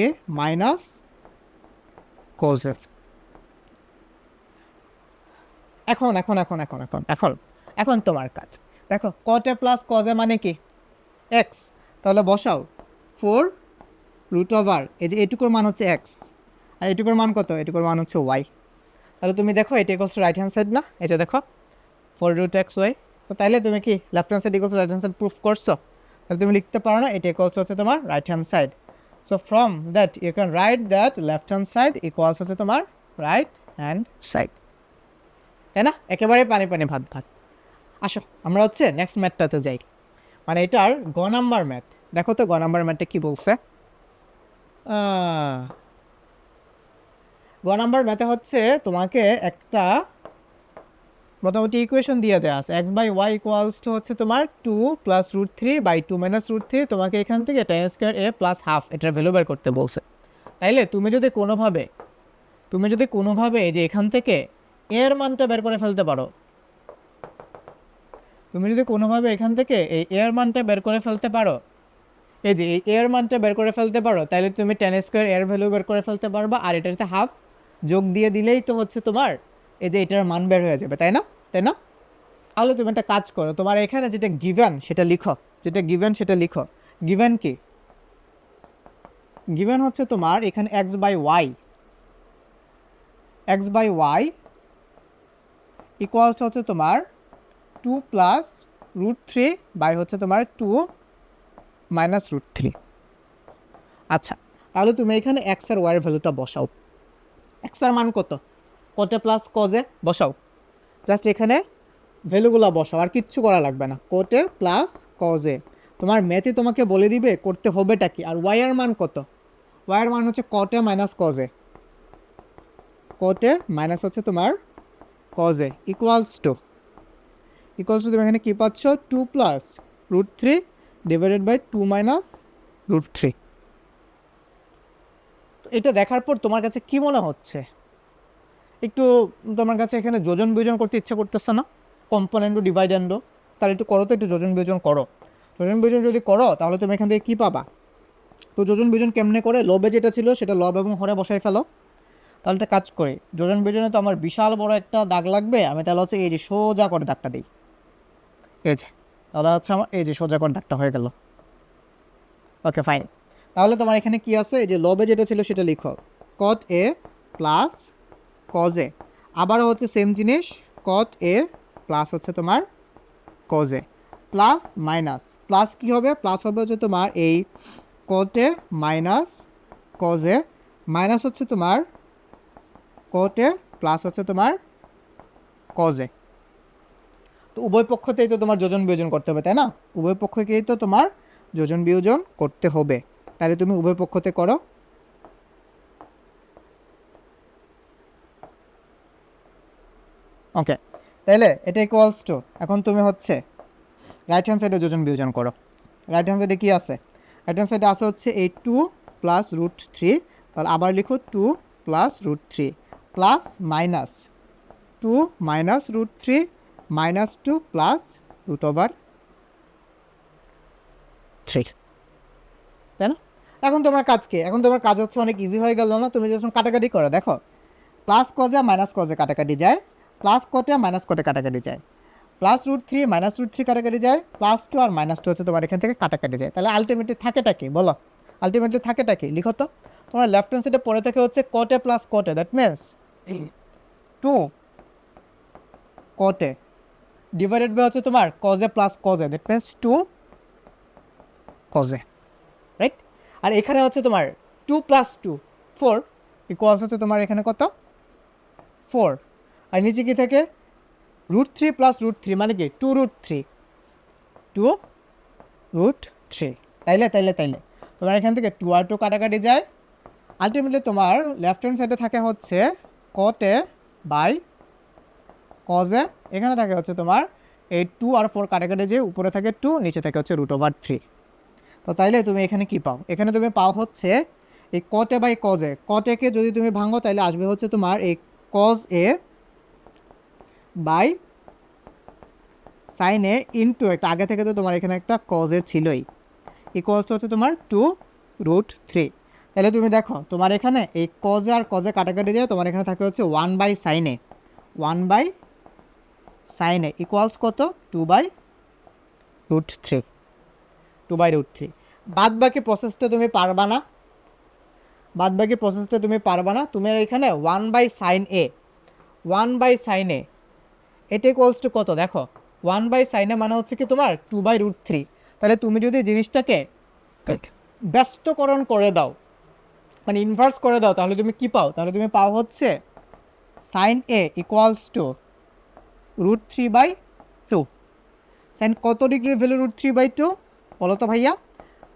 a minus cos a। এখন এখন এখন এখন এখন এখন এখন তোমার কাজ দেখো, cot a plus cos a মানে কি এক্স, তাহলে বসাও 4 এই যে এটুকুর মান হচ্ছে এক্স, আর এটুকুর মান কত, এটুকুর মান হচ্ছে ওয়াই। তাহলে তুমি দেখো এটা equals to right hand side না, এটা দেখো 4√xy। তো তাইলে তুমি কি left hand side equals to right hand side proof করছো, তাহলে তুমি লিখতে পারো না এটা ইকুয়ালস হচ্ছে তোমার right hand side. So from that you can write that left hand side equals হচ্ছে তোমার রাইট হ্যান্ড সাইড, তাই না? একেবারে পানি পানি ভাত ভাত। আসো আমরা হচ্ছে নেক্সট ম্যাথটাতে যাই, মানে এটার গ নাম্বার ম্যাথ। দেখো তো গ নাম্বার ম্যাথটা কি বলছে। গ নাম্বার ম্যাথে হচ্ছে তোমাকে একটা মোটামুটি ইকুয়েশন দিয়ে দেওয়া আছে, x by y equals to হচ্ছে তোমার 2 প্লাস √3/2 মাইনাস √3। তোমাকে এখান থেকে tan square A plus half এটার ভ্যালু বের করতে বলছে। তাইলে তুমি যদি কোনোভাবে এই যে এখান থেকে এর মানটা বের করে ফেলতে পারো, তুমি যদি কোনোভাবে এখান থেকে এই এর মানটা বের করে ফেলতে পারো, এই যে এই এর মানটা বের করে ফেলতে পারো, তাহলে তুমি tan স্কোয়ার এর ভ্যালু বের করে ফেলতে পারবা, আর এটার সাথে হাফ যোগ দিয়ে দিলেই তো হচ্ছে তোমার এই যে এটার মান বের হয়ে যাবে, তাই না? তাহলে তুমি একটা কাজ করো, তোমার এখানে যেটা গিভেন সেটা লিখো, গিভেন কি, গিভেন হচ্ছে তোমার এখানে এক্স বাই ওয়াই ইকুয়ালস হচ্ছে তোমার 2 প্লাস √3 বাই হচ্ছে তোমার 2 মাইনাস √3। আচ্ছা, তাহলে তুমি এখানে এক্স আর ওয়াইয়ের ভ্যালুটা বসাও। এক্স এর মান কত, cot a plus cos a বসাও, জাস্ট এখানে ভ্যালুগুলো বসাও, আর কিচ্ছু করা লাগবে না। cot a plus cos a, তোমার ম্যাথে তোমাকে বলে দিবে করতে হবেটা কি। আর ওয়াইয়ের মান কত, ওয়াইয়ের মান হচ্ছে cot a minus cos a, cot a minus হচ্ছে তোমার cos a ইকুয়ালস টু তুমি এখানে কী পাচ্ছ, 2 প্লাস √3 ডিভাইডেড বাই 2 মাইনাস √3। তো এটা দেখার পর তোমার কাছে কি মনে হচ্ছে, একটু তোমার কাছে এখানে যোজন বিয়োজন করতে ইচ্ছা করতেছে না, কম্পোনেন্ট ও ডিভাইডেন্ডও, তাহলে একটু করো তো, একটু যোজন বিয়োজন করো। যোজন বিয়োজন যদি করো তাহলে তুমি এখান থেকে কী পাবা, তো যোজন বিয়োজন কেমনে করে, লবে যেটা ছিল সেটা লব এবং হরে বসাই ফেলো। তাহলে একটা কাজ করি, যোজন বিয়োজনে তো আমার বিশাল বড় একটা দাগ লাগবে, আমি তাহলে হচ্ছে এই যে সোজা করে দাগটা দিই, এই যে, তাহলে হচ্ছে আমার এই যে সোজা করে দাগটা হয়ে গেল। ওকে ফাইন, তাহলে তোমার এখানে কি আছে, এই যে লবে যেটা ছিল সেটা লিখো, cot a plus cos a, আবারও হচ্ছে সেম জিনিস, cot a প্লাস হচ্ছে তোমার cos a, plus minus plus কী হবে, প্লাস হবে হচ্ছে তোমার এই cot a minus cos a, minus হচ্ছে তোমার cot a প্লাস হচ্ছে তোমার cos a। তো উভয় পক্ষতেই তো তোমার যোজন বিয়োজন করতে হবে, তাই না? উভয় পক্ষকেই তো তোমার যোজন বিয়োজন করতে হবে, তাহলে তুমি উভয় পক্ষতে করো। ওকে, তাহলে এটা ইকুয়ালস টু, এখন তুমি হচ্ছে রাইট হ্যান্ড সাইডে যোজন বিয়োজন করো। রাইট হ্যান্ড সাইডে কী আছে, রাইট হ্যান্ড সাইডে আছে হচ্ছে এই 2 প্লাস √3, তাহলে আবার লিখো 2 plus √3 plus minus 2 minus √3 minus 2 plus √3, তাই না? এখন তোমার কাজ কি, এখন তোমার কাজ হচ্ছে অনেক ইজি হয়ে গেল না, তুমি যখন কাটাকাটি করো দেখো plus cos a minus cos a কাটাকাটি যায়, plus cot a minus cot a কাটাকাটি যায়, plus root three minus root three কাটাকাটি যায়, প্লাস টু আর মাইনাস টু হচ্ছে তোমার এখান থেকে কাটাকাটি যায়। তাহলে আলটিমেটলি থাকেটা কি বলো, আলটিমেটলি থাকেটা কি লিখো তো। তোমার লেফট হ্যান্ড সাইডে পড়ে থাকে হচ্ছে cot A plus cot A, that means two cot A divided by হচ্ছে তোমার cos A plus cos A, that means two cos A, right. আর এখানে হচ্ছে তোমার two plus two four equals হচ্ছে তোমার এখানে কত ফোর। আর নিচে কি থাকে root three plus root three মানে কি two root three, two root three. তাইলে তাইলে তাইলে তোমার এখান থেকে টু আর টু কাটাকাটি যায়। আলটিমেটলি তোমার লেফট হ্যান্ড সাইডে থাকে হচ্ছে কটে বাই কজে, এখানে থাকে হচ্ছে তোমার এই টু আর ফোর কাটাকাটি যে উপরে থাকে টু, নিচে থাকে হচ্ছে রুট ওভার থ্রি। তো তাইলে তুমি এখানে কি পাও, এখানে তুমি পাও হচ্ছে এই কটে বাই কজে, কটেকে যদি তুমি ভাঙো তাহলে আসবে হচ্ছে তোমার এই cos A by sine A into একটা আগে থেকে তো তোমার এখানে একটা কজে ছিলই, ইকুয়ালস হচ্ছে তোমার টু রুট থ্রি। তাহলে তুমি দেখো তোমার এখানে এই কজে আর কজে কাটাকাটি যায়, তোমার এখানে থাকে হচ্ছে one by sine A, one by sine A equals কত two by root three, two by root three. বাদ বাকি প্রসেসটা তুমি পারবা না, বাদ বাকি প্রসেসটা তুমি পারবা না। তুমি এখানে one by sine A, one by sine A এটা ইকুয়ালস টু কত দেখো, ওয়ান বাই সাইনে মানে হচ্ছে কি তোমার টু বাই রুট থ্রি। তাহলে তুমি যদি জিনিসটাকে ব্যস্তকরণ করে দাও মানে ইনভার্স করে দাও তাহলে তুমি কি পাও, তাহলে তুমি পাও হচ্ছে sine A equals to root three by two. Sine কত ডিগ্রির value root three by two বলো তো ভাইয়া,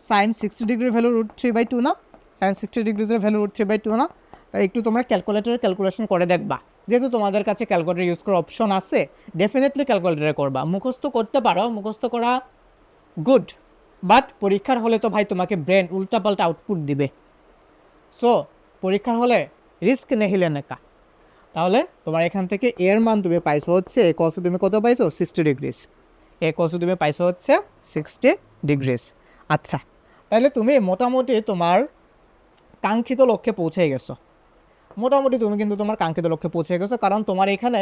সাইন 60 ডিগ্রির value root three by two না, সাইন 60 ডিগ্রিজের value root three by two না। তাই একটু তোমরা ক্যালকুলেটরে ক্যালকুলেশন করে দেখবা, যেহেতু তোমাদের কাছে ক্যালকুলেটর ইউজ করার অপশন আছে ডেফিনেটলি ক্যালকুলেটরে করবা। মুখস্থ করতে পারো, মুখস্থ করা গুড, বাট পরীক্ষার হলে তো ভাই তোমাকে ব্রেন উল্টাপাল্টা আউটপুট দিবে। সো পরীক্ষার হলে রিস্ক নেহিলে নেকা। তাহলে তোমার এখান থেকে এর মান তুমি পাইছো হচ্ছে এ কসে তুমি কত পাইছো 60 ডিগ্রিজ, এ কসে তুমি পাইছো হচ্ছে 60 ডিগ্রিজ। আচ্ছা তাহলে তুমি মোটামুটি তোমার কাঙ্ক্ষিত লক্ষ্যে পৌঁছে গেছো, মোটামুটি তুমি কিন্তু তোমার কাঙ্ক্ষিত লক্ষ্যে পৌঁছে গেছো। কারণ তোমার এখানে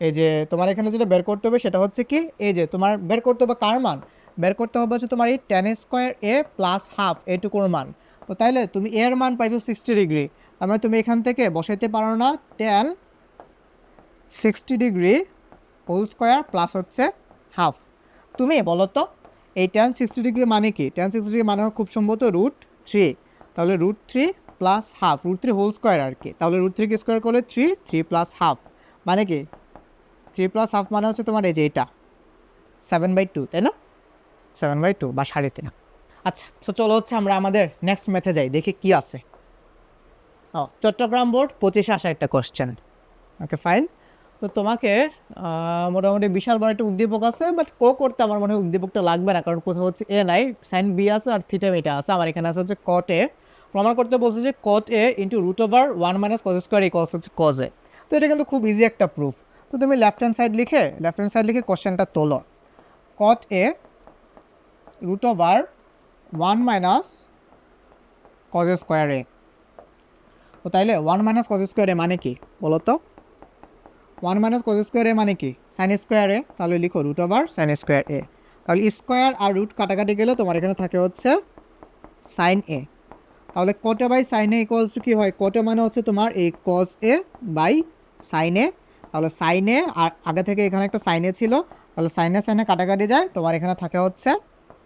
এই যে তোমার এখানে যেটা বের করতে হবে সেটা হচ্ছে কি এই যে তোমার বের করতে হবে কার মান, বের করতে হবে হচ্ছে তোমার এই tan square A plus half এটুকুর মান। তো তাইলে তুমি এর মান পাইছো 60 ডিগ্রি, তার মানে তুমি এখান থেকে বসাইতে পারো না 10 60 ডিগ্রি হোল স্কোয়ার প্লাস হচ্ছে হাফ। তুমি বলো তো এই 10 60 ডিগ্রি মানে কি, 10 60 ডিগ্রি মানে খুব সম্ভবত রুট থ্রি, তাহলে root three plus half, root three whole square আর কি। তাহলে রুট থ্রিকে স্কোয়ার করলে থ্রি, থ্রি প্লাস হাফ মানে কি থ্রি প্লাস হাফ মানে হচ্ছে তোমার এই যে এটা 7/2, তাই না, 7/2 বা 3.5। আচ্ছা তো চলো হচ্ছে আমরা আমাদের নেক্সট ম্যাথে যাই, দেখি কি আছে। ও চট্টগ্রাম বোর্ড 25-এ আসা একটা কোশ্চেন। Okay fine. তো তোমাকে মোটামুটি বিশাল বড় একটা উদ্দীপক আছে, বাট করতে আমার মনে হয় উদ্দীপকটা লাগবে না, কারণ কোথাও হচ্ছে এ নাই, সাইন বি আছে আর থিটা এটা আছে। আমার এখানে আছে হচ্ছে কট এ, প্রমাণ করতে বলছে যে কট এ into root over one minus cos square equals হচ্ছে কজ এ। তো এটা কিন্তু খুব ইজি একটা প্রুফ। তো তুমি লেফট হ্যান্ড সাইড লিখে কোশ্চেনটা তোলো, cot A root over one minus cos square A. তো তাইলে one minus cos square A মানে কি বলো তো, one minus cos square A মানে কি সাইন স্কোয়ার এ, তাহলে লিখো রুট ওভার সাইন স্কোয়ার এ। তাহলে স্কোয়ার আর রুট কাটাকাটি গেলে তোমার এখানে থাকে হচ্ছে সাইন এ। তাহলে cot A by sine A equals to কী হয়, কোটে মানে হচ্ছে তোমার এই cos A by sine A. তাহলে সাইন এ আর আগে থেকে এখানে একটা সাইন এ ছিল, তাহলে সাইনে কাটাকাটি যায়, তোমার এখানে থাকে হচ্ছে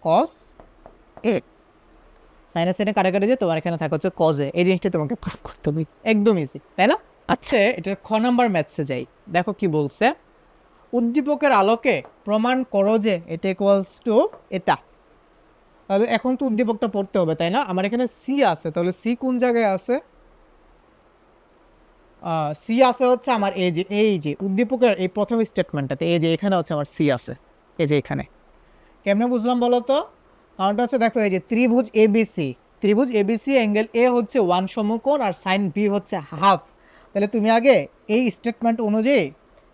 কজ এ, সাইনে কাটাকাটি যায়, তোমার এখানে থাকে হচ্ছে কজ এ। এই জিনিসটা তোমাকে প্রুফ করতে হবে, একদম ইজি তাই না। আচ্ছা এটার খ নাম্বার ম্যাথসে যাই, দেখো কি বলছে, উদ্দীপকের আলোকে প্রমাণ করো যে এটা ইকুয়ালস টু এটা। তাহলে এখন তো উদ্দীপকটা পড়তে হবে তাই না, আমার এখানে সি আছে, তাহলে সি কোন জায়গায় আছে, সি আছে হচ্ছে আমার এই যে উদ্দীপকের এই প্রথম স্টেটমেন্টটাতে, এই যে এখানে হচ্ছে আমার সি আছে, এই যে এখানে। কেমনে বুঝলাম বলো তো, কারণটা হচ্ছে দেখো এই যে ত্রিভুজ এবিসি, ত্রিভুজ এবিসি অ্যাঙ্গেল এ হচ্ছে ওয়ান সমকোণ আর সাইন বি হচ্ছে হাফ। তাহলে তুমি আগে এই স্টেটমেন্ট অনুযায়ী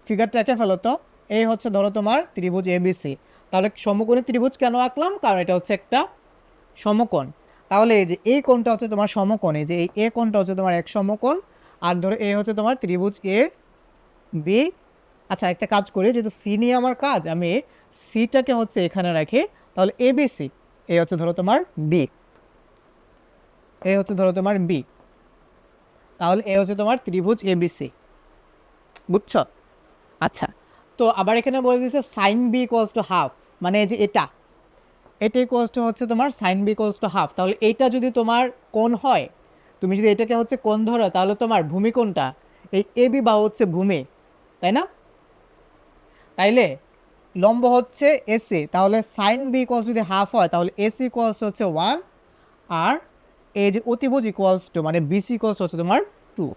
ফিগারটা এঁকে ফেলো তো। এই হচ্ছে ধরো তোমার ত্রিভুজ এবিসি, তাহলে সমকোণী ত্রিভুজ কেন আঁকলাম, কারণ এটা হচ্ছে একটা সমকোণ। তাহলে এই যে এই কোণটা হচ্ছে তোমার সমকোণ, এই যে এই কোণটা হচ্ছে তোমার এক সমকোণ, আর ধরো এ হচ্ছে তোমার ত্রিভুজ এ বি আচ্ছা একটা কাজ করি, যেহেতু সি নিয়ে আমার কাজ, আমি সিটাকে হচ্ছে এখানে রাখি, তাহলে এবিসি এই হচ্ছে ধরো তোমার বি, এই হচ্ছে ধরো তোমার বি, তাহলে এ হচ্ছে তোমার ত্রিভুজ এবিসি, বুঝছো? আচ্ছা, তো আবার এখানে বলে দিয়েছে sine b equals to half, মানে এই যে এটা ইকুয়ালস টু হচ্ছে তোমার sine b equals to half, তাহলে এইটা যদি তোমার কোণ হয়, তুমি যদি এটাকে হচ্ছে কোণ ধরো, তাহলে তোমার ভূমি কোণটা এই এবি বা হচ্ছে ভূমি, তাই না? তাইলে লম্ব হচ্ছে এসি, তাহলে সাইন বি ইকুয়ালস যদি হাফ হয়, তাহলে এসি ইকুয়ালস হচ্ছে 1, আর এই যে অতিভুজ ইকুয়ালস টু মানে বিসি ইকুয়ালস হচ্ছে তোমার 2।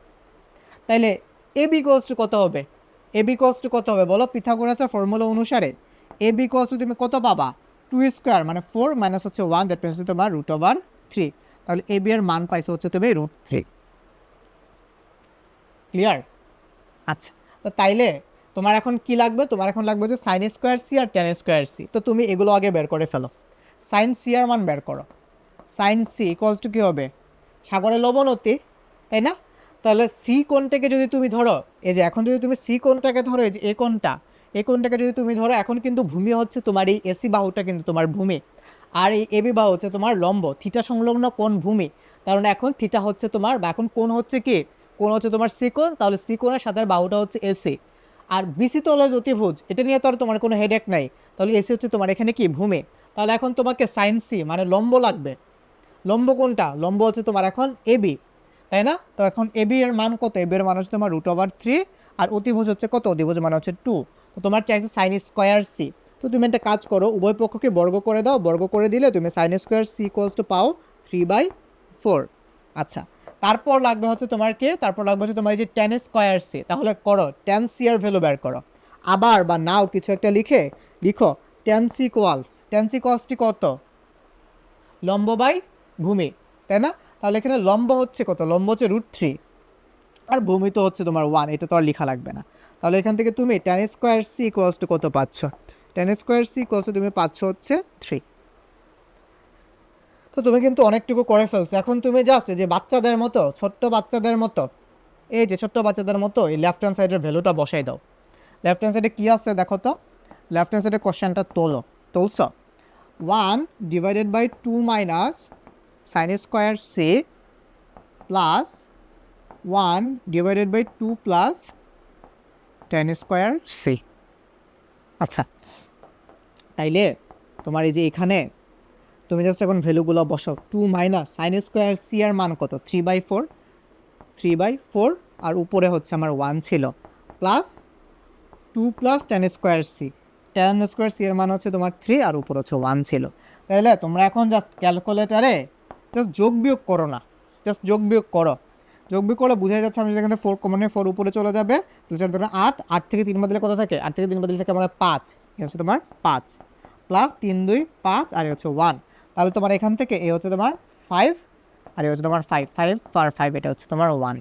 তাইলে এবি ইকুয়ালস টু কত হবে? এবি ইকুয়ালস টু কত হবে বলো, পিথাগোরাসের ফর্মুলা অনুসারে এবি ইকুয়ালস টু তুমি কত পাবা? 2 স্কোয়ার মানে 4 মাইনাস হচ্ছে 1, দ্যাট মিনস তোমার √3। তাহলে এবি এর মান পাইছো হচ্ছে তুমি √3। ক্লিয়ার? আচ্ছা, তো তাইলে তোমার এখন কি লাগবে? তোমার এখন লাগবে যে সাইন স্কোয়ার সি আর ট্যান স্কোয়ার সি। তো তুমি এগুলো আগে বের করে ফেলো, সাইন সি আর মান বের করো। সাইন সি ইকুয়ালস টু কী হবে? সাগরের লবণ অতি, তাই না? তাহলে সি কোণটাকে যদি তুমি ধরো, এই যে এখন যদি তুমি সি কোণটাকে ধরো, এই যে এই কোণটাকে যদি তুমি ধরো, এখন কিন্তু ভূমি হচ্ছে তোমার এই এসি বাহুটা কিন্তু তোমার ভূমি, আর এই এবি বাহু হচ্ছে তোমার লম্ব, থিটা সংলগ্ন কোণ ভূমি। কারণ এখন থিটা হচ্ছে তোমার, বা এখন কোণ হচ্ছে কি, কোণ হচ্ছে তোমার সি কোণ, তাহলে সি কোণের সাথে বাহুটা হচ্ছে এসি। আর বিসি তলে অতিভুজ, এটা নিয়ে তো আর তোমার কোনো হেডেক নাই, তাহলে এসি হচ্ছে তোমার এখানে কি ভূমি। তাহলে এখন তোমাকে সাইন সি মানে লম্ব লাগবে। লম্ব কোনটা? লম্ব হচ্ছে তোমার এখন এবি, তাই না? তো এখন এবি এর মান কত? এবি এর মান হচ্ছে তোমার √3, আর অতিভুজ হচ্ছে কত? অতিভুজ মানে হচ্ছে 2। তো তোমার চাইছে সাইন স্কোয়ার সি। তো তুমি একটা কাজ করো, উভয় পক্ষকে বর্গ করে দাও, বর্গ করে দিলে তুমি sine square c equals to পাও 3/4। আচ্ছা, তারপর লাগবে হচ্ছে তোমার কি? তারপর লাগবে হচ্ছে তোমার এই যে ট্যান স্কোয়ার সি। তাহলে করো, ট্যান সি এর ভ্যালু বের করো। আবার বা নাও কিছু একটা লিখো ট্যান সি ইকুয়ালসটি কত? লম্ব বাই ভূমি, তাই না? তাহলে এখানে লম্ব হচ্ছে কত? লম্ব হচ্ছে √3, আর ভূমি তো হচ্ছে তোমার 1, এটা তো আর লেখা লাগবে না। তাহলে এখান থেকে তুমি tan square c equals to কত পাচ্ছ? Tan square c equals to তুমি পাচ্ছ হচ্ছে 3। তো তুমি কিন্তু অনেকটুকু করে ফেলছো। এখন তুমি জাস্ট যে বাচ্চাদের মতো, ছোট্ট বাচ্চাদের মতো, এই যে ছোট্ট বাচ্চাদের মতো এই লেফট হ্যান্ড সাইডের ভ্যালুটা বসাই দাও। লেফট হ্যান্ড সাইডে কী আছে দেখো তো, লেফট হ্যান্ড সাইডের কোশ্চেনটা তুলছ 1/2 minus sine square c plus 1/2 plus tan square c. আচ্ছা, তাইলে তোমার এই যে এখানে তুমি জাস্ট এখন ভ্যালুগুলো বসাও। 2 মাইনাস সাইন স্কোয়ার সি এর মান কত? 3/4, আর উপরে হচ্ছে আমার 1 ছিল, plus 2 plus tan square c. Tan square c এর মান হচ্ছে তোমার 3, আর উপরে হচ্ছে 1 ছিল। তাহলে তোমরা এখন জাস্ট ক্যালকুলেটারে জাস্ট যোগ বিয়োগ করো না, জাস্ট যোগ বিয়োগ করো। যোগ বিয়োগ করলে বোঝা যাচ্ছে, আমি যেখানে 4 কমনে 4 উপরে চলে যাবে, তাহলে 4 ধরো 8 থেকে 3 বাদ দিলে কত থাকে? 8 থেকে 3 বাদ দিলে থাকে আমার 5, এটা হচ্ছে তোমার 5, প্লাস 3 2 5, আর হচ্ছে 1। তাহলে তোমার এখান থেকে এ হচ্ছে তোমার 5, আর এ হচ্ছে তোমার 5 আর 5, এটা হচ্ছে তোমার 1,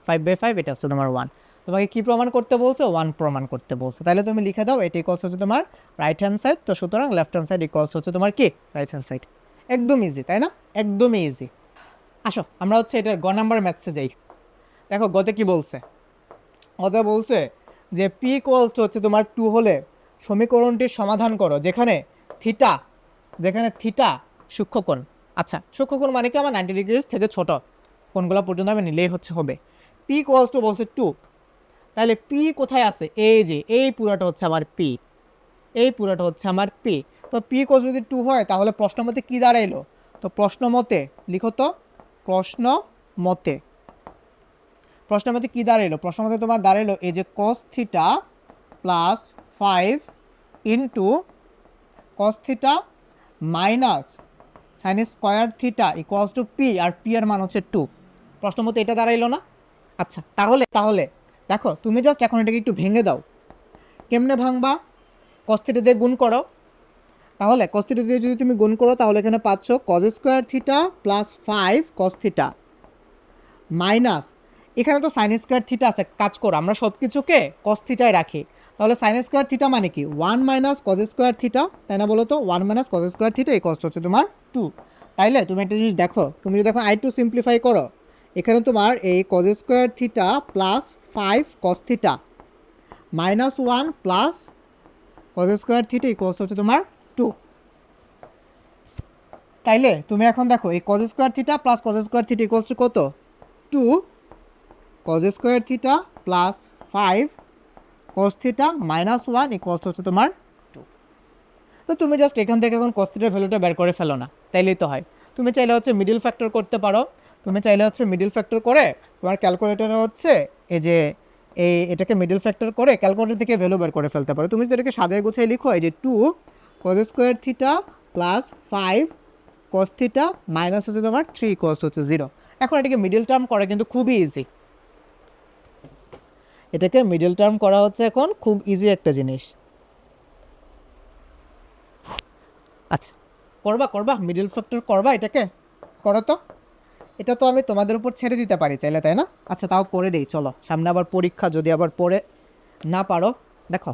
5/5, এটা হচ্ছে তোমার 1। তোমাকে কি প্রমাণ করতে বলছে? 1 প্রমাণ করতে বলছে। তাহলে তুমি লিখে দাও এটা ইকুয়ালস হচ্ছে তোমার রাইট হ্যান্ড সাইড, তো সুতরাং লেফট হ্যান্ড সাইড ইকুয়ালস হচ্ছে তোমার কি? Right hand side. একদম ইজি, তাই না? একদমই ইজি। আসো আমরা হচ্ছে এটার গ নাম্বার ম্যাথসে যাই। দেখো গতে কি বলছে? গতে বলছে যে পি ইকুয়ালস টু হচ্ছে তোমার 2 হলে সমীকরণটির সমাধান করো যেখানে থিটা সূক্ষ্মকোণ। আচ্ছা, সূক্ষ্মকোণ মানে কি? আমার 90 ডিগ্রি থেকে ছোট কোণগুলো পর্যন্ত আমি নিলেই হবে। পি ইকুয়ালস টু বলছে 2, তাহলে পি কোথায় আছে? এই যে এই পুরাটা হচ্ছে আমার পি, এই পুরাটা হচ্ছে আমার পি। তো পি ইকুয়ালস যদি 2 হয়, তাহলে প্রশ্ন মতে কী দাঁড়াইলো? তো প্রশ্ন মতে লিখো তো, প্রশ্ন মতে কী দাঁড়াইলো? প্রশ্ন মতে তোমার দাঁড়াইলো এই যে cos theta plus 5 into cos theta minus sine square theta equals to p, আর পি এর মান হচ্ছে 2। প্রশ্ন মতে এটা দাঁড়াইলো না? আচ্ছা, তাহলে দেখো তুমি জাস্ট এখন এটাকে একটু ভেঙে দাও। কেমনে ভাঙবা? cos থিটা দিয়ে গুণ করো। তাহলে cos থিটা দিয়ে যদি তুমি গুণ করো, তাহলে এখানে পাচ্ছ cos square theta plus 5 cos theta minus, এখানে তো সাইন স্কোয়ার থিটা আছে, কাজ করো আমরা সব কিছুকে cos থিটায় রাখি। তাহলে সাইন স্কোয়ার থিটা মানে কি? 1 মাইনাস cos স্কোয়ার থিটা, তাই না? বলো তো 1 মাইনাস cos স্কোয়ার থিটা এই কষ্ট হচ্ছে তোমার 2। তাইলে তুমি একটা জিনিস দেখো, তুমি যদি এখন I2 সিম্পলিফাই করো, এখানে তোমার এই cos square theta plus 5 cos theta -1 plus cos square theta equals হচ্ছে তোমার 2। তাইলে তুমি এখন দেখো এই cos square theta plus cos square theta equals to কত? 2 cos square theta plus 5 cos theta -1 equals হচ্ছে তোমার 2। তো তুমি জাস্ট এখান থেকে এখন cos থিটার ভ্যালুটা বের করে ফেলো না, তাইলেই তো হয়। তুমি চাইলে হচ্ছে মিডল ফ্যাক্টর করতে পারো, তুমি চাইলে হচ্ছে মিডল ফ্যাক্টর করে তোমার ক্যালকুলেটরে হচ্ছে এই যে এটাকে মিডল ফ্যাক্টর করে ক্যালকুলেটর থেকে ভ্যালু বের করে ফেলতে পারো। তুমি যদি এটাকে সাজায় গুছিয়ে লিখো এই যে 2 cos square theta plus 5 cos theta minus হচ্ছে তোমার 3 ইকুয়ালস হচ্ছে 0। এখন এটাকে মিডল টার্ম করা কিন্তু খুবই ইজি, এটাকে মিডল টার্ম করা হচ্ছে এখন খুব ইজি একটা জিনিস। আচ্ছা করবা মিডল ফ্যাক্টর করবা, এটাকে করো তো। এটা তো আমি তোমাদের উপর ছেড়ে দিতে পারি চাইলে, তাই না? আচ্ছা তাও করে দেই, চলো। সামনে আবার পরীক্ষা, যদি আবার পড়ে না পারো। দেখো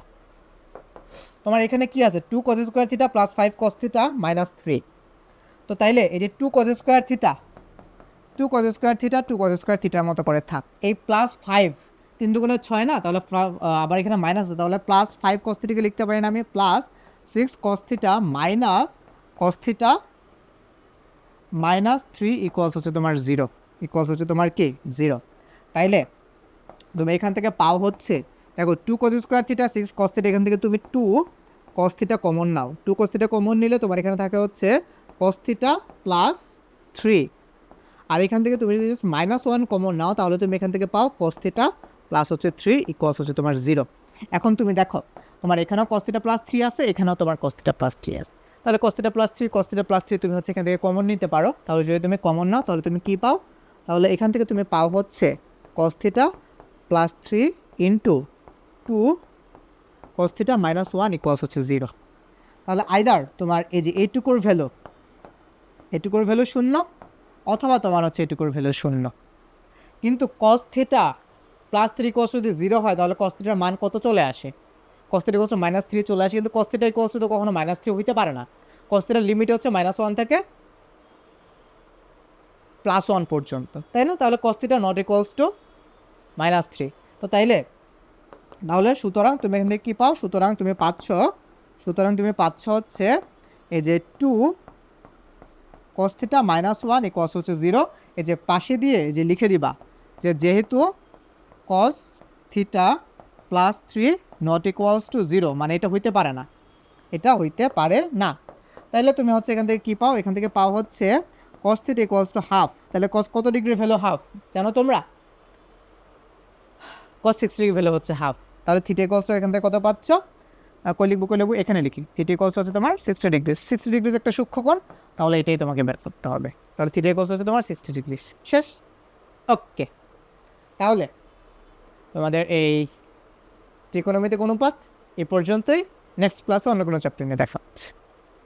তোমার এখানে কি আছে, 2 cos square theta plus 5 cos theta minus 3। তো তাইলে এই যে 2 cos square theta 2 cos square theta 2 cos square থিটার মতো করে থাক। এই প্লাস 5 3 দুগুণে 6 না, তাহলে আবার এখানে মাইনাস আছে, তাহলে প্লাস 5 cos থিটাকে লিখতে পারি না আমি plus 6 cos theta minus cos theta minus 3 equals হচ্ছে তোমার 0, ইকুয়ালস হচ্ছে তোমার কি 0। তাইলে তুমি এখান থেকে পাও হচ্ছে, দেখো 2 cos square theta 6 cos theta, এখান থেকে তুমি 2 cos থিটা কমন নাও। 2 cos থিটা কমন নিলে তোমার এখানে থাকে হচ্ছে cos থিটা প্লাস 3, আর এখান থেকে তুমি যদি -1 কমন নাও তাহলে তুমি এখান থেকে পাও cos থিটা প্লাস হচ্ছে 3 ইকুয়ালস হচ্ছে তোমার 0। এখন তুমি দেখো তোমার এখানেও cos থিটা প্লাস 3 আছে, এখানেও তোমার cos থিটা প্লাস 3 আছে, তাহলে cos theta plus 3 cos theta plus 3 তুমি হচ্ছে এখান থেকে কমন নিতে পারো। তাহলে যদি তুমি কমন নাও তাহলে তুমি কী পাও, তাহলে এখান থেকে তুমি পাও হচ্ছে cos theta plus 3 into 2 cos theta minus 1 equals হচ্ছে 0। তাহলে আইদার তোমার এই যে এইটুকুর ভ্যালু 0 অথবা তোমার হচ্ছে এটুকুর ভ্যালু 0। কিন্তু cos থিটা প্লাস 3 ইকুয়ালস যদি 0 হয় তাহলে cos থিটার মান কত চলে আসে, cos থিটা ইকুয়ালস -3 চলে আসে। কিন্তু cos থিটা ইকুয়ালস তো কখনো -3 হইতে পারে না, cos থিটার লিমিট হচ্ছে -1 থেকে +1 পর্যন্ত, তাই না? তাহলে cos theta not equals to -3। তো তাহলে সুতরাং তুমি এখান থেকে কী পাও, সুতরাং তুমি পাচ্ছ হচ্ছে এই যে 2 cos থিটা -1 ইকুয়ালস হচ্ছে 0। এই যে পাশে দিয়ে যে লিখে দিবা যে যেহেতু cos theta plus 3 not equals to 0, মানে এটা হইতে পারে না, এটা হইতে পারে না। তাহলে তুমি হচ্ছে এখান থেকে কী পাও, এখান থেকে পাও হচ্ছে cos theta equals to half. তাহলে cos কত ডিগ্রি ভ্যালু হাফ জানো তোমরা? cos 6 ডিগ্রি ভ্যালু হচ্ছে হাফ। তাহলে থিটা ইকুয়ালস টু এখান থেকে কত পাচ্ছ, কই লিখবো এখানে লিখি, থিটা ইকুয়ালস হচ্ছে তোমার 60 ডিগ্রি। 60 ডিগ্রি একটা সূক্ষ্মকোণ, তাহলে এটাই তোমাকে বের করতে হবে। তাহলে থিটা ইকুয়ালস হচ্ছে তোমার 60 ডিগ্রি। শেষ। ওকে, তাহলে তোমাদের এই ত্রিকোণমিতিক অনুপাত এই পর্যন্তই। নেক্সট ক্লাসে অন্য কোনো চ্যাপ্টার নিয়ে দেখা হচ্ছে।